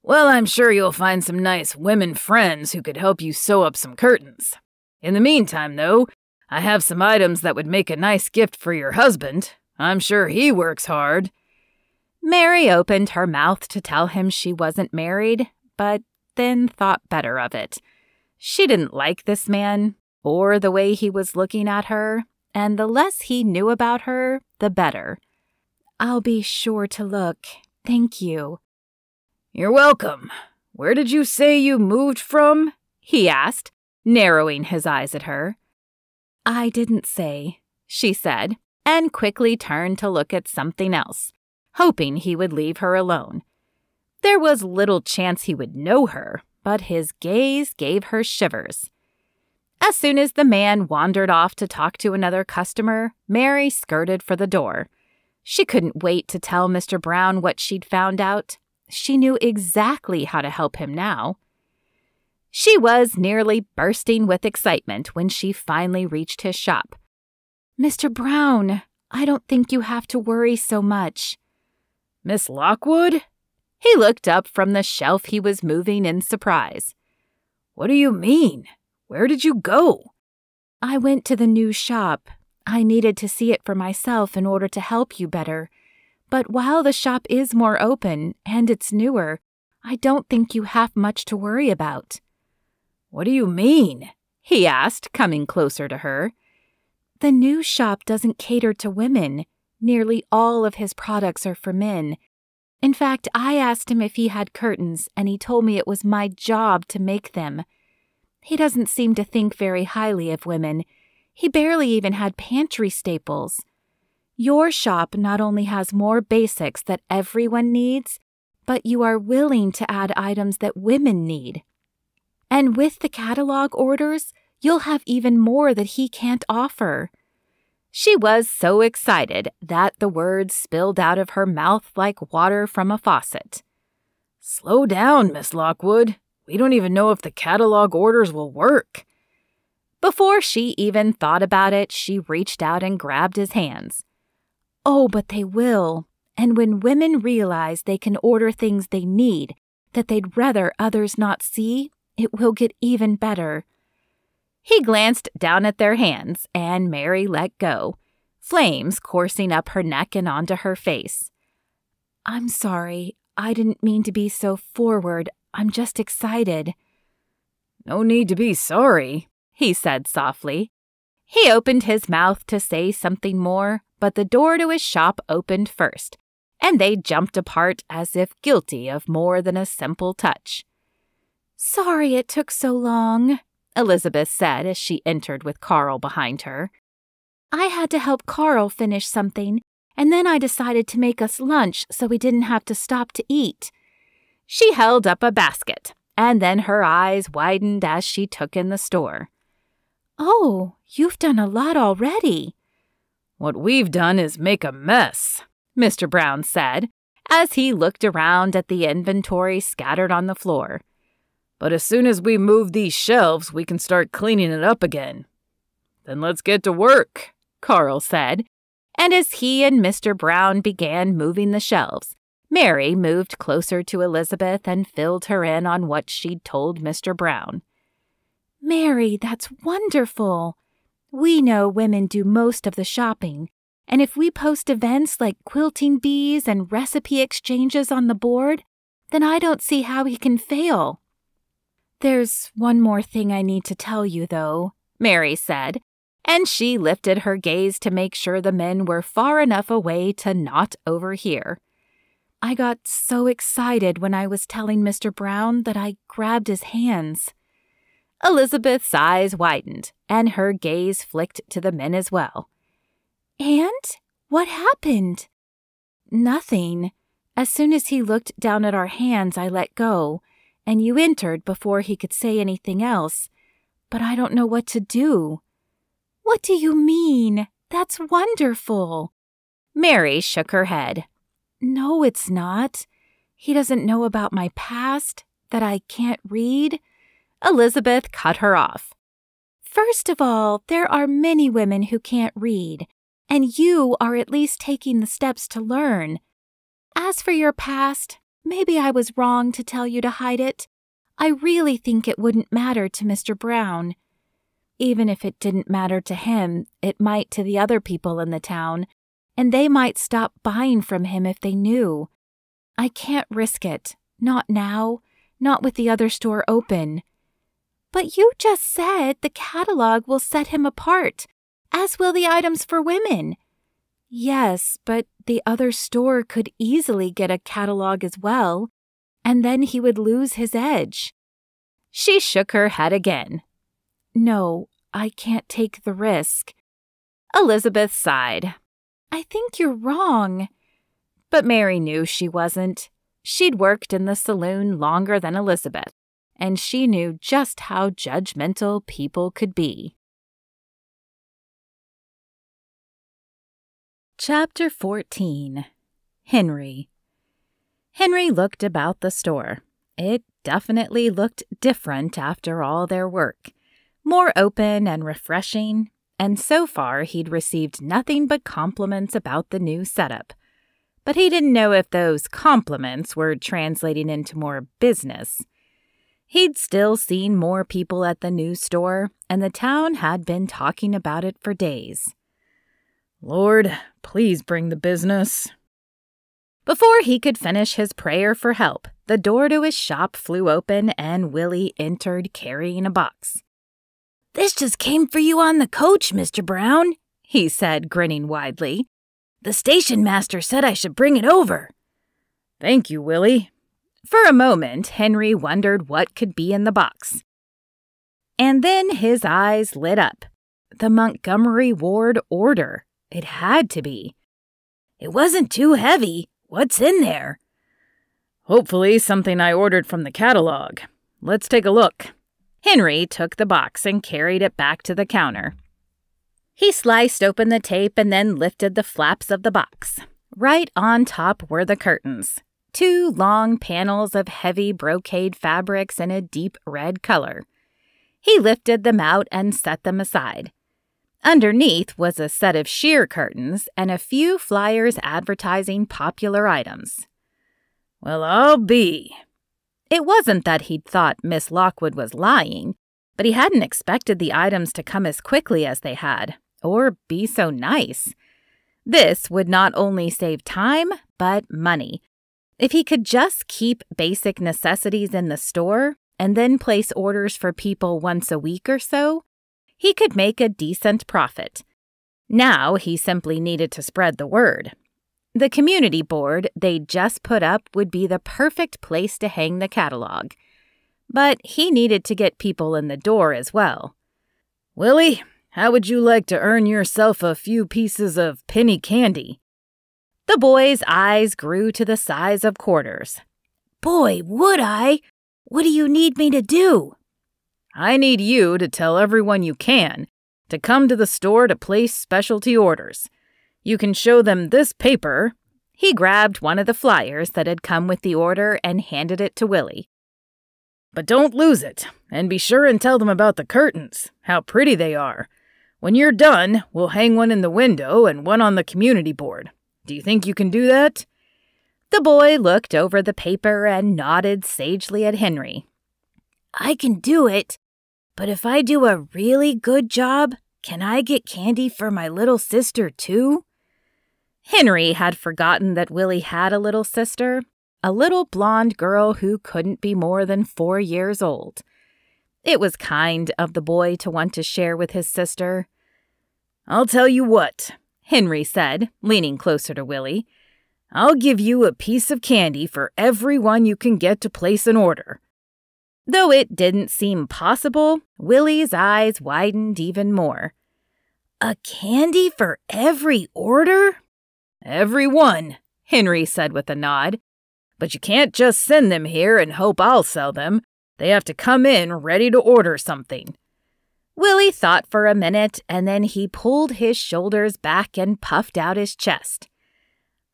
Well, I'm sure you'll find some nice women friends who could help you sew up some curtains. In the meantime, though, I have some items that would make a nice gift for your husband. I'm sure he works hard." Mary opened her mouth to tell him she wasn't married, but then thought better of it. She didn't like this man, or the way he was looking at her, and the less he knew about her, the better. "I'll be sure to look. Thank you." "You're welcome. Where did you say you moved from?" he asked, narrowing his eyes at her. "I didn't say," she said, and quickly turned to look at something else, hoping he would leave her alone. There was little chance he would know her, but his gaze gave her shivers. As soon as the man wandered off to talk to another customer, Mary skirted for the door. She couldn't wait to tell Mr. Brown what she'd found out. She knew exactly how to help him now. She was nearly bursting with excitement when she finally reached his shop. "Mr. Brown, I don't think you have to worry so much." "Miss Lockwood?" He looked up from the shelf he was moving in surprise. "What do you mean? Where did you go?" "I went to the new shop. I needed to see it for myself in order to help you better. But while the shop is more open and it's newer, I don't think you have much to worry about." "What do you mean?" he asked, coming closer to her. "The new shop doesn't cater to women. Nearly all of his products are for men. In fact, I asked him if he had curtains, and he told me it was my job to make them. He doesn't seem to think very highly of women. He barely even had pantry staples. Your shop not only has more basics that everyone needs, but you are willing to add items that women need. And with the catalog orders, you'll have even more that he can't offer." She was so excited that the words spilled out of her mouth like water from a faucet. "Slow down, Miss Lockwood. We don't even know if the catalog orders will work." Before she even thought about it, she reached out and grabbed his hands. "Oh, but they will. And when women realize they can order things they need that they'd rather others not see, it will get even better." He glanced down at their hands, and Mary let go, flames coursing up her neck and onto her face. "I'm sorry. I didn't mean to be so forward. I'm just excited." "No need to be sorry," he said softly. He opened his mouth to say something more, but the door to his shop opened first, and they jumped apart as if guilty of more than a simple touch. "Sorry it took so long," Elizabeth said as she entered with Carl behind her. "I had to help Carl finish something, and then I decided to make us lunch so we didn't have to stop to eat." She held up a basket, and then her eyes widened as she took in the store. "Oh, you've done a lot already." "What we've done is make a mess," Mr. Brown said, as he looked around at the inventory scattered on the floor. "But as soon as we move these shelves, we can start cleaning it up again." "Then let's get to work," Carl said, and as he and Mr. Brown began moving the shelves, Mary moved closer to Elizabeth and filled her in on what she'd told Mr. Brown. "Mary, that's wonderful. We know women do most of the shopping, and if we post events like quilting bees and recipe exchanges on the board, then I don't see how he can fail." "There's one more thing I need to tell you, though," Mary said, and she lifted her gaze to make sure the men were far enough away to not overhear. "I got so excited when I was telling Mr. Brown that I grabbed his hands." Elizabeth's eyes widened, and her gaze flicked to the men as well. "And? What happened?" "Nothing. As soon as he looked down at our hands, I let go, and you entered before he could say anything else. But I don't know what to do." "What do you mean? That's wonderful." Mary shook her head. "No, it's not. He doesn't know about my past, that I can't read." Elizabeth cut her off. "First of all, there are many women who can't read, and you are at least taking the steps to learn. As for your past, maybe I was wrong to tell you to hide it. I really think it wouldn't matter to Mr. Brown." Even if it didn't matter to him, it might to the other people in the town, and they might stop buying from him if they knew. I can't risk it. Not now. Not with the other store open. But you just said the catalog will set him apart, as will the items for women. Yes, but the other store could easily get a catalog as well, and then he would lose his edge. She shook her head again. No, I can't take the risk. Elizabeth sighed. I think you're wrong. But Mary knew she wasn't. She'd worked in the saloon longer than Elizabeth, and she knew just how judgmental people could be. Chapter 14. Henry. Henry looked about the store. It definitely looked different after all their work. More open and refreshing, and so far he'd received nothing but compliments about the new setup. But he didn't know if those compliments were translating into more business. He'd still seen more people at the new store, and the town had been talking about it for days. Lord, please bring the business. Before he could finish his prayer for help, the door to his shop flew open and Willie entered carrying a box. "This just came for you on the coach, Mr. Brown," he said, grinning widely. "The station master said I should bring it over." Thank you, Willie. For a moment, Henry wondered what could be in the box. And then his eyes lit up. The Montgomery Ward order. It had to be. "It wasn't too heavy. What's in there?" Hopefully something I ordered from the catalog. Let's take a look. Henry took the box and carried it back to the counter. He sliced open the tape and then lifted the flaps of the box. Right on top were the curtains. 2 long panels of heavy brocade fabrics in a deep red color. He lifted them out and set them aside. Underneath was a set of sheer curtains and a few flyers advertising popular items. Well, I'll be. It wasn't that he'd thought Miss Lockwood was lying, but he hadn't expected the items to come as quickly as they had, or be so nice. This would not only save time, but money. If he could just keep basic necessities in the store and then place orders for people once a week or so, he could make a decent profit. Now he simply needed to spread the word. The community board they'd just put up would be the perfect place to hang the catalog. But he needed to get people in the door as well. Willie, how would you like to earn yourself a few pieces of penny candy? The boy's eyes grew to the size of quarters. "Boy, would I? What do you need me to do?" I need you to tell everyone you can to come to the store to place specialty orders. You can show them this paper. He grabbed one of the flyers that had come with the order and handed it to Willie. But don't lose it, and be sure and tell them about the curtains, how pretty they are. When you're done, we'll hang one in the window and one on the community board. Do you think you can do that? The boy looked over the paper and nodded sagely at Henry. "I can do it, but if I do a really good job, can I get candy for my little sister too?" Henry had forgotten that Willie had a little sister, a little blonde girl who couldn't be more than 4 years old. It was kind of the boy to want to share with his sister. I'll tell you what, Henry said, leaning closer to Willie. I'll give you a piece of candy for every one you can get to place an order. Though it didn't seem possible, Willie's eyes widened even more. "A candy for every order?" "Every one," Henry said with a nod. "But you can't just send them here and hope I'll sell them. They have to come in ready to order something." Willie thought for a minute, and then he pulled his shoulders back and puffed out his chest.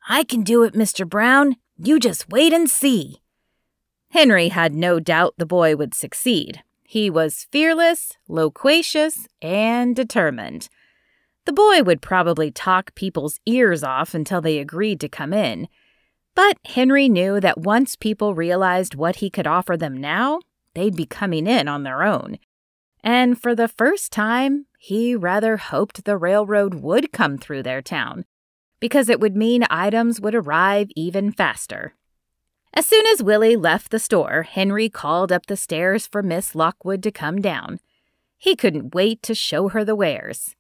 "I can do it, Mr. Brown. You just wait and see." Henry had no doubt the boy would succeed. He was fearless, loquacious, and determined. The boy would probably talk people's ears off until they agreed to come in. But Henry knew that once people realized what he could offer them now, they'd be coming in on their own. and for the first time, he rather hoped the railroad would come through their town, because it would mean items would arrive even faster. As soon as Willie left the store, Henry called up the stairs for Miss Lockwood to come down. He couldn't wait to show her the wares.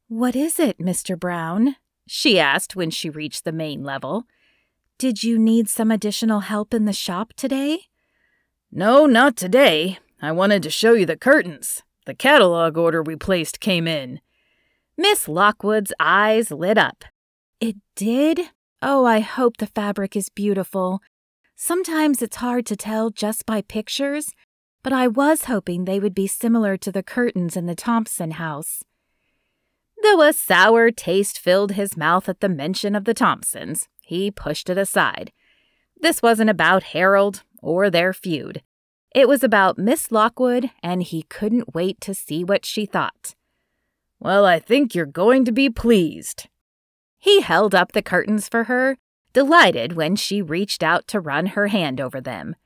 "What is it, Mr. Brown?" she asked when she reached the main level. "Did you need some additional help in the shop today?" "No, not today. I wanted to show you the curtains. The catalog order we placed came in." Miss Lockwood's eyes lit up. "It did? Oh, I hope the fabric is beautiful. Sometimes it's hard to tell just by pictures, but I was hoping they would be similar to the curtains in the Thompson house." Though a sour taste filled his mouth at the mention of the Thompsons, he pushed it aside. This wasn't about Harold or their feud. It was about Miss Lockwood, and he couldn't wait to see what she thought. "Well, I think you're going to be pleased." He held up the curtains for her, delighted when she reached out to run her hand over them.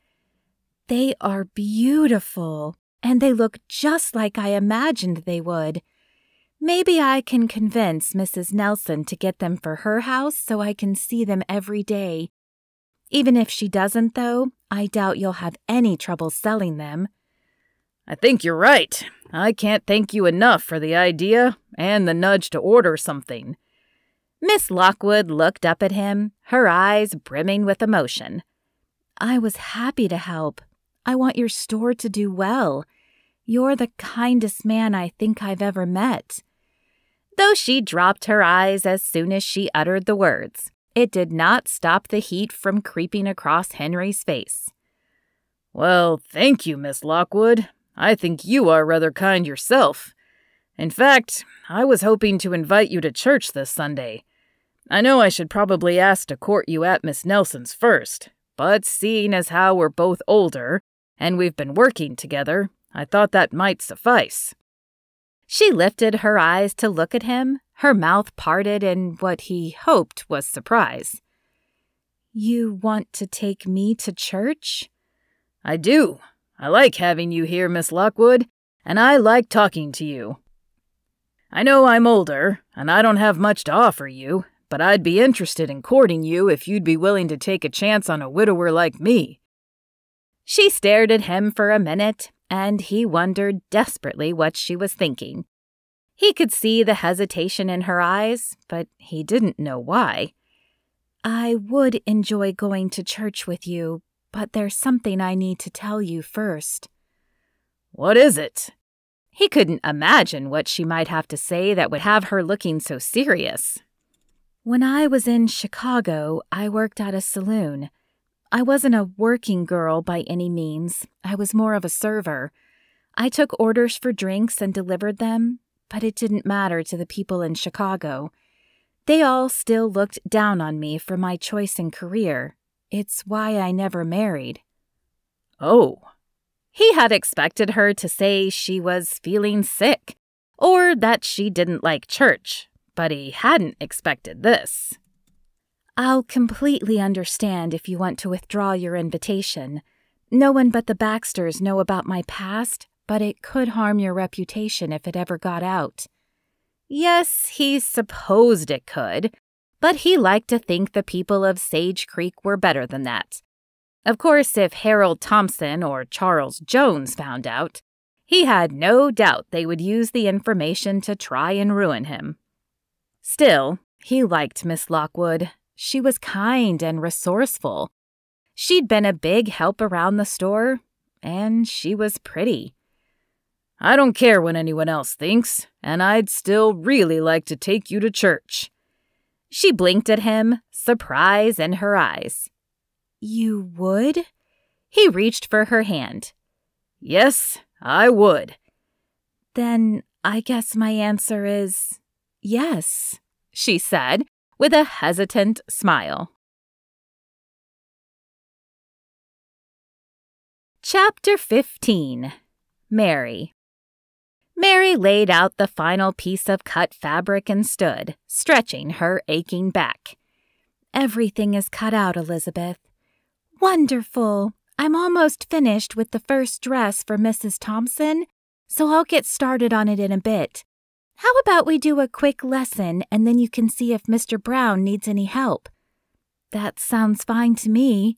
"They are beautiful, and they look just like I imagined they would. Maybe I can convince Mrs. Nelson to get them for her house so I can see them every day. Even if she doesn't, though, I doubt you'll have any trouble selling them." "I think you're right. I can't thank you enough for the idea and the nudge to order something." Miss Lockwood looked up at him, her eyes brimming with emotion. "I was happy to help. I want your store to do well. You're the kindest man I think I've ever met." Though she dropped her eyes as soon as she uttered the words, it did not stop the heat from creeping across Henry's face. "Well, thank you, Miss Lockwood. I think you are rather kind yourself. In fact, I was hoping to invite you to church this Sunday. I know I should probably ask to court you at Miss Nelson's first, but seeing as how we're both older and we've been working together, I thought that might suffice." She lifted her eyes to look at him, her mouth parted in what he hoped was surprise. "You want to take me to church?" "I do. I like having you here, Miss Lockwood, and I like talking to you. I know I'm older, and I don't have much to offer you, but I'd be interested in courting you if you'd be willing to take a chance on a widower like me." She stared at him for a minute, and he wondered desperately what she was thinking. He could see the hesitation in her eyes, but he didn't know why. "I would enjoy going to church with you, but there's something I need to tell you first." "What is it?" He couldn't imagine what she might have to say that would have her looking so serious. "When I was in Chicago, I worked at a saloon. I wasn't a working girl by any means. I was more of a server. I took orders for drinks and delivered them, but it didn't matter to the people in Chicago. They all still looked down on me for my choice in career. It's why I never married." "Oh." He had expected her to say she was feeling sick, or that she didn't like church, but he hadn't expected this. "I'll completely understand if you want to withdraw your invitation. No one but the Baxters know about my past, but it could harm your reputation if it ever got out." Yes, he supposed it could, but he liked to think the people of Sage Creek were better than that. Of course, if Harold Thompson or Charles Jones found out, he had no doubt they would use the information to try and ruin him. Still, he liked Miss Lockwood. She was kind and resourceful. She'd been a big help around the store, and she was pretty. "I don't care what anyone else thinks, and I'd still really like to take you to church." She blinked at him, surprise in her eyes. "You would?" He reached for her hand. "Yes, I would." "Then I guess my answer is yes," she said, with a hesitant smile. Chapter 15. Mary. Mary laid out the final piece of cut fabric and stood, stretching her aching back. "Everything is cut out, Elizabeth." "Wonderful! I'm almost finished with the first dress for Mrs. Thompson, so I'll get started on it in a bit. How about we do a quick lesson and then you can see if Mr. Brown needs any help? That sounds fine to me.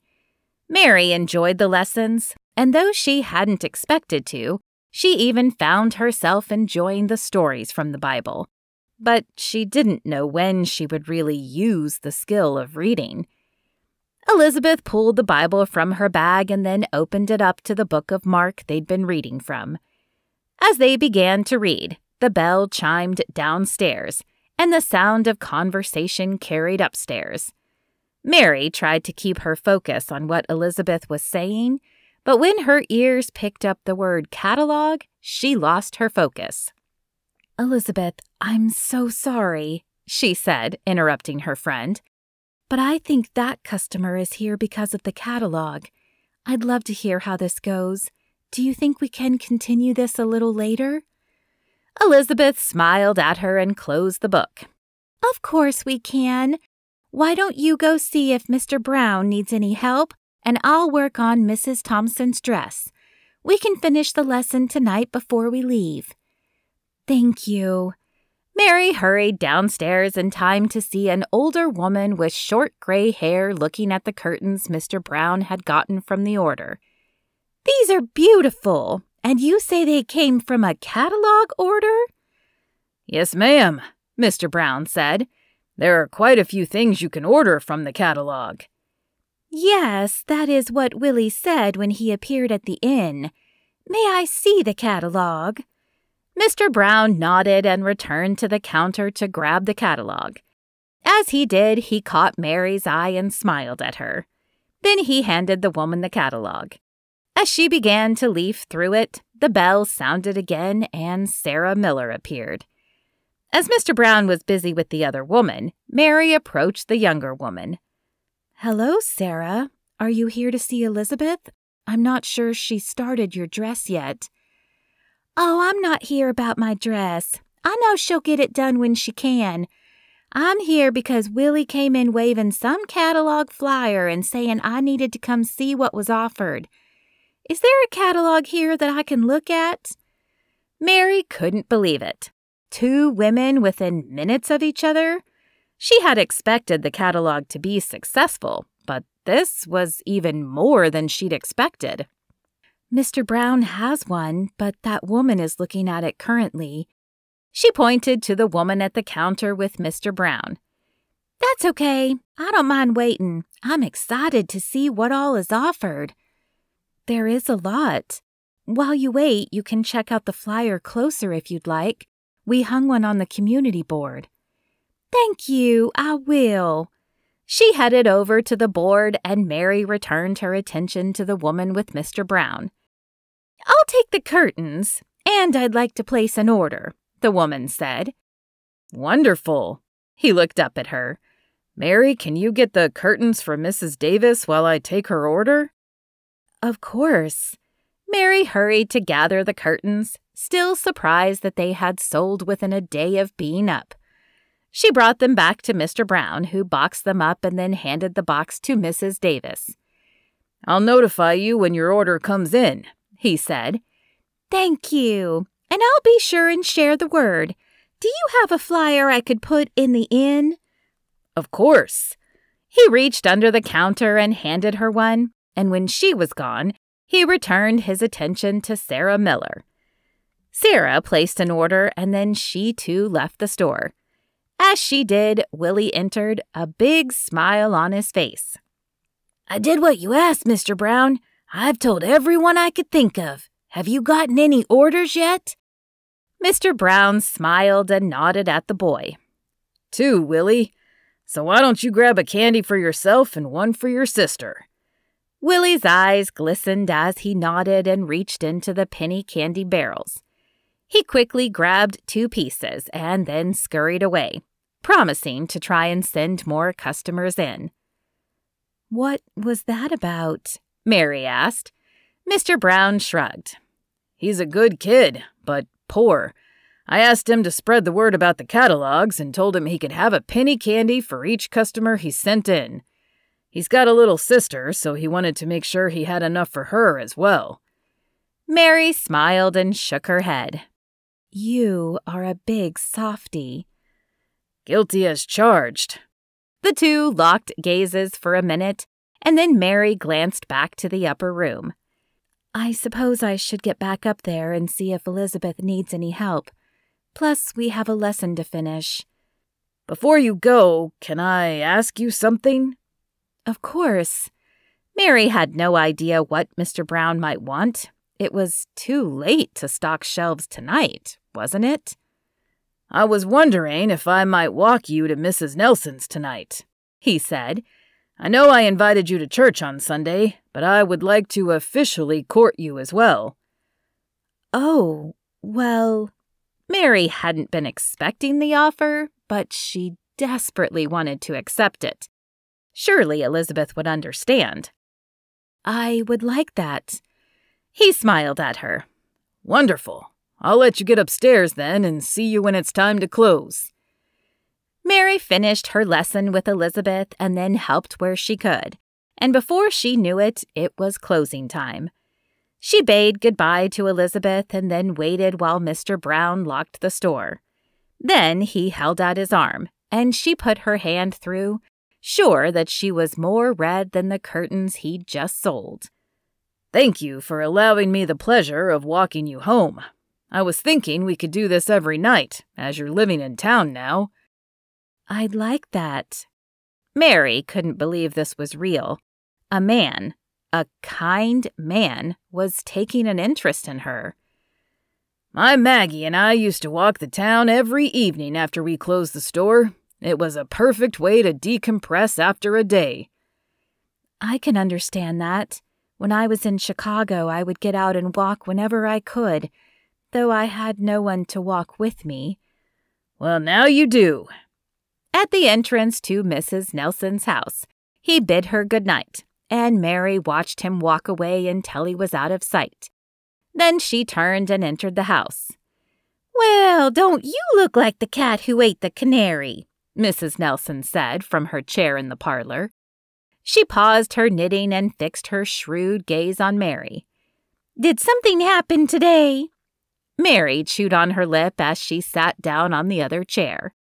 Mary enjoyed the lessons, and though she hadn't expected to, she even found herself enjoying the stories from the Bible. But she didn't know when she would really use the skill of reading. Elizabeth pulled the Bible from her bag and then opened it up to the book of Mark they'd been reading from. As they began to read, the bell chimed downstairs, and the sound of conversation carried upstairs. Mary tried to keep her focus on what Elizabeth was saying, but when her ears picked up the word catalog, she lost her focus. Elizabeth, I'm so sorry, she said, interrupting her friend. But I think that customer is here because of the catalog. I'd love to hear how this goes. Do you think we can continue this a little later? Elizabeth smiled at her and closed the book. Of course we can. Why don't you go see if Mr. Brown needs any help, and I'll work on Mrs. Thompson's dress. We can finish the lesson tonight before we leave. Thank you. Mary hurried downstairs in time to see an older woman with short gray hair looking at the curtains Mr. Brown had gotten from the order. These are beautiful, and you say they came from a catalog order? Yes, ma'am, Mr. Brown said. There are quite a few things you can order from the catalog. Yes, that is what Willie said when he appeared at the inn. May I see the catalog? Mr. Brown nodded and returned to the counter to grab the catalog. As he did, he caught Mary's eye and smiled at her. Then he handed the woman the catalog. As she began to leaf through it, the bell sounded again and Sarah Miller appeared. As Mr. Brown was busy with the other woman, Mary approached the younger woman. Hello, Sarah. Are you here to see Elizabeth? I'm not sure she started your dress yet. Oh, I'm not here about my dress. I know she'll get it done when she can. I'm here because Willie came in waving some catalog flyer and saying I needed to come see what was offered. Is there a catalog here that I can look at? Mary couldn't believe it. 2 women within minutes of each other? She had expected the catalog to be successful, but this was even more than she'd expected. Mr. Brown has one, but that woman is looking at it currently. She pointed to the woman at the counter with Mr. Brown. That's okay. I don't mind waiting. I'm excited to see what all is offered. There is a lot. While you wait, you can check out the flyer closer if you'd like. We hung one on the community board. Thank you, I will. She headed over to the board and Mary returned her attention to the woman with Mr. Brown. I'll take the curtains, and I'd like to place an order, the woman said. Wonderful. He looked up at her. Mary, can you get the curtains for Mrs. Davis while I take her order? Of course. Mary hurried to gather the curtains, still surprised that they had sold within a day of being up. She brought them back to Mr. Brown, who boxed them up and then handed the box to Mrs. Davis. I'll notify you when your order comes in, he said. Thank you, and I'll be sure and share the word. Do you have a flyer I could put in the inn? Of course. He reached under the counter and handed her one, and when she was gone, he returned his attention to Sarah Miller. Sarah placed an order, and then she too left the store. As she did, Willie entered, a big smile on his face. I did what you asked, Mr. Brown. I've told everyone I could think of. Have you gotten any orders yet? Mr. Brown smiled and nodded at the boy. 2, Willie. So why don't you grab a candy for yourself and one for your sister? Willie's eyes glistened as he nodded and reached into the penny candy barrels. He quickly grabbed 2 pieces and then scurried away, promising to try and send more customers in. What was that about? Mary asked. Mr. Brown shrugged. He's a good kid, but poor. I asked him to spread the word about the catalogs and told him he could have a penny candy for each customer he sent in. He's got a little sister, so he wanted to make sure he had enough for her as well. Mary smiled and shook her head. You are a big softy. Guilty as charged. The two locked gazes for a minute, and then Mary glanced back to the upper room. I suppose I should get back up there and see if Elizabeth needs any help. Plus, we have a lesson to finish. Before you go, can I ask you something? Of course. Mary had no idea what Mr. Brown might want. It was too late to stock shelves tonight, wasn't it? I was wondering if I might walk you to Mrs. Nelson's tonight, he said. I know I invited you to church on Sunday, but I would like to officially court you as well. Oh, well, Mary hadn't been expecting the offer, but she desperately wanted to accept it. Surely Elizabeth would understand. I would like that. He smiled at her. Wonderful. I'll let you get upstairs then and see you when it's time to close. Mary finished her lesson with Elizabeth and then helped where she could, and before she knew it, it was closing time. She bade goodbye to Elizabeth and then waited while Mr. Brown locked the store. Then he held out his arm, and she put her hand through, sure that she was more red than the curtains he'd just sold. Thank you for allowing me the pleasure of walking you home. I was thinking we could do this every night, as you're living in town now. I'd like that. Mary couldn't believe this was real. A man, a kind man, was taking an interest in her. My Maggie and I used to walk the town every evening after we closed the store. It was a perfect way to decompress after a day. I can understand that. When I was in Chicago, I would get out and walk whenever I could, though I had no one to walk with me. Well, now you do. At the entrance to Mrs. Nelson's house, he bid her good night, and Mary watched him walk away until he was out of sight. Then she turned and entered the house. Well, don't you look like the cat who ate the canary, Mrs. Nelson said from her chair in the parlor. She paused her knitting and fixed her shrewd gaze on Mary. Did something happen today? Mary chewed on her lip as she sat down on the other chair.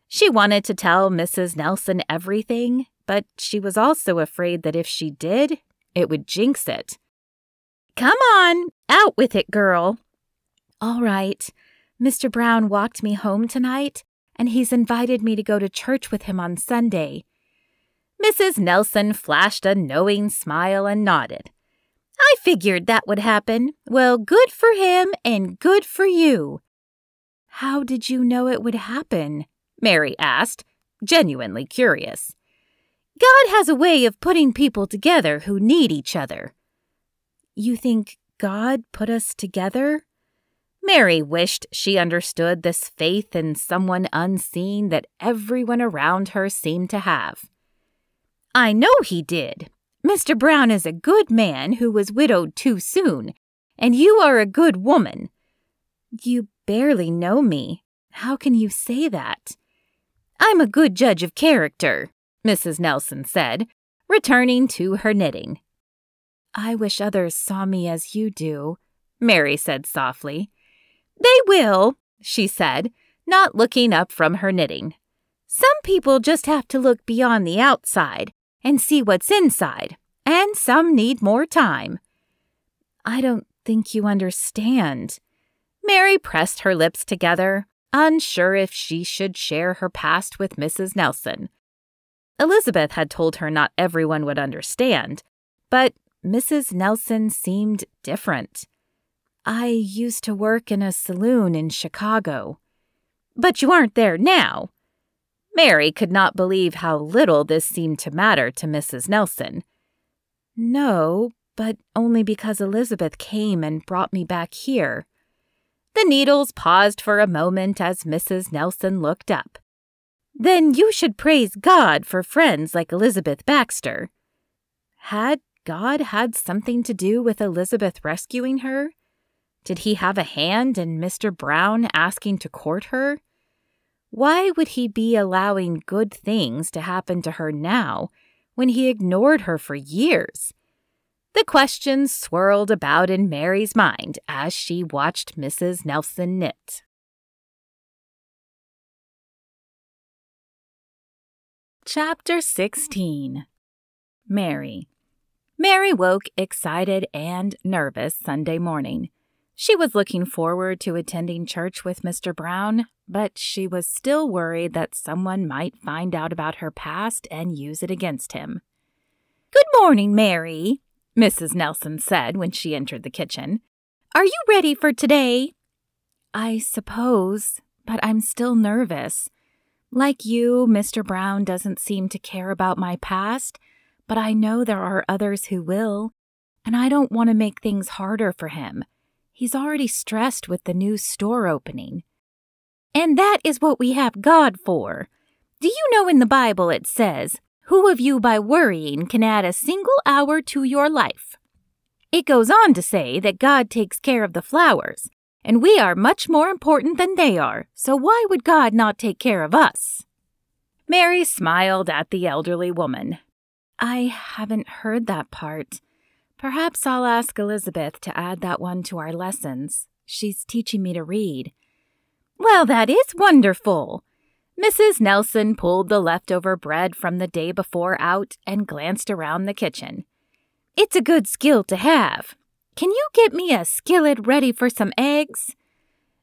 She wanted to tell Mrs. Nelson everything, but she was also afraid that if she did, it would jinx it. Come on, out with it, girl. All right. Mr. Brown walked me home tonight, and he's invited me to go to church with him on Sunday. Mrs. Nelson flashed a knowing smile and nodded. I figured that would happen. Well, good for him and good for you. How did you know it would happen? Mary asked, genuinely curious. God has a way of putting people together who need each other. You think God put us together? Mary wished she understood this faith in someone unseen that everyone around her seemed to have. I know he did. Mr. Brown is a good man who was widowed too soon, and you are a good woman. You barely know me. How can you say that? I'm a good judge of character, Mrs. Nelson said, returning to her knitting. I wish others saw me as you do, Mary said softly. They will, she said, not looking up from her knitting. Some people just have to look beyond the outside and see what's inside, and some need more time. I don't think you understand. Mary pressed her lips together, unsure if she should share her past with Mrs. Nelson. Elizabeth had told her not everyone would understand, but Mrs. Nelson seemed different. I used to work in a saloon in Chicago. But you aren't there now. Mary could not believe how little this seemed to matter to Mrs. Nelson. No, but only because Elizabeth came and brought me back here. The needles paused for a moment as Mrs. Nelson looked up. Then you should praise God for friends like Elizabeth Baxter. Had God had something to do with Elizabeth rescuing her? Did he have a hand in Mr. Brown asking to court her? Why would he be allowing good things to happen to her now when he ignored her for years? The questions swirled about in Mary's mind as she watched Mrs. Nelson knit. Chapter 16. Mary. Mary woke excited and nervous Sunday morning. She was looking forward to attending church with Mr. Brown, but she was still worried that someone might find out about her past and use it against him. "Good morning, Mary," Mrs. Nelson said when she entered the kitchen. "Are you ready for today?" "I suppose, but I'm still nervous. Like you, Mr. Brown doesn't seem to care about my past, but I know there are others who will, and I don't want to make things harder for him. He's already stressed with the new store opening." "And that is what we have God for. Do you know in the Bible it says, 'Who of you by worrying can add a single hour to your life?' It goes on to say that God takes care of the flowers, and we are much more important than they are, so why would God not take care of us?" Mary smiled at the elderly woman. "I haven't heard that part. Perhaps I'll ask Elizabeth to add that one to our lessons. She's teaching me to read." "Well, that is wonderful." Mrs. Nelson pulled the leftover bread from the day before out and glanced around the kitchen. "It's a good skill to have. Can you get me a skillet ready for some eggs?"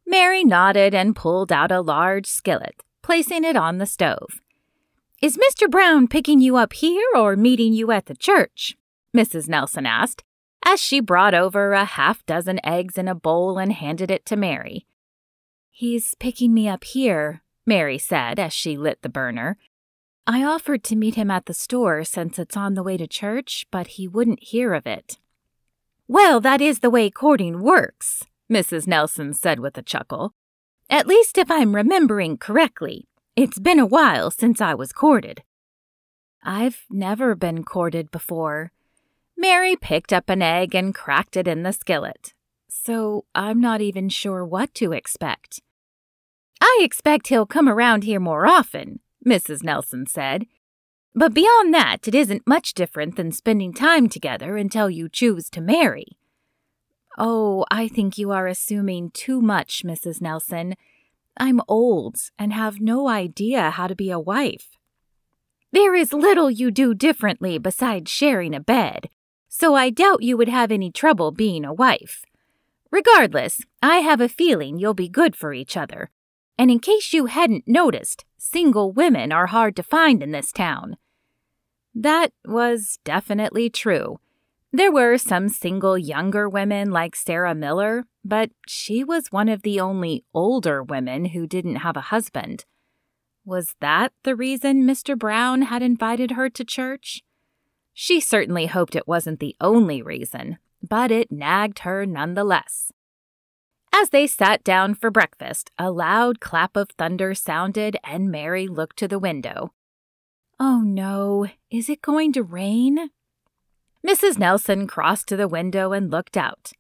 Mary nodded and pulled out a large skillet, placing it on the stove. "Is Mr. Brown picking you up here or meeting you at the church?" Mrs. Nelson asked, as she brought over a half-dozen eggs in a bowl and handed it to Mary. "He's picking me up here," Mary said as she lit the burner. "I offered to meet him at the store since it's on the way to church, but he wouldn't hear of it." "Well, that is the way courting works," Mrs. Nelson said with a chuckle. "At least if I'm remembering correctly. It's been a while since I was courted." "I've never been courted before." Mary picked up an egg and cracked it in the skillet. "So I'm not even sure what to expect." "I expect he'll come around here more often," Mrs. Nelson said. "But beyond that, it isn't much different than spending time together until you choose to marry." "Oh, I think you are assuming too much, Mrs. Nelson. I'm old and have no idea how to be a wife." "There is little you do differently besides sharing a bed, so I doubt you would have any trouble being a wife. Regardless, I have a feeling you'll be good for each other. And in case you hadn't noticed, single women are hard to find in this town." That was definitely true. There were some single younger women like Sarah Miller, but she was one of the only older women who didn't have a husband. Was that the reason Mr. Brown had invited her to church? She certainly hoped it wasn't the only reason, but it nagged her nonetheless. As they sat down for breakfast, a loud clap of thunder sounded and Mary looked to the window. "Oh no, is it going to rain?" Mrs. Nelson crossed to the window and looked out.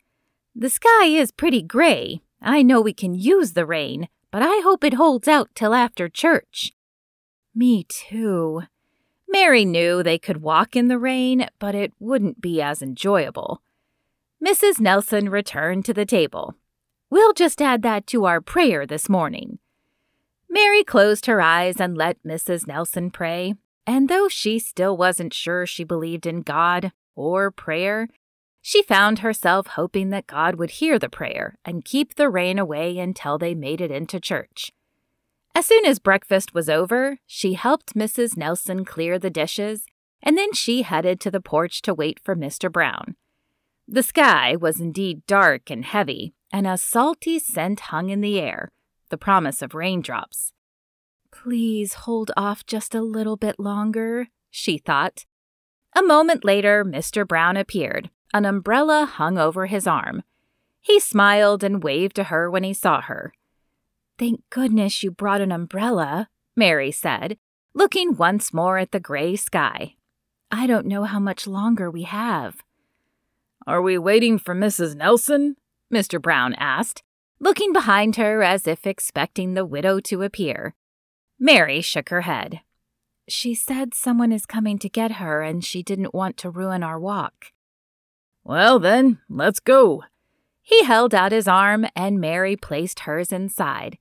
"The sky is pretty gray. I know we can use the rain, but I hope it holds out till after church." "Me too." Mary knew they could walk in the rain, but it wouldn't be as enjoyable. Mrs. Nelson returned to the table. "We'll just add that to our prayer this morning." Mary closed her eyes and let Mrs. Nelson pray, and though she still wasn't sure she believed in God or prayer, she found herself hoping that God would hear the prayer and keep the rain away until they made it into church. As soon as breakfast was over, she helped Mrs. Nelson clear the dishes, and then she headed to the porch to wait for Mr. Brown. The sky was indeed dark and heavy, and a salty scent hung in the air, the promise of raindrops. "Please hold off just a little bit longer," she thought. A moment later, Mr. Brown appeared, an umbrella hung over his arm. He smiled and waved to her when he saw her. "Thank goodness you brought an umbrella," Mary said, looking once more at the gray sky. "I don't know how much longer we have." "Are we waiting for Mrs. Nelson?" Mr. Brown asked, looking behind her as if expecting the widow to appear. Mary shook her head. "She said someone is coming to get her and she didn't want to ruin our walk." Well then, let's go. He held out his arm and Mary placed hers inside.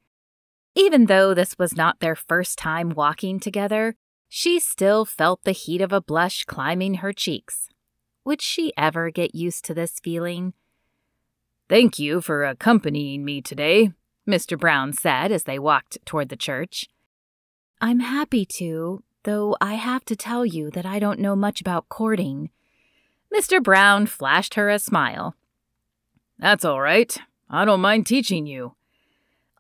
Even though this was not their first time walking together, she still felt the heat of a blush climbing her cheeks. Would she ever get used to this feeling? Thank you for accompanying me today, Mr. Brown said as they walked toward the church. I'm happy to, though I have to tell you that I don't know much about courting. Mr. Brown flashed her a smile. That's all right. I don't mind teaching you.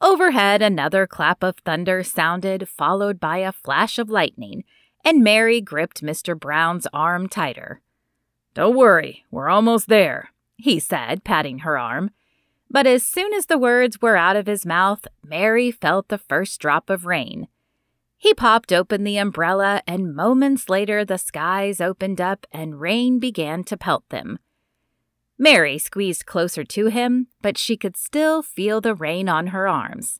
Overhead, another clap of thunder sounded, followed by a flash of lightning, and Mary gripped Mr. Brown's arm tighter. Don't worry, we're almost there, he said, patting her arm. But as soon as the words were out of his mouth, Mary felt the first drop of rain. He popped open the umbrella, and moments later the skies opened up and rain began to pelt them. Mary squeezed closer to him, but she could still feel the rain on her arms.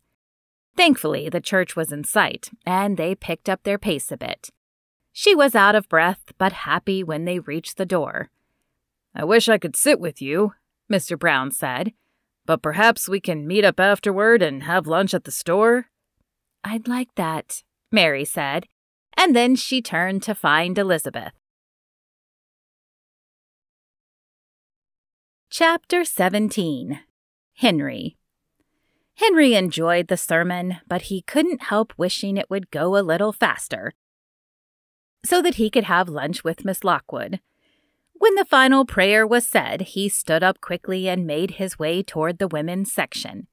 Thankfully, the church was in sight, and they picked up their pace a bit. She was out of breath, but happy when they reached the door. I wish I could sit with you, Mr. Brown said, but perhaps we can meet up afterward and have lunch at the store? I'd like that, Mary said, and then she turned to find Elizabeth. Chapter 17. Henry. Henry enjoyed the sermon, but he couldn't help wishing it would go a little faster so that he could have lunch with Miss Lockwood. When the final prayer was said, he stood up quickly and made his way toward the women's section.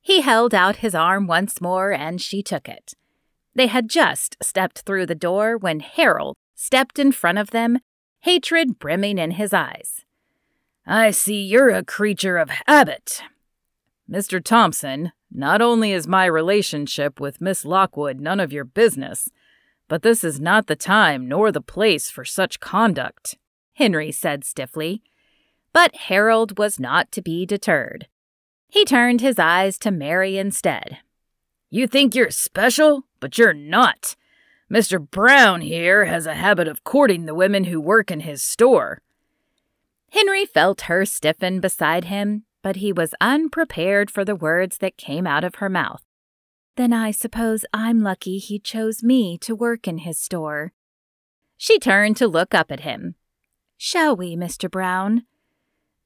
He held out his arm once more, and she took it. They had just stepped through the door when Harold stepped in front of them, hatred brimming in his eyes. I see you're a creature of habit. Mr. Thompson, not only is my relationship with Miss Lockwood none of your business, but this is not the time nor the place for such conduct, Henry said stiffly. But Harold was not to be deterred. He turned his eyes to Mary instead. You think you're special, but you're not. Mr. Brown here has a habit of courting the women who work in his store. Henry felt her stiffen beside him, but he was unprepared for the words that came out of her mouth. Then I suppose I'm lucky he chose me to work in his store. She turned to look up at him. Shall we, Mr. Brown?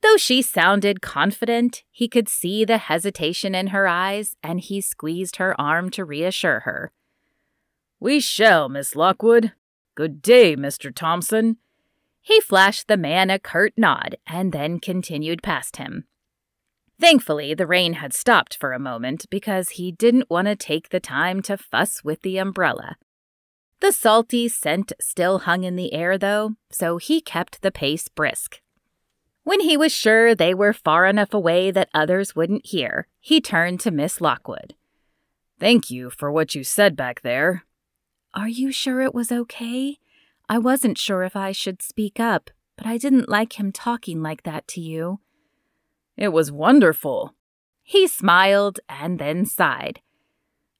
Though she sounded confident, he could see the hesitation in her eyes, and he squeezed her arm to reassure her. We shall, Miss Lockwood. Good day, Mr. Thompson. He flashed the man a curt nod and then continued past him. Thankfully, the rain had stopped for a moment because he didn't want to take the time to fuss with the umbrella. The salty scent still hung in the air, though, so he kept the pace brisk. When he was sure they were far enough away that others wouldn't hear, he turned to Miss Lockwood. Thank you for what you said back there. Are you sure it was okay? I wasn't sure if I should speak up, but I didn't like him talking like that to you. It was wonderful. He smiled and then sighed.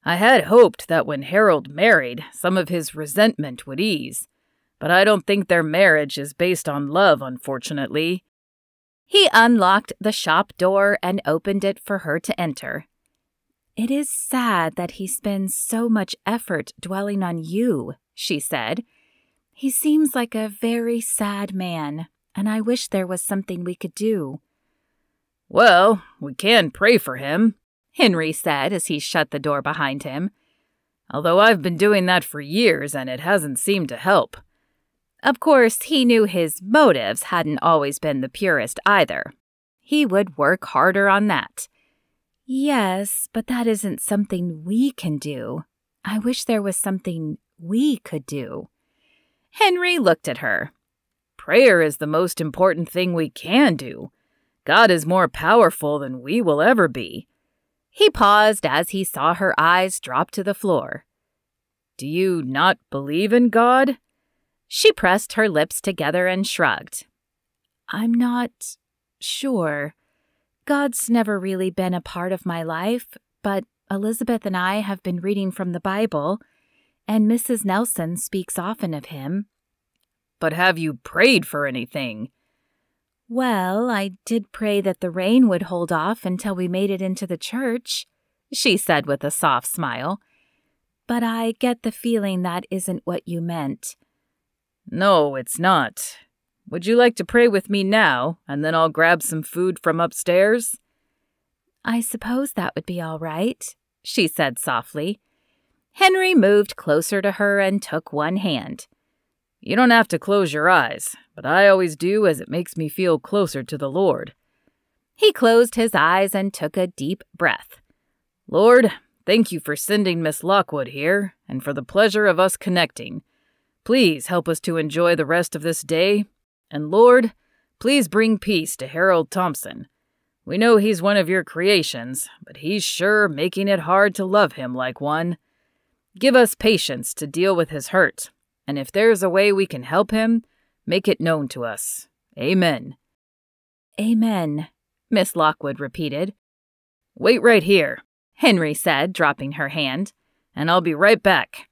I had hoped that when Harold married, some of his resentment would ease, but I don't think their marriage is based on love, unfortunately. He unlocked the shop door and opened it for her to enter. It is sad that he spends so much effort dwelling on you, she said. He seems like a very sad man, and I wish there was something we could do. Well, we can pray for him, Henry said as he shut the door behind him. Although I've been doing that for years and it hasn't seemed to help. Of course, he knew his motives hadn't always been the purest either. He would work harder on that. Yes, but that isn't something we can do. I wish there was something we could do. Henry looked at her. Prayer is the most important thing we can do. God is more powerful than we will ever be. He paused as he saw her eyes drop to the floor. Do you not believe in God? She pressed her lips together and shrugged. I'm not sure. God's never really been a part of my life, but Elizabeth and I have been reading from the Bible, and Mrs. Nelson speaks often of him. But have you prayed for anything? Well, I did pray that the rain would hold off until we made it into the church, she said with a soft smile. But I get the feeling that isn't what you meant. No, it's not. Would you like to pray with me now, and then I'll grab some food from upstairs? I suppose that would be all right, she said softly. Henry moved closer to her and took one hand. You don't have to close your eyes, but I always do as it makes me feel closer to the Lord. He closed his eyes and took a deep breath. Lord, thank you for sending Miss Lockwood here, and for the pleasure of us connecting. Please help us to enjoy the rest of this day. And Lord, please bring peace to Harold Thompson. We know he's one of your creations, but he's sure making it hard to love him like one. Give us patience to deal with his hurt, and if there's a way we can help him, make it known to us. Amen. Amen, Miss Lockwood repeated. Wait right here, Henry said, dropping her hand, and I'll be right back.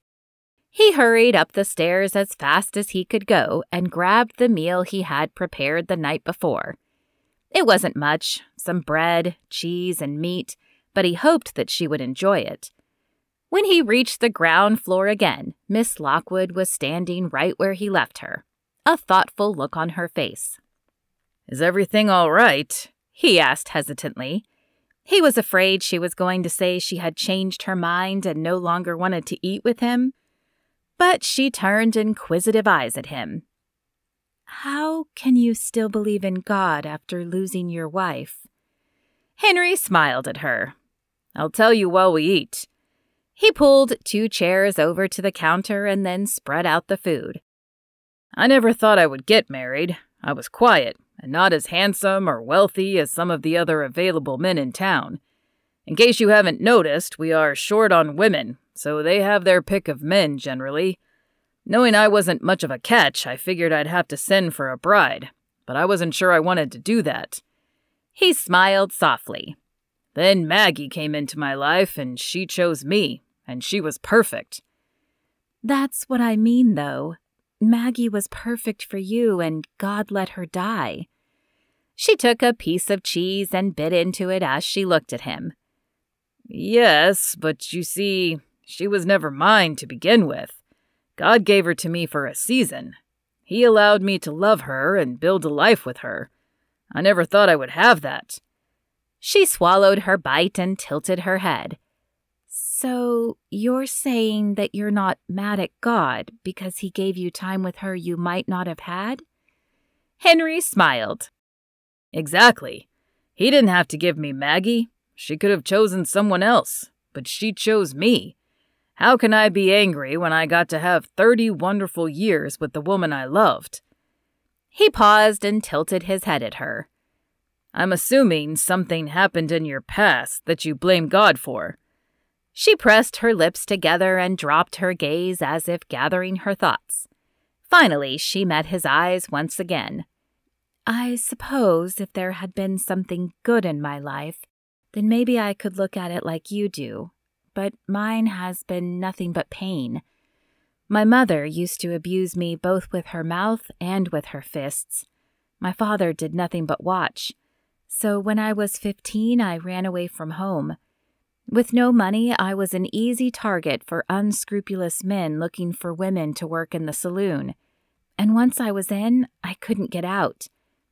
He hurried up the stairs as fast as he could go and grabbed the meal he had prepared the night before. It wasn't much, some bread, cheese, and meat, but he hoped that she would enjoy it. When he reached the ground floor again, Miss Lockwood was standing right where he left her, a thoughtful look on her face. Is everything all right? He asked hesitantly. He was afraid she was going to say she had changed her mind and no longer wanted to eat with him. But she turned inquisitive eyes at him. How can you still believe in God after losing your wife? Henry smiled at her. I'll tell you while we eat. He pulled 2 chairs over to the counter and then spread out the food. I never thought I would get married. I was quiet and not as handsome or wealthy as some of the other available men in town. In case you haven't noticed, we are short on women, so they have their pick of men generally. Knowing I wasn't much of a catch, I figured I'd have to send for a bride, but I wasn't sure I wanted to do that. He smiled softly. Then Maggie came into my life, and she chose me, and she was perfect. That's what I mean, though. Maggie was perfect for you, and God let her die. She took a piece of cheese and bit into it as she looked at him. Yes, but you see, she was never mine to begin with. God gave her to me for a season. He allowed me to love her and build a life with her. I never thought I would have that. She swallowed her bite and tilted her head. So you're saying that you're not mad at God because he gave you time with her you might not have had? Henry smiled. Exactly. He didn't have to give me Maggie. She could have chosen someone else, but she chose me. How can I be angry when I got to have 30 wonderful years with the woman I loved? He paused and tilted his head at her. I'm assuming something happened in your past that you blame God for. She pressed her lips together and dropped her gaze as if gathering her thoughts. Finally, she met his eyes once again. I suppose if there had been something good in my life, then maybe I could look at it like you do. But mine has been nothing but pain. My mother used to abuse me both with her mouth and with her fists. My father did nothing but watch. So when I was 15, I ran away from home. With no money, I was an easy target for unscrupulous men looking for women to work in the saloon. And once I was in, I couldn't get out.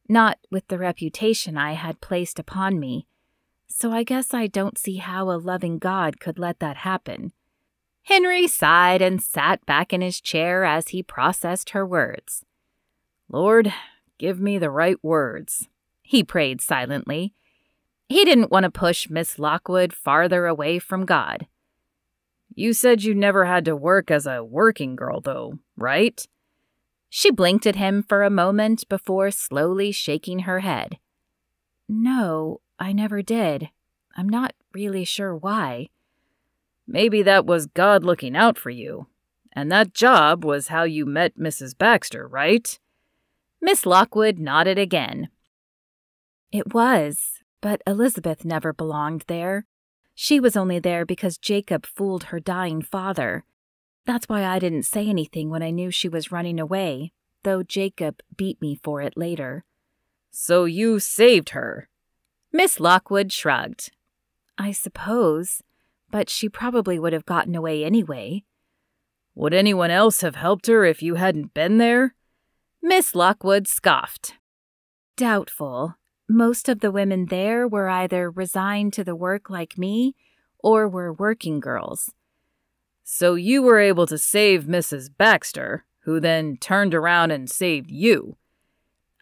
Not with the reputation I had placed upon me. So I guess I don't see how a loving God could let that happen. Henry sighed and sat back in his chair as he processed her words. Lord, give me the right words, he prayed silently. He didn't want to push Miss Lockwood farther away from God. You said you never had to work as a working girl, though, right? She blinked at him for a moment before slowly shaking her head. No, I never did. I'm not really sure why. Maybe that was God looking out for you. And that job was how you met Mrs. Baxter, right? Miss Lockwood nodded again. It was, but Elizabeth never belonged there. She was only there because Jacob fooled her dying father. That's why I didn't say anything when I knew she was running away, though Jacob beat me for it later. So you saved her? Miss Lockwood shrugged. I suppose, but she probably would have gotten away anyway. Would anyone else have helped her if you hadn't been there? Miss Lockwood scoffed. Doubtful. Most of the women there were either resigned to the work like me or were working girls. So you were able to save Mrs. Baxter, who then turned around and saved you.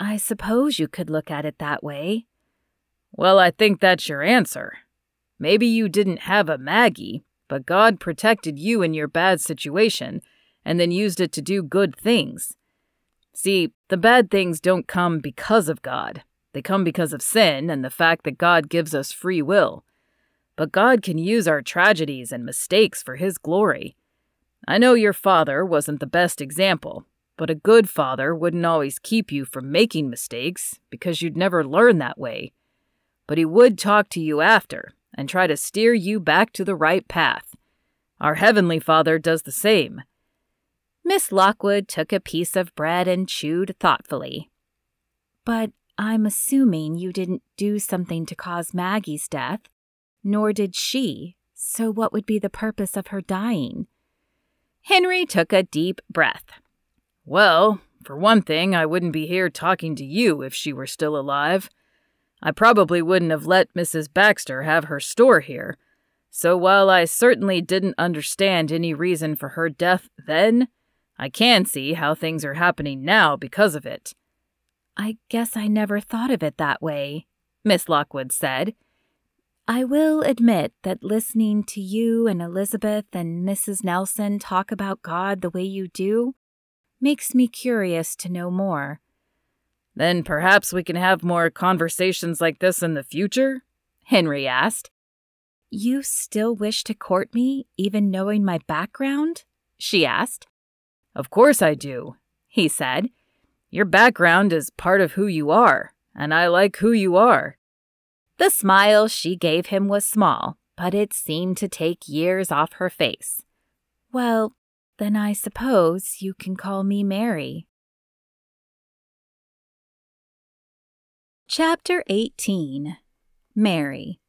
I suppose you could look at it that way. Well, I think that's your answer. Maybe you didn't have a Maggie, but God protected you in your bad situation and then used it to do good things. See, the bad things don't come because of God. They come because of sin and the fact that God gives us free will. But God can use our tragedies and mistakes for His glory. I know your father wasn't the best example, but a good father wouldn't always keep you from making mistakes because you'd never learn that way. But he would talk to you after and try to steer you back to the right path. Our Heavenly Father does the same. Miss Lockwood took a piece of bread and chewed thoughtfully. But I'm assuming you didn't do something to cause Maggie's death, nor did she, so what would be the purpose of her dying? Henry took a deep breath. Well, for one thing, I wouldn't be here talking to you if she were still alive. I probably wouldn't have let Mrs. Baxter have her store here. So while I certainly didn't understand any reason for her death then, I can see how things are happening now because of it. I guess I never thought of it that way, Miss Lockwood said. I will admit that listening to you and Elizabeth and Mrs. Nelson talk about God the way you do makes me curious to know more. Then perhaps we can have more conversations like this in the future? Henry asked. You still wish to court me, even knowing my background? She asked. Of course I do, he said. Your background is part of who you are, and I like who you are. The smile she gave him was small, but it seemed to take years off her face. Well, then I suppose you can call me Mary. Chapter 18. Mary.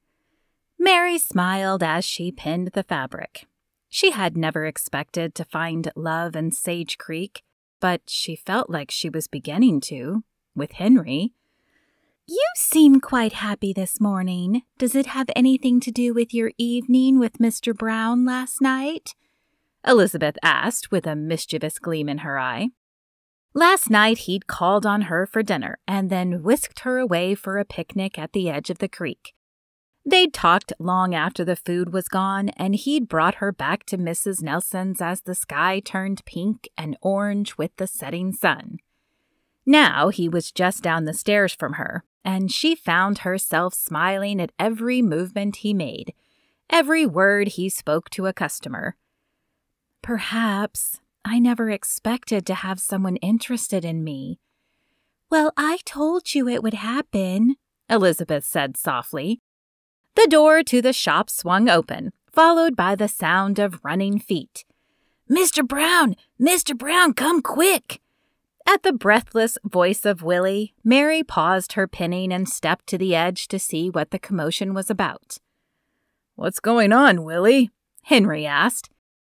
Mary smiled as she pinned the fabric. She had never expected to find love in Sage Creek, but she felt like she was beginning to, with Henry. You seem quite happy this morning. Does it have anything to do with your evening with Mr. Brown last night? Elizabeth asked with a mischievous gleam in her eye. Last night he'd called on her for dinner and then whisked her away for a picnic at the edge of the creek. They'd talked long after the food was gone, and he'd brought her back to Mrs. Nelson's as the sky turned pink and orange with the setting sun. Now he was just down the stairs from her, and she found herself smiling at every movement he made, every word he spoke to a customer. Perhaps I never expected to have someone interested in me. Well, I told you it would happen, Elizabeth said softly. The door to the shop swung open, followed by the sound of running feet. Mr. Brown! Mr. Brown, come quick! At the breathless voice of Willie, Mary paused her pinning and stepped to the edge to see what the commotion was about. What's going on, Willie? Henry asked.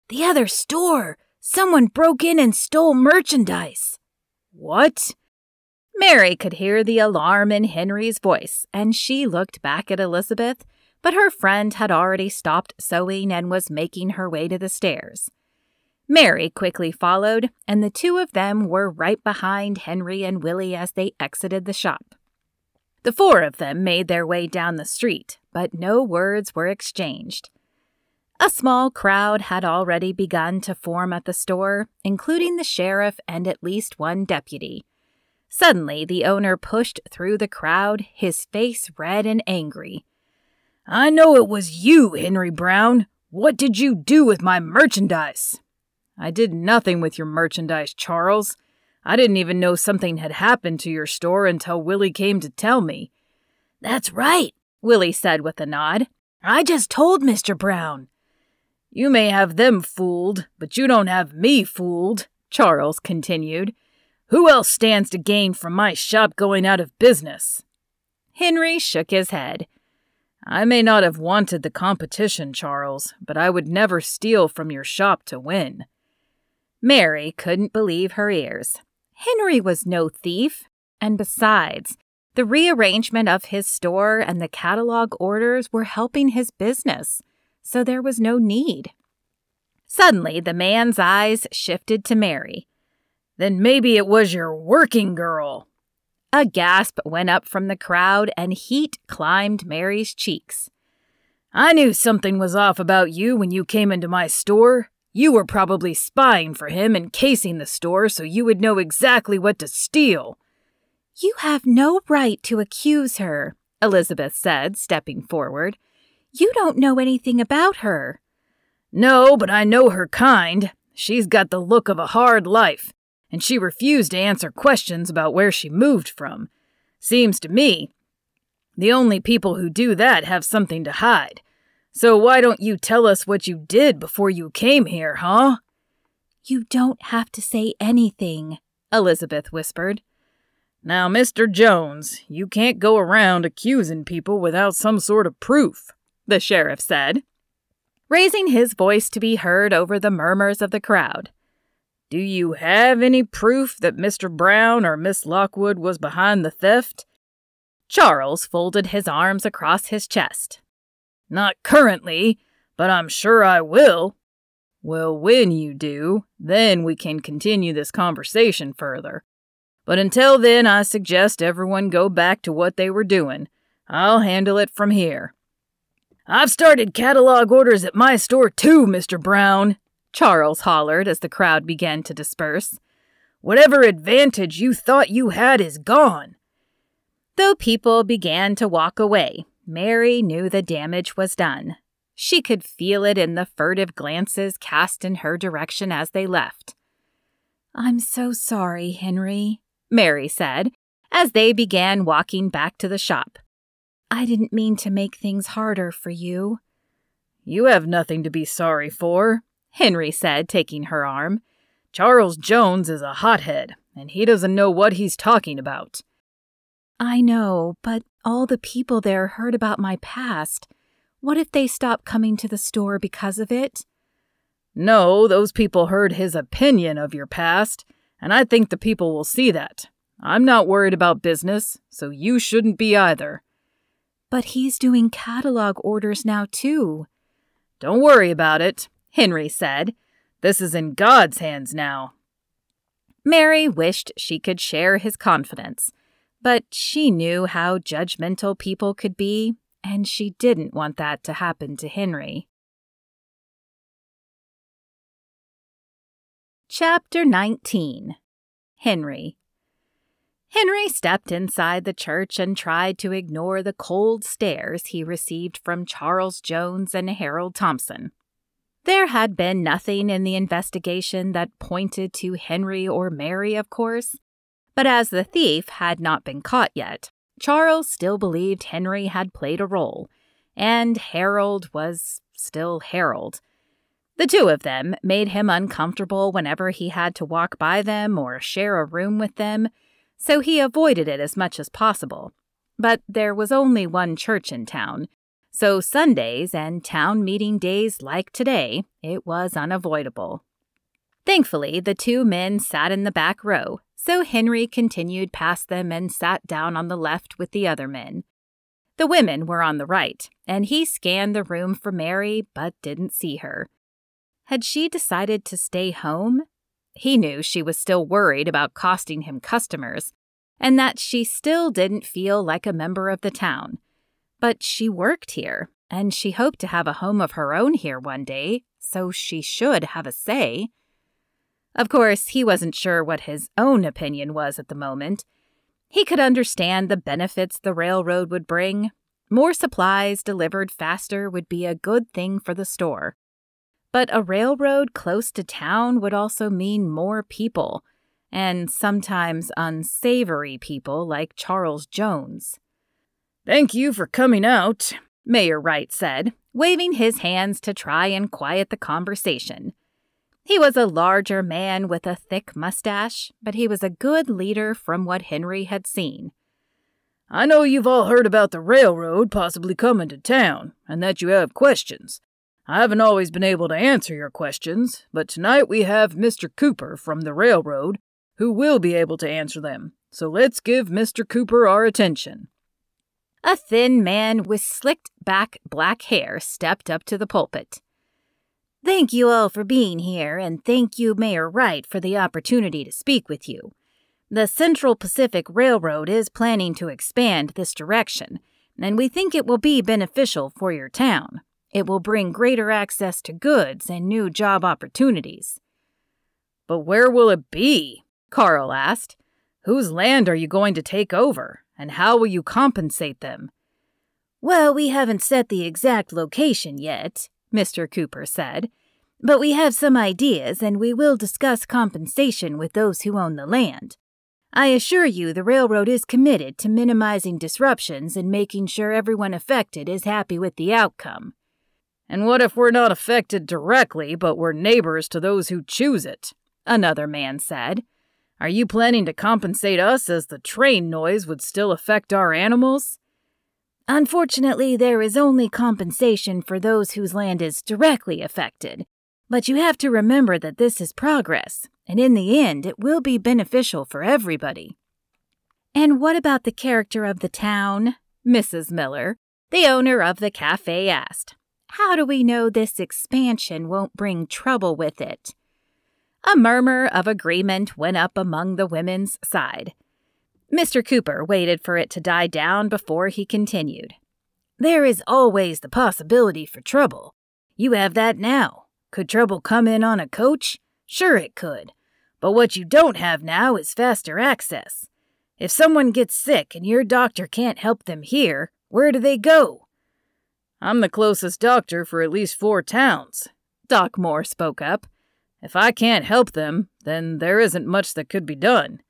The other store! Someone broke in and stole merchandise. What? Mary could hear the alarm in Henry's voice, and she looked back at Elizabeth, but her friend had already stopped sewing and was making her way to the stairs. Mary quickly followed, and the two of them were right behind Henry and Willie as they exited the shop. The four of them made their way down the street, but no words were exchanged. A small crowd had already begun to form at the store, including the sheriff and at least one deputy. Suddenly, the owner pushed through the crowd, his face red and angry. I know it was you, Henry Brown. What did you do with my merchandise? I did nothing with your merchandise, Charles. I didn't even know something had happened to your store until Willie came to tell me. That's right, Willie said with a nod. I just told Mr. Brown. You may have them fooled, but you don't have me fooled, Charles continued. Who else stands to gain from my shop going out of business?" Henry shook his head. "I may not have wanted the competition, Charles, but I would never steal from your shop to win." Mary couldn't believe her ears. Henry was no thief, and besides, the rearrangement of his store and the catalog orders were helping his business, so there was no need. Suddenly, the man's eyes shifted to Mary. "Then maybe it was your working girl." A gasp went up from the crowd, and heat climbed Mary's cheeks. "I knew something was off about you when you came into my store. You were probably spying for him and casing the store so you would know exactly what to steal." "You have no right to accuse her," Elizabeth said, stepping forward. "You don't know anything about her." "No, but I know her kind. She's got the look of a hard life, and she refused to answer questions about where she moved from. Seems to me the only people who do that have something to hide. So why don't you tell us what you did before you came here, huh?" "You don't have to say anything," Elizabeth whispered. "Now, Mr. Jones, you can't go around accusing people without some sort of proof," the sheriff said, raising his voice to be heard over the murmurs of the crowd. "Do you have any proof that Mr. Brown or Miss Lockwood was behind the theft?" Charles folded his arms across his chest. "Not currently, but I'm sure I will." "Well, when you do, then we can continue this conversation further. But until then, I suggest everyone go back to what they were doing. I'll handle it from here." "I've started catalog orders at my store too, Mr. Brown," Charles hollered as the crowd began to disperse. "Whatever advantage you thought you had is gone." Though people began to walk away, Mary knew the damage was done. She could feel it in the furtive glances cast in her direction as they left. "I'm so sorry, Henry," Mary said, as they began walking back to the shop. "I didn't mean to make things harder for you." "You have nothing to be sorry for," Henry said, taking her arm. "Charles Jones is a hothead, and he doesn't know what he's talking about." "I know, but all the people there heard about my past. What if they stop coming to the store because of it?" "No, those people heard his opinion of your past, and I think the people will see that. I'm not worried about business, so you shouldn't be either." "But he's doing catalog orders now, too." "Don't worry about it," Henry said. "This is in God's hands now." Mary wished she could share his confidence, but she knew how judgmental people could be, and she didn't want that to happen to Henry. Chapter 19. Henry. Henry stepped inside the church and tried to ignore the cold stares he received from Charles Jones and Harold Thompson. There had been nothing in the investigation that pointed to Henry or Mary, of course, but as the thief had not been caught yet, Charles still believed Henry had played a role, and Harold was still Harold. The two of them made him uncomfortable whenever he had to walk by them or share a room with them, so he avoided it as much as possible. But there was only one church in town, so Sundays and town meeting days like today, it was unavoidable. Thankfully, the two men sat in the back row, so Henry continued past them and sat down on the left with the other men. The women were on the right, and he scanned the room for Mary but didn't see her. Had she decided to stay home? He knew she was still worried about costing him customers, and that she still didn't feel like a member of the town. But she worked here, and she hoped to have a home of her own here one day, so she should have a say. Of course, he wasn't sure what his own opinion was at the moment. He could understand the benefits the railroad would bring. More supplies delivered faster would be a good thing for the store. But a railroad close to town would also mean more people, and sometimes unsavory people like Charles Jones. "Thank you for coming out," Mayor Wright said, waving his hands to try and quiet the conversation. He was a larger man with a thick mustache, but he was a good leader from what Henry had seen. I know you've all heard about the railroad possibly coming to town, and that you have questions. I haven't always been able to answer your questions, but tonight we have Mr. Cooper from the railroad who will be able to answer them. So let's give Mr. Cooper our attention. A thin man with slicked back black hair stepped up to the pulpit. Thank you all for being here, and thank you, Mayor Wright, for the opportunity to speak with you. The Central Pacific Railroad is planning to expand this direction, and we think it will be beneficial for your town. It will bring greater access to goods and new job opportunities. But where will it be? Carl asked. Whose land are you going to take over, and how will you compensate them? Well, we haven't set the exact location yet, Mr. Cooper said, but we have some ideas and we will discuss compensation with those who own the land. I assure you the railroad is committed to minimizing disruptions and making sure everyone affected is happy with the outcome. And what if we're not affected directly, but we're neighbors to those who choose it? Another man said. Are you planning to compensate us as the train noise would still affect our animals? Unfortunately, there is only compensation for those whose land is directly affected. But you have to remember that this is progress, and in the end, it will be beneficial for everybody. And what about the character of the town? Mrs. Miller, the owner of the cafe, asked. How do we know this expansion won't bring trouble with it? A murmur of agreement went up among the women's side. Mr. Cooper waited for it to die down before he continued. There is always the possibility for trouble. You have that now. Could trouble come in on a coach? Sure it could. But what you don't have now is faster access. If someone gets sick and your doctor can't help them here, where do they go? I'm the closest doctor for at least 4 towns. Doc Moore spoke up. If I can't help them, then there isn't much that could be done.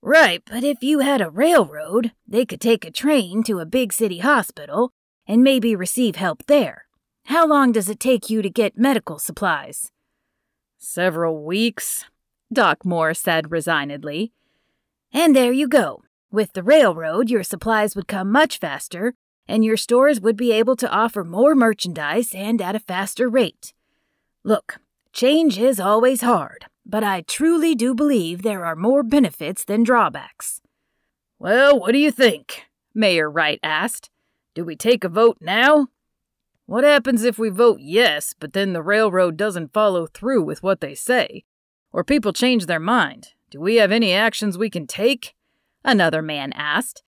Right, but if you had a railroad, they could take a train to a big city hospital and maybe receive help there. How long does it take you to get medical supplies? Several weeks, Doc Moore said resignedly. And there you go. With the railroad, your supplies would come much faster, and your stores would be able to offer more merchandise and at a faster rate. Look, change is always hard, but I truly do believe there are more benefits than drawbacks. Well, what do you think? Mayor Wright asked. Do we take a vote now? What happens if we vote yes, but then the railroad doesn't follow through with what they say? Or people change their mind? Do we have any actions we can take? Another man asked.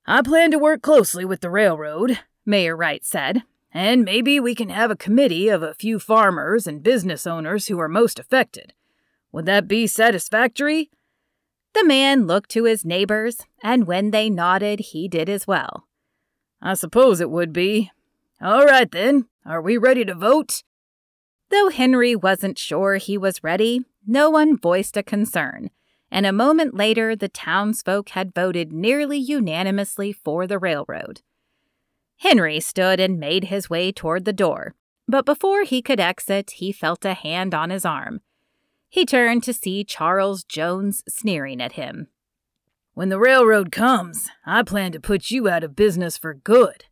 I plan to work closely with the railroad, Mayor Wright said, and maybe we can have a committee of a few farmers and business owners who are most affected. Would that be satisfactory? The man looked to his neighbors, and when they nodded, he did as well. I suppose it would be. All right, then. Are we ready to vote? Though Henry wasn't sure he was ready, no one voiced a concern, and a moment later the townsfolk had voted nearly unanimously for the railroad. Henry stood and made his way toward the door, but before he could exit, he felt a hand on his arm. He turned to see Charles Jones sneering at him. When the railroad comes, I plan to put you out of business for good.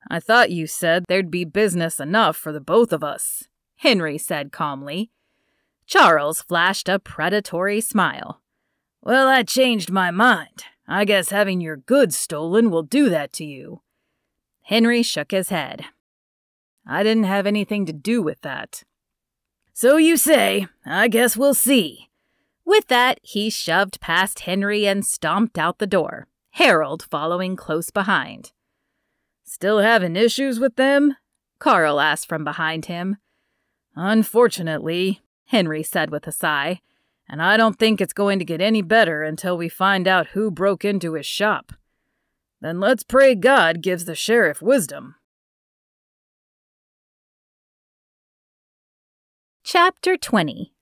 I thought you said there'd be business enough for the both of us, Henry said calmly. Charles flashed a predatory smile. Well, I changed my mind. I guess having your goods stolen will do that to you. Henry shook his head. I didn't have anything to do with that. So you say. I guess we'll see. With that, he shoved past Henry and stomped out the door, Harold following close behind. Still having issues with them? Carl asked from behind him. Unfortunately, Henry said with a sigh, and I don't think it's going to get any better until we find out who broke into his shop. Then let's pray God gives the sheriff wisdom. Chapter 20.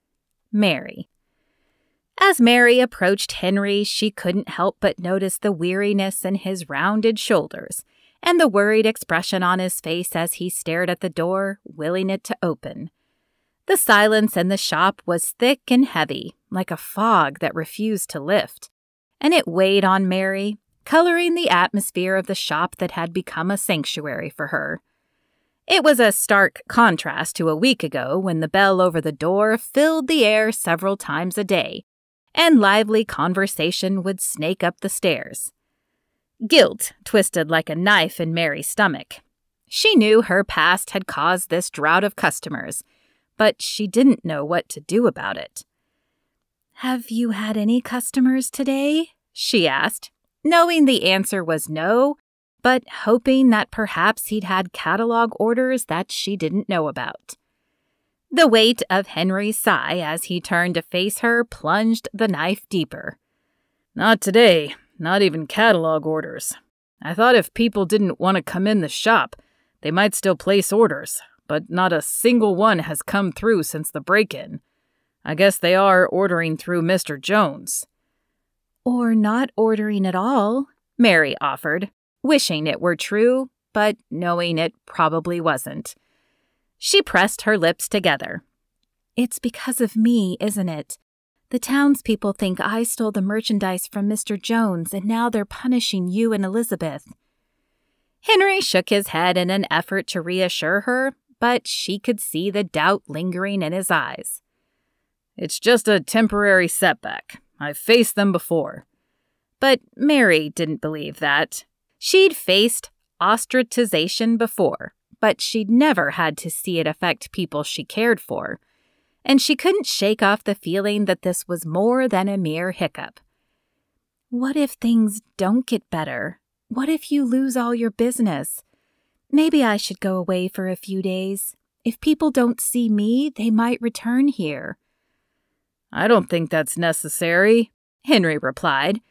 Mary. As Mary approached Henry, she couldn't help but notice the weariness in his rounded shoulders and the worried expression on his face as he stared at the door, willing it to open. The silence in the shop was thick and heavy, like a fog that refused to lift, and it weighed on Mary, coloring the atmosphere of the shop that had become a sanctuary for her. It was a stark contrast to a week ago when the bell over the door filled the air several times a day, and lively conversation would snake up the stairs. Guilt twisted like a knife in Mary's stomach. She knew her past had caused this drought of customers, but she didn't know what to do about it. "Have you had any customers today?" she asked, knowing the answer was no, but hoping that perhaps he'd had catalog orders that she didn't know about. The weight of Henry's sigh as he turned to face her plunged the knife deeper. "Not today, not even catalog orders. I thought if people didn't want to come in the shop, they might still place orders, but not a single one has come through since the break-in. I guess they are ordering through Mr. Jones." "Or not ordering at all," Mary offered, wishing it were true, but knowing it probably wasn't. She pressed her lips together. "It's because of me, isn't it? The townspeople think I stole the merchandise from Mr. Jones, and now they're punishing you and Elizabeth." Henry shook his head in an effort to reassure her, but she could see the doubt lingering in his eyes. "It's just a temporary setback. I've faced them before." But Mary didn't believe that. She'd faced ostracization before, but she'd never had to see it affect people she cared for. And she couldn't shake off the feeling that this was more than a mere hiccup. "What if things don't get better? What if you lose all your business? Maybe I should go away for a few days. If people don't see me, they might return here." "I don't think that's necessary," Henry replied,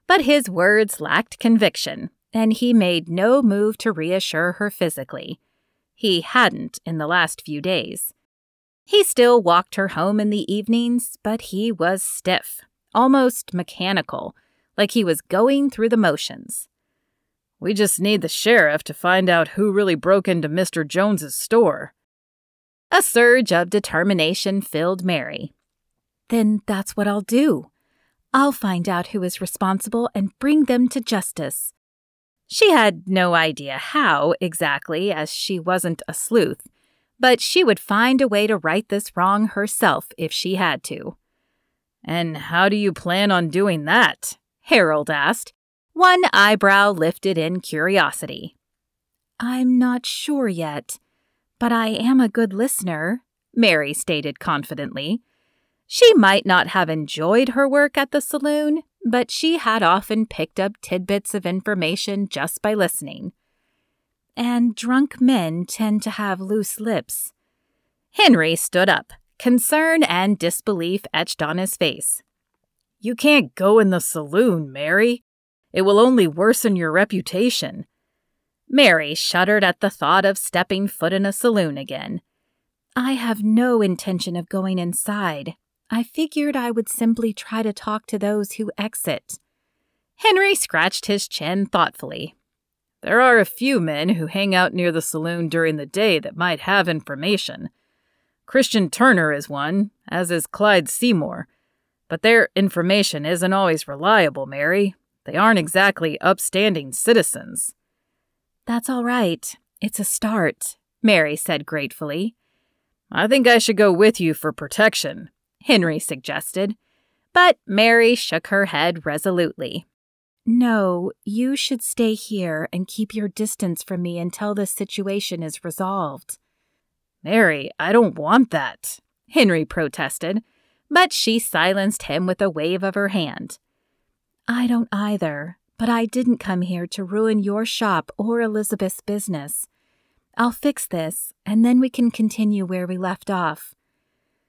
but his words lacked conviction, and he made no move to reassure her physically. He hadn't in the last few days. He still walked her home in the evenings, but he was stiff, almost mechanical, like he was going through the motions. "We just need the sheriff to find out who really broke into Mr. Jones's store." A surge of determination filled Mary. "Then that's what I'll do. I'll find out who is responsible and bring them to justice." She had no idea how exactly, as she wasn't a sleuth, but she would find a way to right this wrong herself if she had to. "And how do you plan on doing that?" Harold asked, one eyebrow lifted in curiosity. "I'm not sure yet, but I am a good listener," Mary stated confidently. She might not have enjoyed her work at the saloon, but she had often picked up tidbits of information just by listening. "And drunk men tend to have loose lips." Henry stood up, concern and disbelief etched on his face. "You can't go in the saloon, Mary. It will only worsen your reputation." Mary shuddered at the thought of stepping foot in a saloon again. "I have no intention of going inside. I figured I would simply try to talk to those who exit." Henry scratched his chin thoughtfully. "There are a few men who hang out near the saloon during the day that might have information. Christian Turner is one, as is Clyde Seymour. But their information isn't always reliable, Mary. They aren't exactly upstanding citizens." "That's all right. It's a start," Mary said gratefully. "I think I should go with you for protection," Henry suggested, but Mary shook her head resolutely. "No, you should stay here and keep your distance from me until this situation is resolved." "Mary, I don't want that," Henry protested, but she silenced him with a wave of her hand. "I don't either, but I didn't come here to ruin your shop or Elizabeth's business. I'll fix this, and then we can continue where we left off."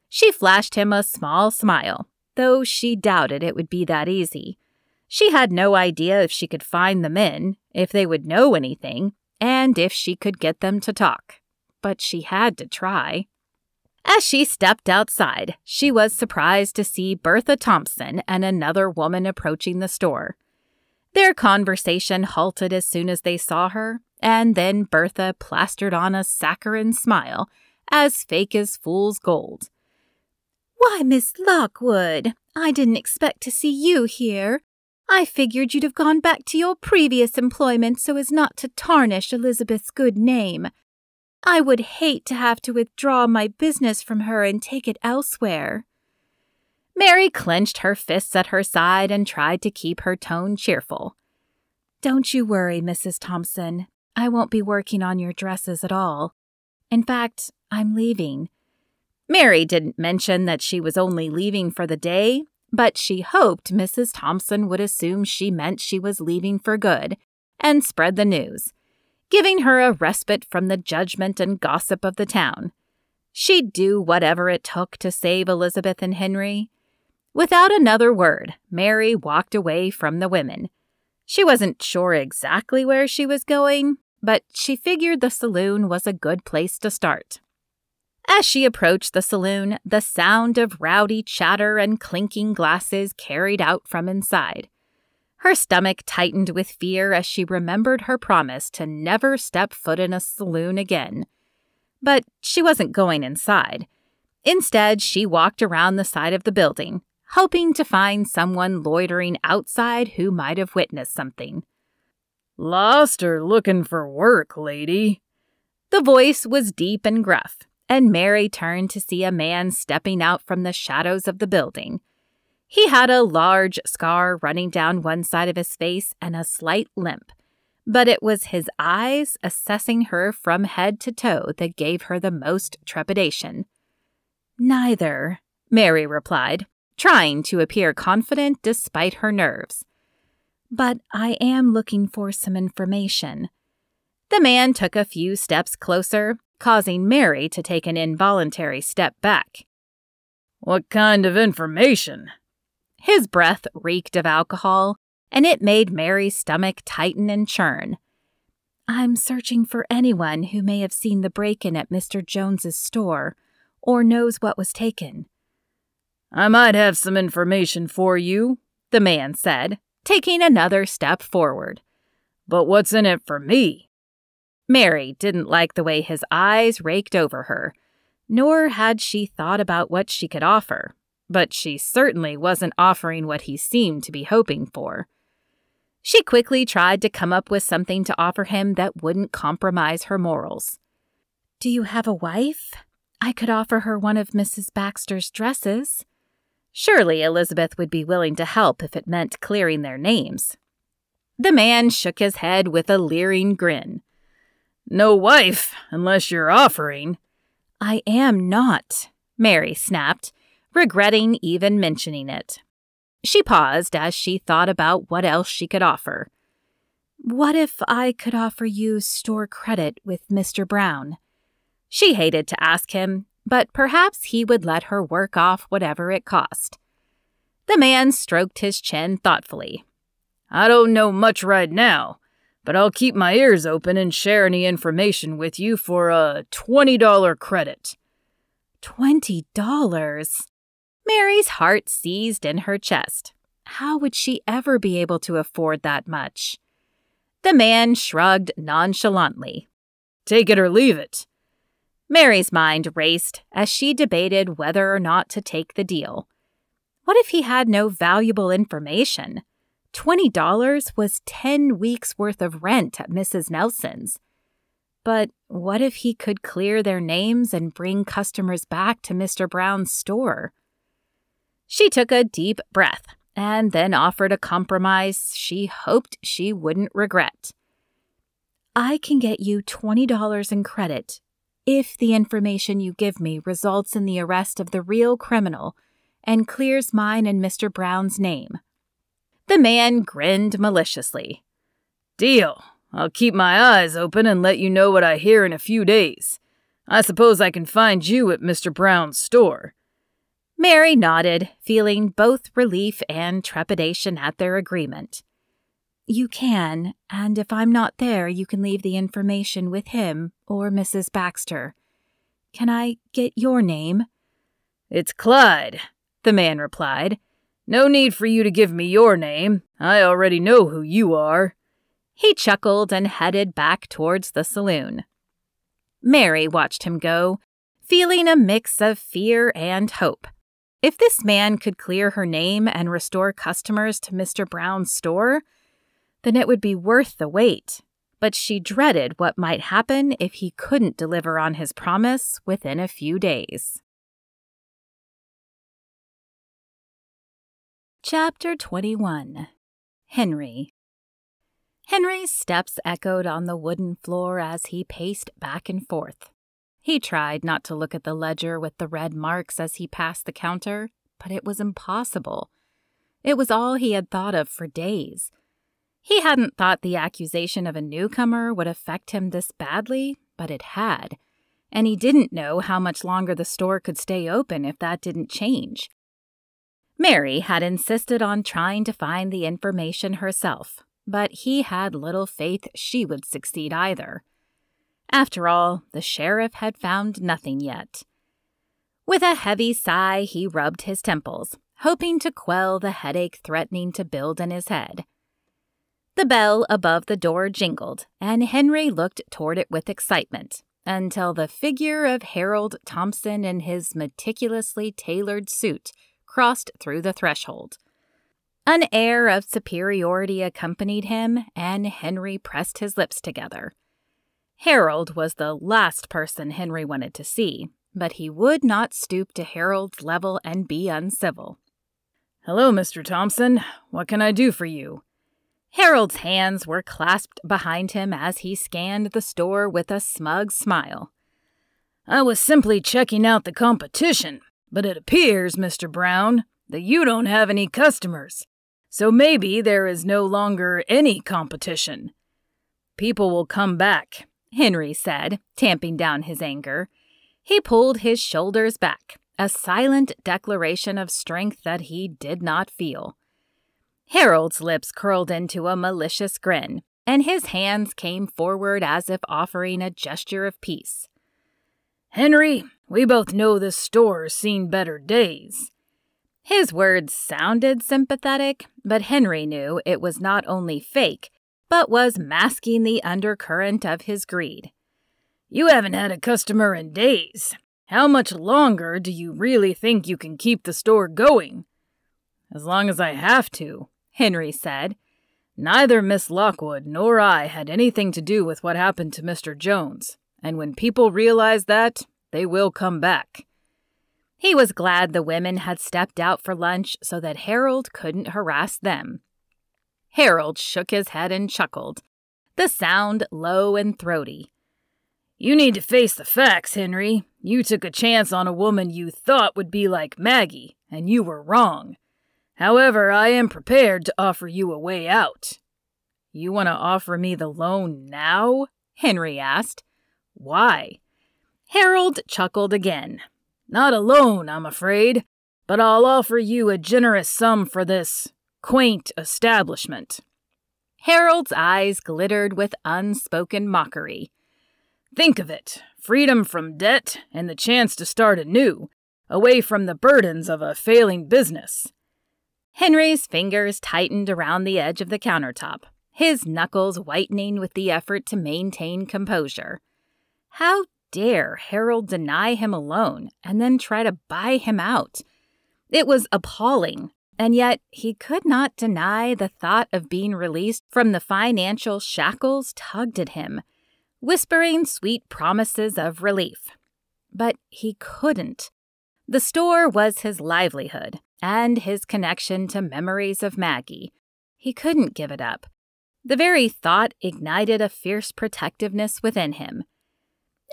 She flashed him a small smile, though she doubted it would be that easy. She had no idea if she could find the men, if they would know anything, and if she could get them to talk. But she had to try. As she stepped outside, she was surprised to see Bertha Thompson and another woman approaching the store. Their conversation halted as soon as they saw her, and then Bertha plastered on a saccharine smile as fake as fool's gold. "Why, Miss Lockwood, I didn't expect to see you here. I figured you'd have gone back to your previous employment so as not to tarnish Elizabeth's good name. I would hate to have to withdraw my business from her and take it elsewhere." Mary clenched her fists at her side and tried to keep her tone cheerful. "Don't you worry, Mrs. Thompson. I won't be working on your dresses at all. In fact, I'm leaving." Mary didn't mention that she was only leaving for the day, but she hoped Mrs. Thompson would assume she meant she was leaving for good and spread the news, giving her a respite from the judgment and gossip of the town. She'd do whatever it took to save Elizabeth and Henry. Without another word, Mary walked away from the women. She wasn't sure exactly where she was going, but she figured the saloon was a good place to start. As she approached the saloon, the sound of rowdy chatter and clinking glasses carried out from inside. Her stomach tightened with fear as she remembered her promise to never step foot in a saloon again. But she wasn't going inside. Instead, she walked around the side of the building, hoping to find someone loitering outside who might have witnessed something. "Lost or looking for work, lady?" The voice was deep and gruff, and Mary turned to see a man stepping out from the shadows of the building. He had a large scar running down one side of his face and a slight limp, but it was his eyes assessing her from head to toe that gave her the most trepidation. "Neither," Mary replied, trying to appear confident despite her nerves. "But I am looking for some information." The man took a few steps closer, causing Mary to take an involuntary step back. "What kind of information?" His breath reeked of alcohol, and it made Mary's stomach tighten and churn. "I'm searching for anyone who may have seen the break-in at Mr. Jones's store, or knows what was taken." "I might have some information for you," the man said, taking another step forward. "But what's in it for me?" Mary didn't like the way his eyes raked over her, nor had she thought about what she could offer, but she certainly wasn't offering what he seemed to be hoping for. She quickly tried to come up with something to offer him that wouldn't compromise her morals. "Do you have a wife? I could offer her one of Mrs. Baxter's dresses." Surely Elizabeth would be willing to help if it meant clearing their names. The man shook his head with a leering grin. "No wife, unless you're offering." "I am not," Mary snapped, regretting even mentioning it. She paused as she thought about what else she could offer. "What if I could offer you store credit with Mr. Brown?" She hated to ask him, but perhaps he would let her work off whatever it cost. The man stroked his chin thoughtfully. "I don't know much right now, but I'll keep my ears open and share any information with you for a $20 credit." $20? Mary's heart seized in her chest. How would she ever be able to afford that much? The man shrugged nonchalantly. "Take it or leave it." Mary's mind raced as she debated whether or not to take the deal. What if he had no valuable information? $20 was 10 weeks' worth of rent at Mrs. Nelson's. But what if he could clear their names and bring customers back to Mr. Brown's store? She took a deep breath and then offered a compromise she hoped she wouldn't regret. "I can get you $20 in credit if the information you give me results in the arrest of the real criminal and clears mine and Mr. Brown's name." The man grinned maliciously. "Deal. I'll keep my eyes open and let you know what I hear in a few days. I suppose I can find you at Mr. Brown's store." Mary nodded, feeling both relief and trepidation at their agreement. "You can, and if I'm not there, you can leave the information with him or Mrs. Baxter. Can I get your name?" "It's Clyde," the man replied. "No need for you to give me your name. I already know who you are." He chuckled and headed back towards the saloon. Mary watched him go, feeling a mix of fear and hope. If this man could clear her name and restore customers to Mr. Brown's store, then it would be worth the wait. But she dreaded what might happen if he couldn't deliver on his promise within a few days. Chapter 21. Henry. Henry's steps echoed on the wooden floor as he paced back and forth. He tried not to look at the ledger with the red marks as he passed the counter, but it was impossible. It was all he had thought of for days. He hadn't thought the accusation of a newcomer would affect him this badly, but it had, and he didn't know how much longer the store could stay open if that didn't change. Mary had insisted on trying to find the information herself, but he had little faith she would succeed either. After all, the sheriff had found nothing yet. With a heavy sigh, he rubbed his temples, hoping to quell the headache threatening to build in his head. The bell above the door jingled, and Henry looked toward it with excitement, until the figure of Harold Thompson in his meticulously tailored suit crossed through the threshold. An air of superiority accompanied him, and Henry pressed his lips together. Harold was the last person Henry wanted to see, but he would not stoop to Harold's level and be uncivil. "Hello, Mr. Thompson. What can I do for you?" Harold's hands were clasped behind him as he scanned the store with a smug smile. "I was simply checking out the competition, but it appears, Mr. Brown, that you don't have any customers, so maybe there is no longer any competition. People will come back," Henry said, tamping down his anger. He pulled his shoulders back, a silent declaration of strength that he did not feel. Harold's lips curled into a malicious grin, and his hands came forward as if offering a gesture of peace. "Henry, we both know this store's seen better days." His words sounded sympathetic, but Henry knew it was not only fake, but was masking the undercurrent of his greed. "You haven't had a customer in days. How much longer do you really think you can keep the store going?" "As long as I have to," Henry said. "Neither Miss Lockwood nor I had anything to do with what happened to Mr. Jones, and when people realize that, they will come back." He was glad the women had stepped out for lunch so that Harold couldn't harass them. Harold shook his head and chuckled, the sound low and throaty. "You need to face the facts, Henry. You took a chance on a woman you thought would be like Maggie, and you were wrong. However, I am prepared to offer you a way out." "You want to offer me the loan now?" Henry asked. "Why?" Harold chuckled again. "Not a loan, I'm afraid, but I'll offer you a generous sum for this quaint establishment." Harold's eyes glittered with unspoken mockery. "Think of it, freedom from debt and the chance to start anew, away from the burdens of a failing business." Henry's fingers tightened around the edge of the countertop, his knuckles whitening with the effort to maintain composure. How dare Harold deny him a loan and then try to buy him out? It was appalling, and yet he could not deny the thought of being released from the financial shackles tugged at him, whispering sweet promises of relief. But he couldn't. The store was his livelihood and his connection to memories of Maggie. He couldn't give it up. The very thought ignited a fierce protectiveness within him.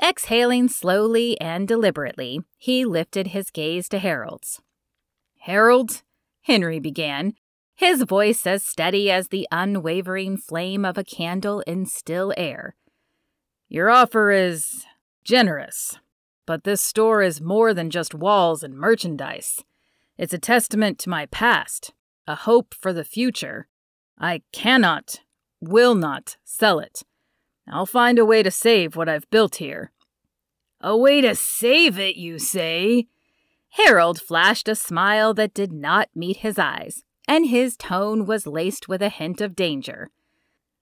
Exhaling slowly and deliberately, he lifted his gaze to Harold's. "Harold," Henry began, his voice as steady as the unwavering flame of a candle in still air. "Your offer is generous, but this store is more than just walls and merchandise. It's a testament to my past, a hope for the future. I cannot, will not sell it. I'll find a way to save what I've built here." "A way to save it, you say?" Harold flashed a smile that did not meet his eyes, and his tone was laced with a hint of danger.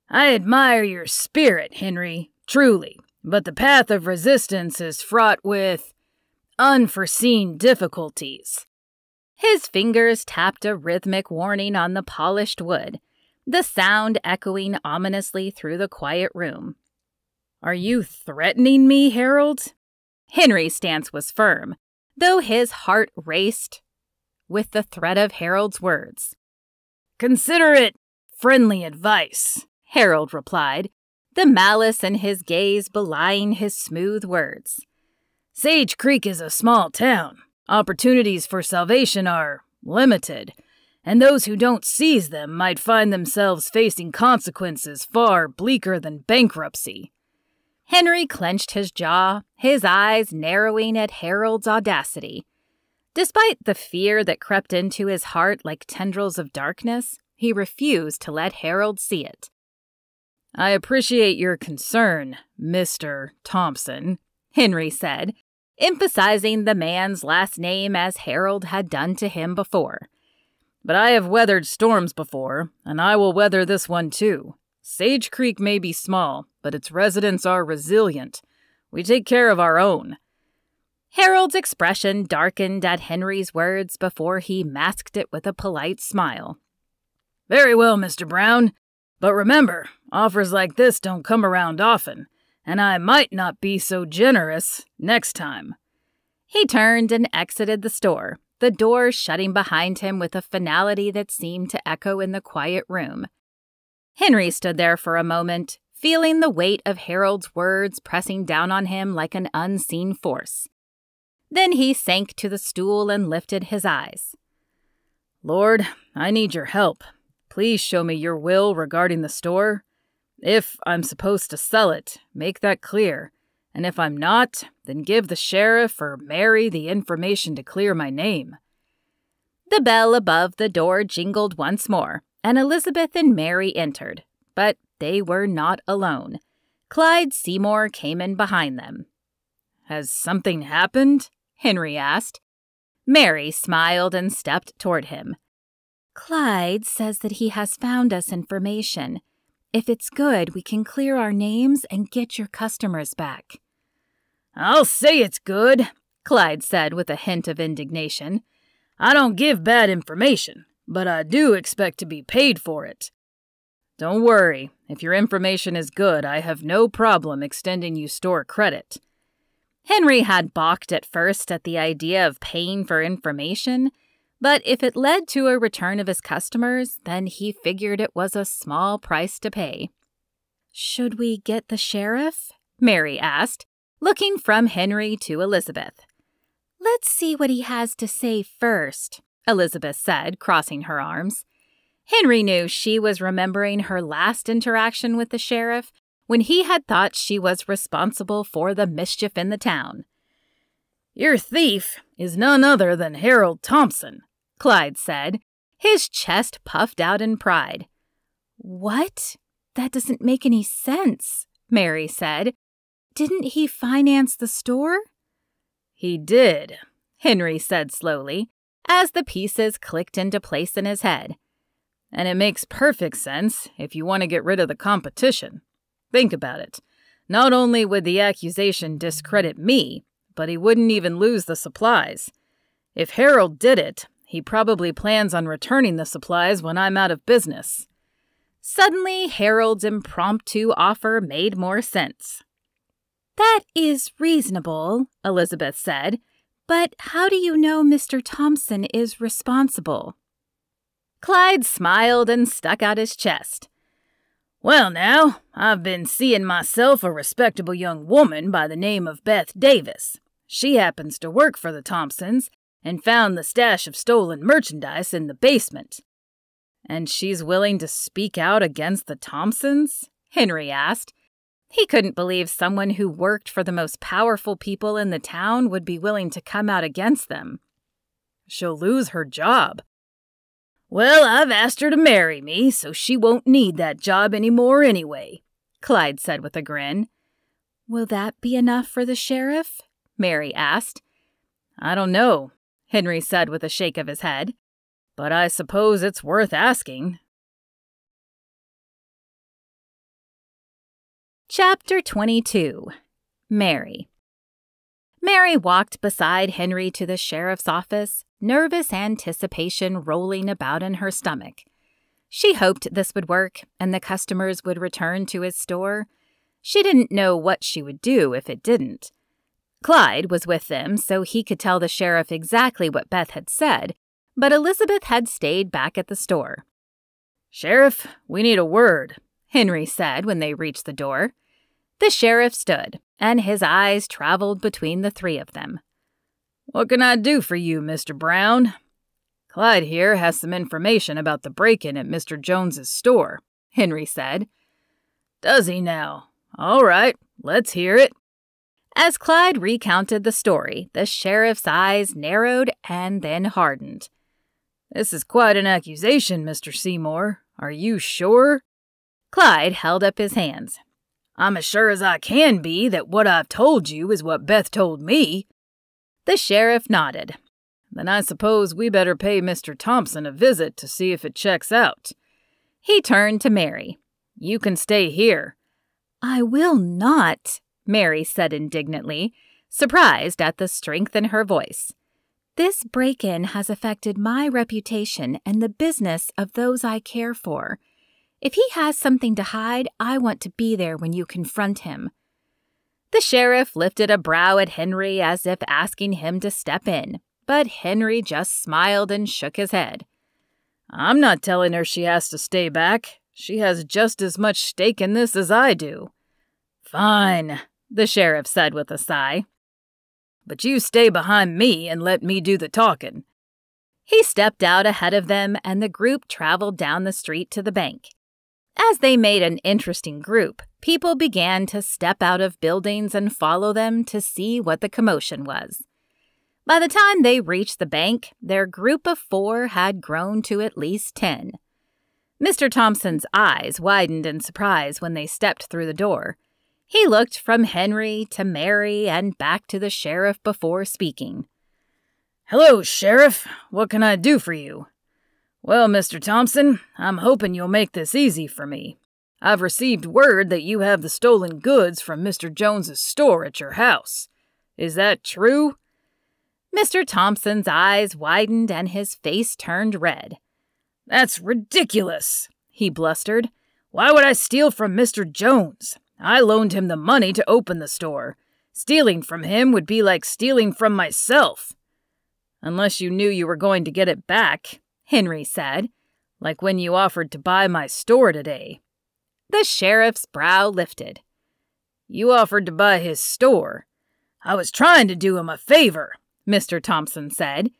"I admire your spirit, Henry, truly, but the path of resistance is fraught with—" unforeseen difficulties. His fingers tapped a rhythmic warning on the polished wood, the sound echoing ominously through the quiet room. Are you threatening me, Harold? Henry's stance was firm, though his heart raced with the threat of Harold's words. Consider it friendly advice, Harold replied, the malice in his gaze belying his smooth words. Sage Creek is a small town. Opportunities for salvation are limited, and those who don't seize them might find themselves facing consequences far bleaker than bankruptcy. Henry clenched his jaw, his eyes narrowing at Harold's audacity. Despite the fear that crept into his heart like tendrils of darkness, he refused to let Harold see it. I appreciate your concern, Mr. Thompson, Henry said, emphasizing the man's last name as Harold had done to him before. But I have weathered storms before, and I will weather this one too. Sage Creek may be small, but its residents are resilient. We take care of our own. Harold's expression darkened at Henry's words before he masked it with a polite smile. Very well, Mr. Brown. But remember, offers like this don't come around often, and I might not be so generous next time. He turned and exited the store, the door shutting behind him with a finality that seemed to echo in the quiet room. Henry stood there for a moment, feeling the weight of Harold's words pressing down on him like an unseen force. Then he sank to the stool and lifted his eyes. Lord, I need your help. Please show me your will regarding the store. If I'm supposed to sell it, make that clear. And if I'm not, then give the sheriff or Mary the information to clear my name. The bell above the door jingled once more, and Elizabeth and Mary entered. But they were not alone. Clyde Seymour came in behind them. Has something happened? Henry asked. Mary smiled and stepped toward him. Clyde says that he has found us information. If it's good, we can clear our names and get your customers back. I'll say it's good, Clyde said with a hint of indignation. I don't give bad information, but I do expect to be paid for it. Don't worry, if your information is good, I have no problem extending you store credit. Henry had balked at first at the idea of paying for information, but if it led to a return of his customers, then he figured it was a small price to pay. Should we get the sheriff? Mary asked, looking from Henry to Elizabeth. Let's see what he has to say first, Elizabeth said, crossing her arms. Henry knew she was remembering her last interaction with the sheriff when he had thought she was responsible for the mischief in the town. Your thief is none other than Harold Thompson, Clyde said, his chest puffed out in pride. What? That doesn't make any sense, Mary said. Didn't he finance the store? He did, Henry said slowly, as the pieces clicked into place in his head. And it makes perfect sense if you want to get rid of the competition. Think about it. Not only would the accusation discredit me, but he wouldn't even lose the supplies. If Harold did it, he probably plans on returning the supplies when I'm out of business. Suddenly, Harold's impromptu offer made more sense. That is reasonable, Elizabeth said, but how do you know Mr. Thompson is responsible? Clyde smiled and stuck out his chest. Well now, I've been seeing myself a respectable young woman by the name of Beth Davis. She happens to work for the Thompsons and found the stash of stolen merchandise in the basement. And she's willing to speak out against the Thompsons? Henry asked. He couldn't believe someone who worked for the most powerful people in the town would be willing to come out against them. She'll lose her job. Well, I've asked her to marry me, so she won't need that job anymore anyway, Clyde said with a grin. Will that be enough for the sheriff? Mary asked. I don't know, Henry said with a shake of his head, but I suppose it's worth asking. Chapter 22. Mary. Mary walked beside Henry to the sheriff's office, nervous anticipation rolling about in her stomach. She hoped this would work and the customers would return to his store. She didn't know what she would do if it didn't. Clyde was with them, so he could tell the sheriff exactly what Beth had said, but Elizabeth had stayed back at the store. "Sheriff, we need a word," Henry said when they reached the door. The sheriff stood, and his eyes traveled between the three of them. "What can I do for you, Mr. Brown?" "Clyde here has some information about the break-in at Mr. Jones's store," Henry said. "Does he now? All right, let's hear it." As Clyde recounted the story, the sheriff's eyes narrowed and then hardened. "This is quite an accusation, Mr. Seymour. Are you sure?" Clyde held up his hands. "I'm as sure as I can be that what I've told you is what Beth told me." The sheriff nodded. "Then I suppose we better pay Mr. Thompson a visit to see if it checks out." He turned to Mary. "You can stay here." "I will not," Mary said indignantly, surprised at the strength in her voice. "This break-in has affected my reputation and the business of those I care for. If he has something to hide, I want to be there when you confront him." The sheriff lifted a brow at Henry as if asking him to step in, but Henry just smiled and shook his head. "I'm not telling her she has to stay back. She has just as much stake in this as I do." "Fine," the sheriff said with a sigh. "But you stay behind me and let me do the talking." He stepped out ahead of them, and the group traveled down the street to the bank. As they made an interesting group, people began to step out of buildings and follow them to see what the commotion was. By the time they reached the bank, their group of 4 had grown to at least 10. Mr. Thompson's eyes widened in surprise when they stepped through the door. He looked from Henry to Mary and back to the sheriff before speaking. "Hello, Sheriff. What can I do for you?" "Well, Mr. Thompson, I'm hoping you'll make this easy for me. I've received word that you have the stolen goods from Mr. Jones's store at your house. Is that true?" Mr. Thompson's eyes widened and his face turned red. "That's ridiculous," he blustered. "Why would I steal from Mr. Jones? I loaned him the money to open the store. Stealing from him would be like stealing from myself." "Unless you knew you were going to get it back," Henry said, "like when you offered to buy my store today." The sheriff's brow lifted. "You offered to buy his store?" "I was trying to do him a favor," Mr. Thompson said.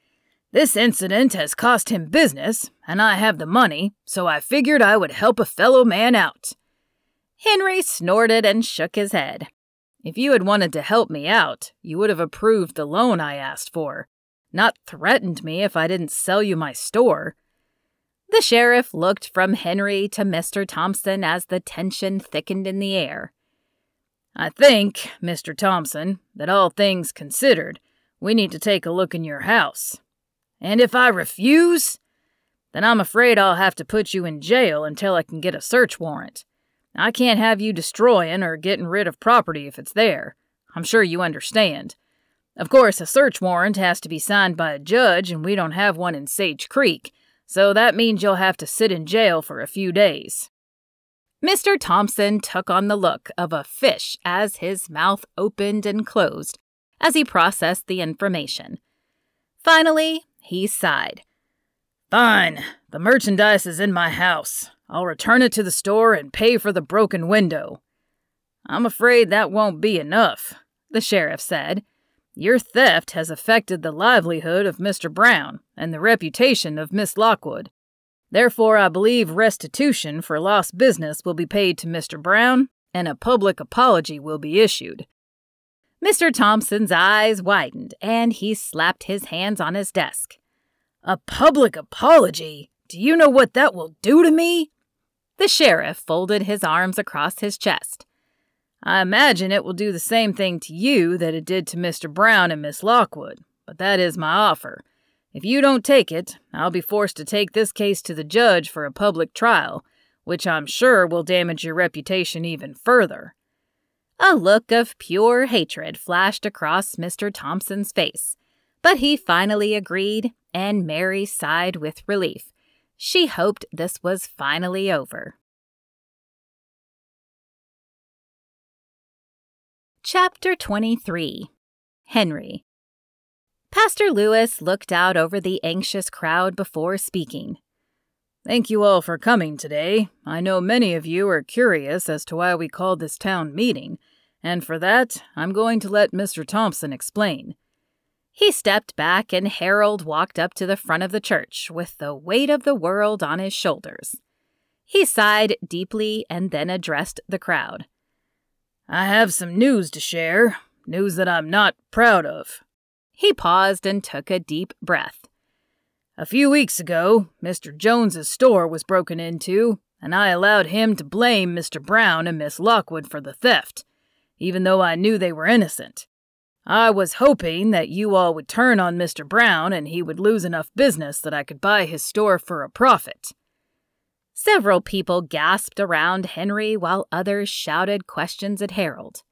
"This incident has cost him business, and I have the money, so I figured I would help a fellow man out." Henry snorted and shook his head. "If you had wanted to help me out, you would have approved the loan I asked for, not threatened me if I didn't sell you my store." The sheriff looked from Henry to Mr. Thompson as the tension thickened in the air. "I think, Mr. Thompson, that all things considered, we need to take a look in your house. And if I refuse, then I'm afraid I'll have to put you in jail until I can get a search warrant. I can't have you destroying or getting rid of property if it's there. I'm sure you understand. Of course, a search warrant has to be signed by a judge, and we don't have one in Sage Creek, so that means you'll have to sit in jail for a few days." Mr. Thompson took on the look of a fish as his mouth opened and closed as he processed the information. Finally, he sighed. "Fine. The merchandise is in my house. I'll return it to the store and pay for the broken window." "I'm afraid that won't be enough," the sheriff said. "Your theft has affected the livelihood of Mr. Brown and the reputation of Miss Lockwood. Therefore, I believe restitution for lost business will be paid to Mr. Brown, and a public apology will be issued." Mr. Thompson's eyes widened, and he slapped his hands on his desk. "A public apology? Do you know what that will do to me?" The sheriff folded his arms across his chest. "I imagine it will do the same thing to you that it did to Mr. Brown and Miss Lockwood, but that is my offer. If you don't take it, I'll be forced to take this case to the judge for a public trial, which I'm sure will damage your reputation even further." A look of pure hatred flashed across Mr. Thompson's face, but he finally agreed, and Mary sighed with relief. She hoped this was finally over. Chapter 23. Henry. Pastor Lewis looked out over the anxious crowd before speaking. Thank you all for coming today. I know many of you are curious as to why we called this town meeting, and for that, I'm going to let Mr. Thompson explain. He stepped back and Harold walked up to the front of the church with the weight of the world on his shoulders. He sighed deeply and then addressed the crowd. I have some news to share, news that I'm not proud of. He paused and took a deep breath. A few weeks ago, Mr. Jones's store was broken into, and I allowed him to blame Mr. Brown and Miss Lockwood for the theft, even though I knew they were innocent. I was hoping that you all would turn on Mr. Brown and he would lose enough business that I could buy his store for a profit. Several people gasped around Henry while others shouted questions at Harold.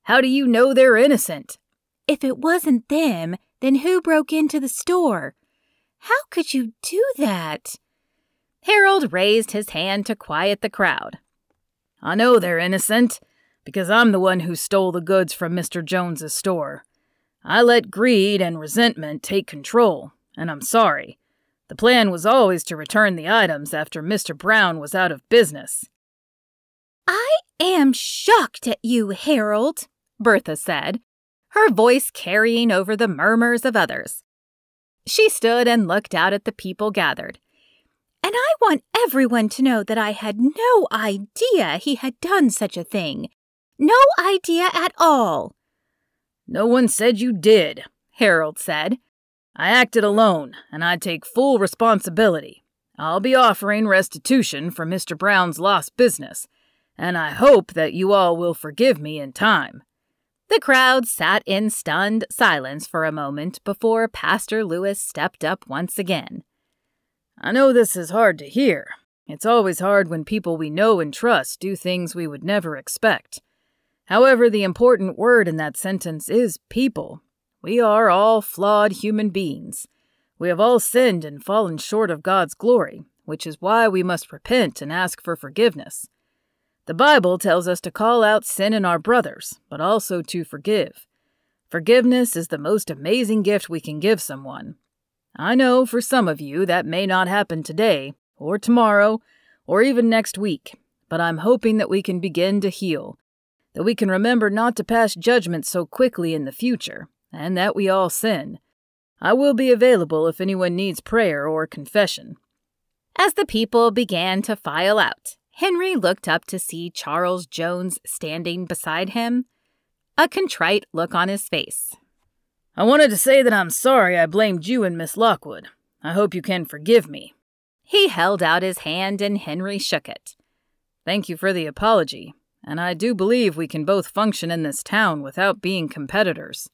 How do you know they're innocent? If it wasn't them, then who broke into the store? How could you do that? Harold raised his hand to quiet the crowd. I know they're innocent, because I'm the one who stole the goods from Mr. Jones's store. I let greed and resentment take control, and I'm sorry. The plan was always to return the items after Mr. Brown was out of business. I am shocked at you, Harold, Bertha said, her voice carrying over the murmurs of others. She stood and looked out at the people gathered. And I want everyone to know that I had no idea he had done such a thing. No idea at all. No one said you did, Harold said. I acted alone, and I take full responsibility. I'll be offering restitution for Mr. Brown's lost business, and I hope that you all will forgive me in time. The crowd sat in stunned silence for a moment before Pastor Lewis stepped up once again. I know this is hard to hear. It's always hard when people we know and trust do things we would never expect. However, the important word in that sentence is people. We are all flawed human beings. We have all sinned and fallen short of God's glory, which is why we must repent and ask for forgiveness. The Bible tells us to call out sin in our brothers, but also to forgive. Forgiveness is the most amazing gift we can give someone. I know for some of you that may not happen today, or tomorrow, or even next week, but I'm hoping that we can begin to heal, that we can remember not to pass judgment so quickly in the future, and that we all sin. I will be available if anyone needs prayer or confession. As the people began to file out, Henry looked up to see Charles Jones standing beside him, a contrite look on his face. I wanted to say that I'm sorry I blamed you and Miss Lockwood. I hope you can forgive me. He held out his hand and Henry shook it. Thank you for the apology, and I do believe we can both function in this town without being competitors.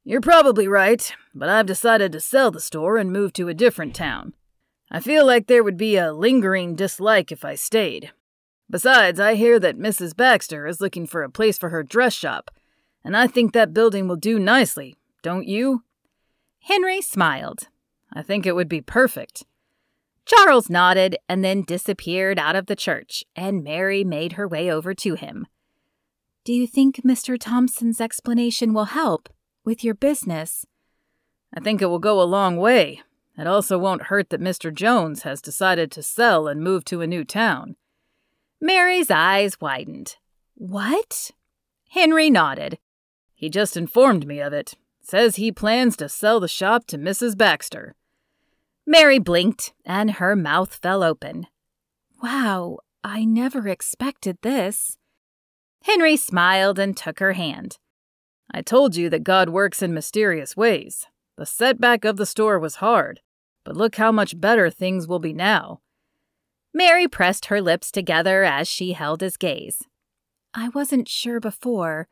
You're probably right, but I've decided to sell the store and move to a different town. I feel like there would be a lingering dislike if I stayed. Besides, I hear that Mrs. Baxter is looking for a place for her dress shop, and I think that building will do nicely, don't you? Henry smiled. I think it would be perfect. Charles nodded and then disappeared out of the church, and Mary made her way over to him. Do you think Mr. Thompson's explanation will help with your business? I think it will go a long way. It also won't hurt that Mr. Jones has decided to sell and move to a new town. Mary's eyes widened. What? Henry nodded. He just informed me of it. Says he plans to sell the shop to Mrs. Baxter. Mary blinked, and her mouth fell open. Wow, I never expected this. Henry smiled and took her hand. I told you that God works in mysterious ways. The setback of the store was hard, but look how much better things will be now. Mary pressed her lips together as she held his gaze. I wasn't sure before,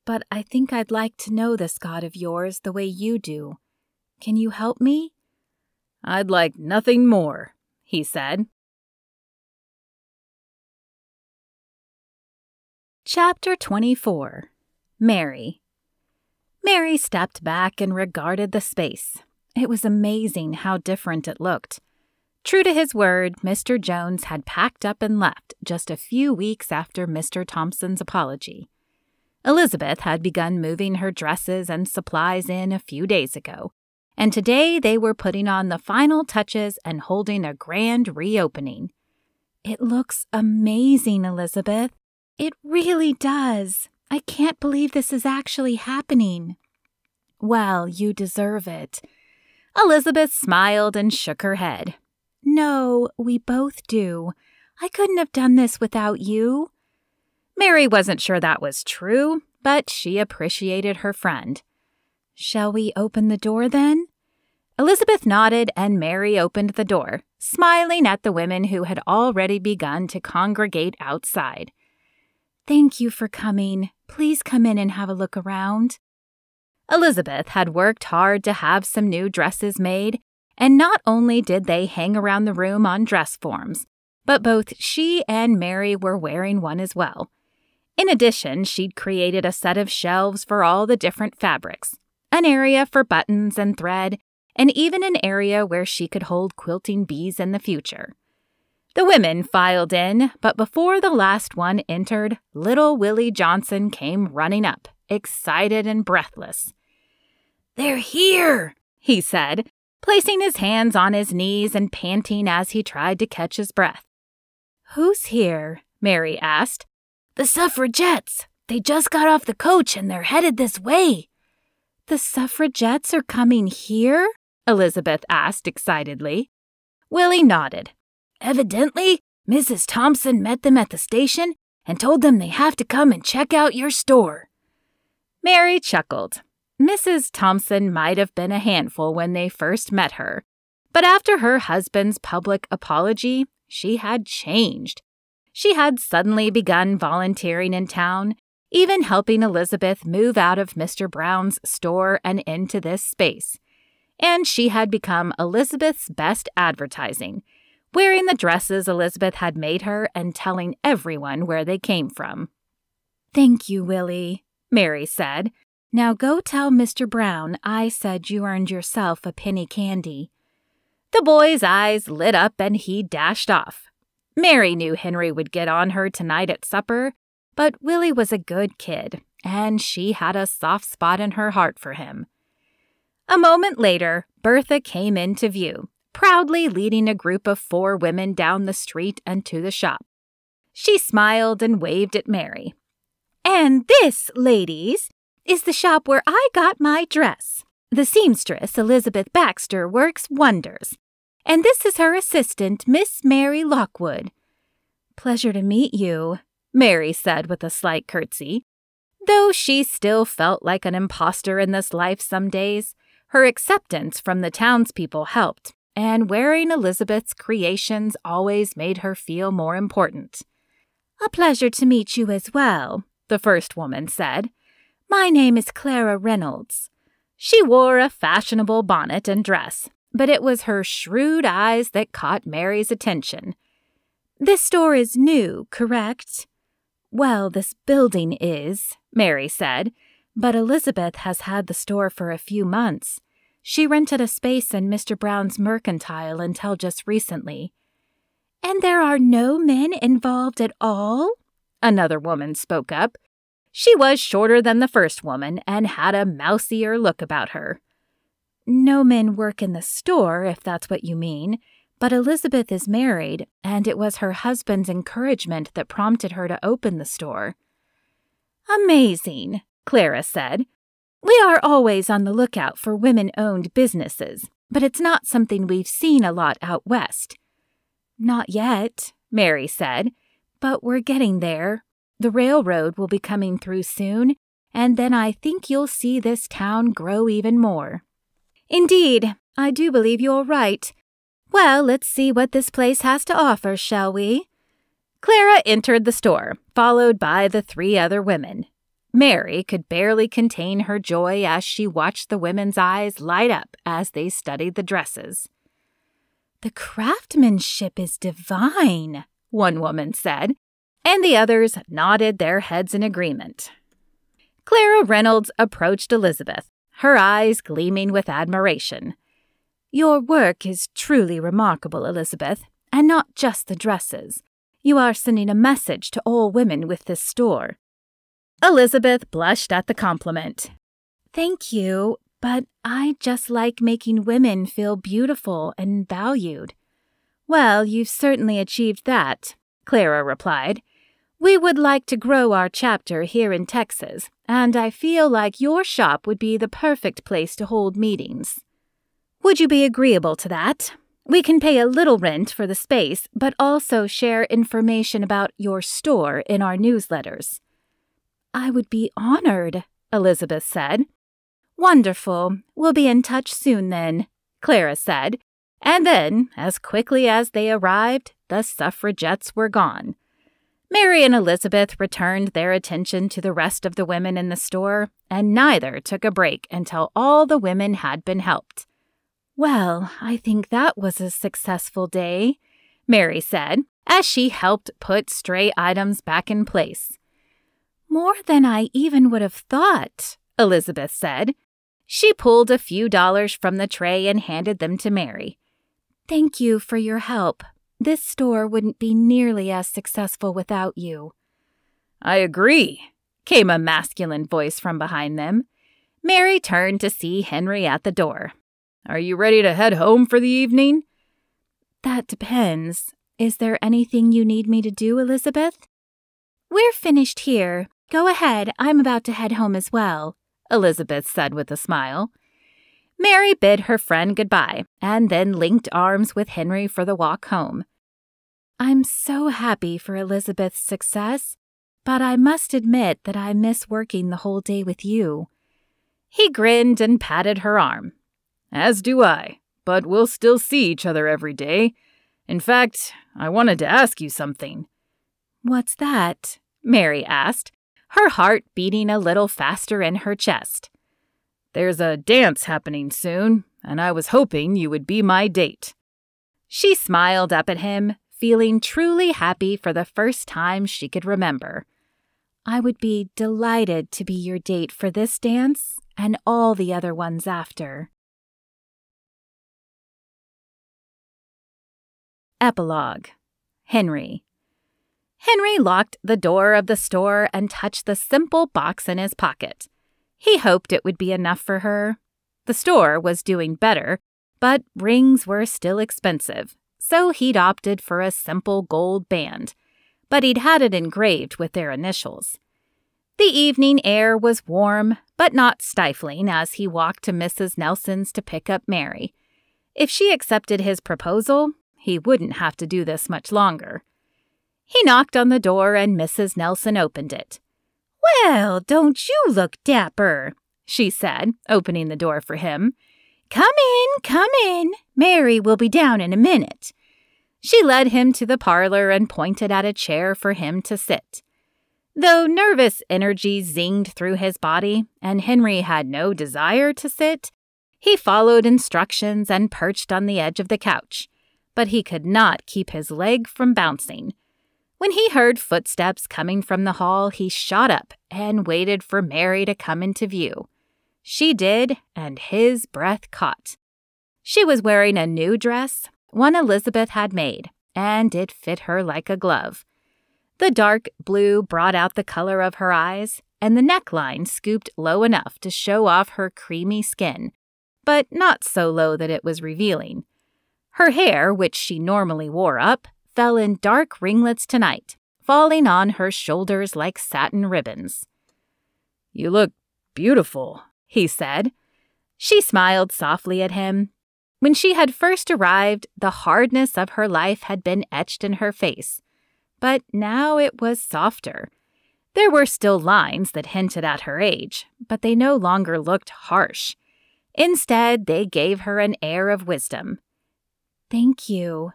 but I think I'd like to know this God of yours the way you do. Can you help me? I'd like nothing more, he said. Chapter 24. Mary. Mary stepped back and regarded the space. It was amazing how different it looked. True to his word, Mr. Jones had packed up and left just a few weeks after Mr. Thompson's apology. Elizabeth had begun moving her dresses and supplies in a few days ago, and today they were putting on the final touches and holding a grand reopening. "It looks amazing, Elizabeth. It really does. I can't believe this is actually happening." "Well, you deserve it." Elizabeth smiled and shook her head. "No, we both do. I couldn't have done this without you." Mary wasn't sure that was true, but she appreciated her friend. "Shall we open the door then?" Elizabeth nodded and Mary opened the door, smiling at the women who had already begun to congregate outside. "Thank you for coming. Please come in and have a look around." Elizabeth had worked hard to have some new dresses made, and not only did they hang around the room on dress forms, but both she and Mary were wearing one as well. In addition, she'd created a set of shelves for all the different fabrics, an area for buttons and thread, and even an area where she could hold quilting bees in the future. The women filed in, but before the last one entered, little Willie Johnson came running up, excited and breathless. "They're here," he said, placing his hands on his knees and panting as he tried to catch his breath. "Who's here?" Mary asked. "The suffragettes. They just got off the coach and they're headed this way." "The suffragettes are coming here?" Elizabeth asked excitedly. Willie nodded. "Evidently, Mrs. Thompson met them at the station and told them they have to come and check out your store." Mary chuckled. Mrs. Thompson might have been a handful when they first met her, but after her husband's public apology, she had changed. She had suddenly begun volunteering in town, even helping Elizabeth move out of Mr. Brown's store and into this space. And she had become Elizabeth's best advertising, wearing the dresses Elizabeth had made her and telling everyone where they came from. "Thank you, Willie," Mary said. "Now go tell Mr. Brown I said you earned yourself a penny candy." The boy's eyes lit up and he dashed off. Mary knew Henry would get on her tonight at supper, but Willie was a good kid, and she had a soft spot in her heart for him. A moment later, Bertha came into view, proudly leading a group of 4 women down the street and to the shop. She smiled and waved at Mary. "And this, ladies, is the shop where I got my dress. The seamstress, Elizabeth Baxter, works wonders. And this is her assistant, Miss Mary Lockwood." "Pleasure to meet you," Mary said with a slight curtsy. Though she still felt like an imposter in this life some days, her acceptance from the townspeople helped, and wearing Elizabeth's creations always made her feel more important. "A pleasure to meet you as well," the first woman said. "My name is Clara Reynolds." She wore a fashionable bonnet and dress, but it was her shrewd eyes that caught Mary's attention. "This store is new, correct?" "Well, this building is," Mary said, "but Elizabeth has had the store for a few months. She rented a space in Mr. Brown's mercantile until just recently." "And there are no men involved at all?" Another woman spoke up. She was shorter than the first woman and had a mousier look about her. "No men work in the store, if that's what you mean, but Elizabeth is married, and it was her husband's encouragement that prompted her to open the store." "Amazing," Clara said. "We are always on the lookout for women-owned businesses, but it's not something we've seen a lot out west." "Not yet," Mary said, "but we're getting there. The railroad will be coming through soon, and then I think you'll see this town grow even more." "Indeed, I do believe you're right. Well, let's see what this place has to offer, shall we?" Clara entered the store, followed by the 3 other women. Mary could barely contain her joy as she watched the women's eyes light up as they studied the dresses. "The craftsmanship is divine," one woman said, and the others nodded their heads in agreement. Clara Reynolds approached Elizabeth, her eyes gleaming with admiration. "Your work is truly remarkable, Elizabeth, and not just the dresses. You are sending a message to all women with this store." Elizabeth blushed at the compliment. "Thank you, but I just like making women feel beautiful and valued." "Well, you've certainly achieved that," Clara replied. "We would like to grow our chapter here in Texas, and I feel like your shop would be the perfect place to hold meetings. Would you be agreeable to that? We can pay a little rent for the space, but also share information about your store in our newsletters." "I would be honored," Elizabeth said. "Wonderful. We'll be in touch soon then," Clara said. And then, as quickly as they arrived, the suffragettes were gone. Mary and Elizabeth returned their attention to the rest of the women in the store, and neither took a break until all the women had been helped. "Well, I think that was a successful day," Mary said, as she helped put stray items back in place. "More than I even would have thought," Elizabeth said. She pulled a few dollars from the tray and handed them to Mary. "Thank you for your help. This store wouldn't be nearly as successful without you." "I agree," came a masculine voice from behind them. Mary turned to see Henry at the door. "Are you ready to head home for the evening?" "That depends. Is there anything you need me to do, Elizabeth?" "We're finished here. Go ahead, I'm about to head home as well," Elizabeth said with a smile. Mary bid her friend goodbye and then linked arms with Henry for the walk home. "I'm so happy for Elizabeth's success, but I must admit that I miss working the whole day with you." He grinned and patted her arm. "As do I, but we'll still see each other every day. In fact, I wanted to ask you something." "What's that?" Mary asked, her heart beating a little faster in her chest. "There's a dance happening soon, and I was hoping you would be my date." She smiled up at him, feeling truly happy for the first time she could remember. "I would be delighted to be your date for this dance and all the other ones after." Epilogue. Henry. Henry locked the door of the store and touched the simple box in his pocket. He hoped it would be enough for her. The store was doing better, but rings were still expensive, so he'd opted for a simple gold band. But he'd had it engraved with their initials. The evening air was warm, but not stifling as he walked to Mrs. Nelson's to pick up Mary. If she accepted his proposal, he wouldn't have to do this much longer. He knocked on the door and Mrs. Nelson opened it. "Well, don't you look dapper," she said, opening the door for him. Come in. Mary will be down in a minute." She led him to the parlor and pointed at a chair for him to sit. Though nervous energy zinged through his body and Henry had no desire to sit, he followed instructions and perched on the edge of the couch. But he could not keep his leg from bouncing. When he heard footsteps coming from the hall, he shot up and waited for Mary to come into view. She did, and his breath caught. She was wearing a new dress, one Elizabeth had made, and it fit her like a glove. The dark blue brought out the color of her eyes, and the neckline scooped low enough to show off her creamy skin, but not so low that it was revealing. Her hair, which she normally wore up, fell in dark ringlets tonight, falling on her shoulders like satin ribbons. "You look beautiful," he said. She smiled softly at him. When she had first arrived, the hardness of her life had been etched in her face, but now it was softer. There were still lines that hinted at her age, but they no longer looked harsh. Instead, they gave her an air of wisdom. "Thank you."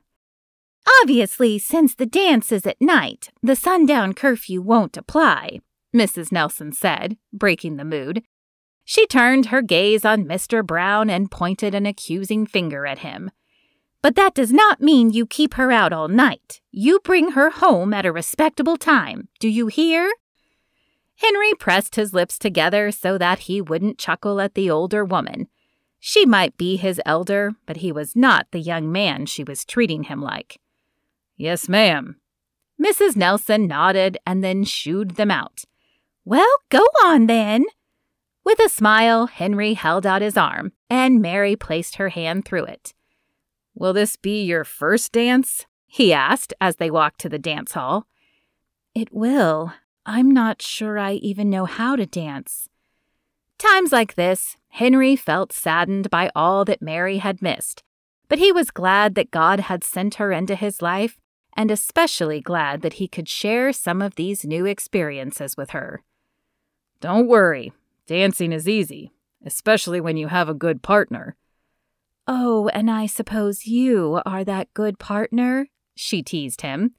"Obviously, since the dance is at night, the sundown curfew won't apply," Mrs. Nelson said, breaking the mood. She turned her gaze on Mr. Brown and pointed an accusing finger at him. But that does not mean you keep her out all night. You bring her home at a respectable time. Do you hear?" Henry pressed his lips together so that he wouldn't chuckle at the older woman. She might be his elder, but he was not the young man she was treating him like. "Yes, ma'am." Mrs. Nelson nodded and then shooed them out. "Well, go on then." With a smile, Henry held out his arm, and Mary placed her hand through it. "Will this be your first dance?" he asked as they walked to the dance hall. "It will. I'm not sure I even know how to dance." Times like this, Henry felt saddened by all that Mary had missed, but he was glad that God had sent her into his life, and especially glad that he could share some of these new experiences with her. "Don't worry. Dancing is easy, especially when you have a good partner." "Oh, and I suppose you are that good partner?" she teased him.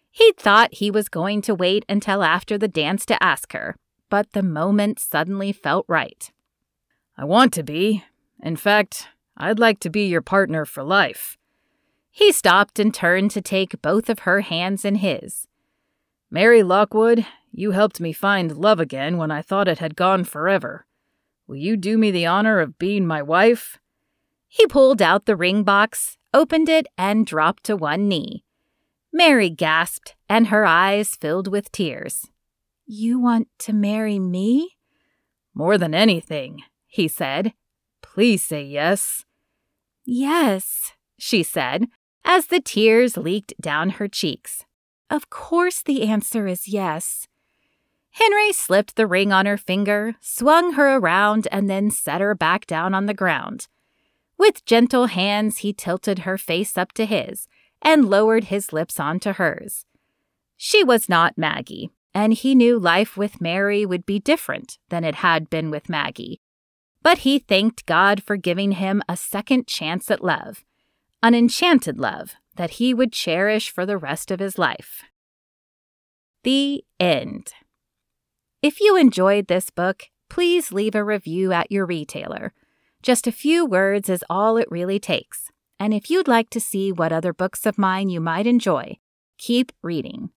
He'd thought he was going to wait until after the dance to ask her, but the moment suddenly felt right. "I want to be. In fact, I'd like to be your partner for life." He stopped and turned to take both of her hands in his. "Mary Lockwood, you helped me find love again when I thought it had gone forever. Will you do me the honor of being my wife?" He pulled out the ring box, opened it, and dropped to one knee. Mary gasped, and her eyes filled with tears. "You want to marry me?" "More than anything," he said. "Please say yes." "Yes," she said, as the tears leaked down her cheeks. "Of course the answer is yes." Henry slipped the ring on her finger, swung her around, and then set her back down on the ground. With gentle hands, he tilted her face up to his and lowered his lips onto hers. She was not Maggie, and he knew life with Mary would be different than it had been with Maggie. But he thanked God for giving him a second chance at love, an enchanted love that he would cherish for the rest of his life. The end. If you enjoyed this book, please leave a review at your retailer. Just a few words is all it really takes. And if you'd like to see what other books of mine you might enjoy, keep reading.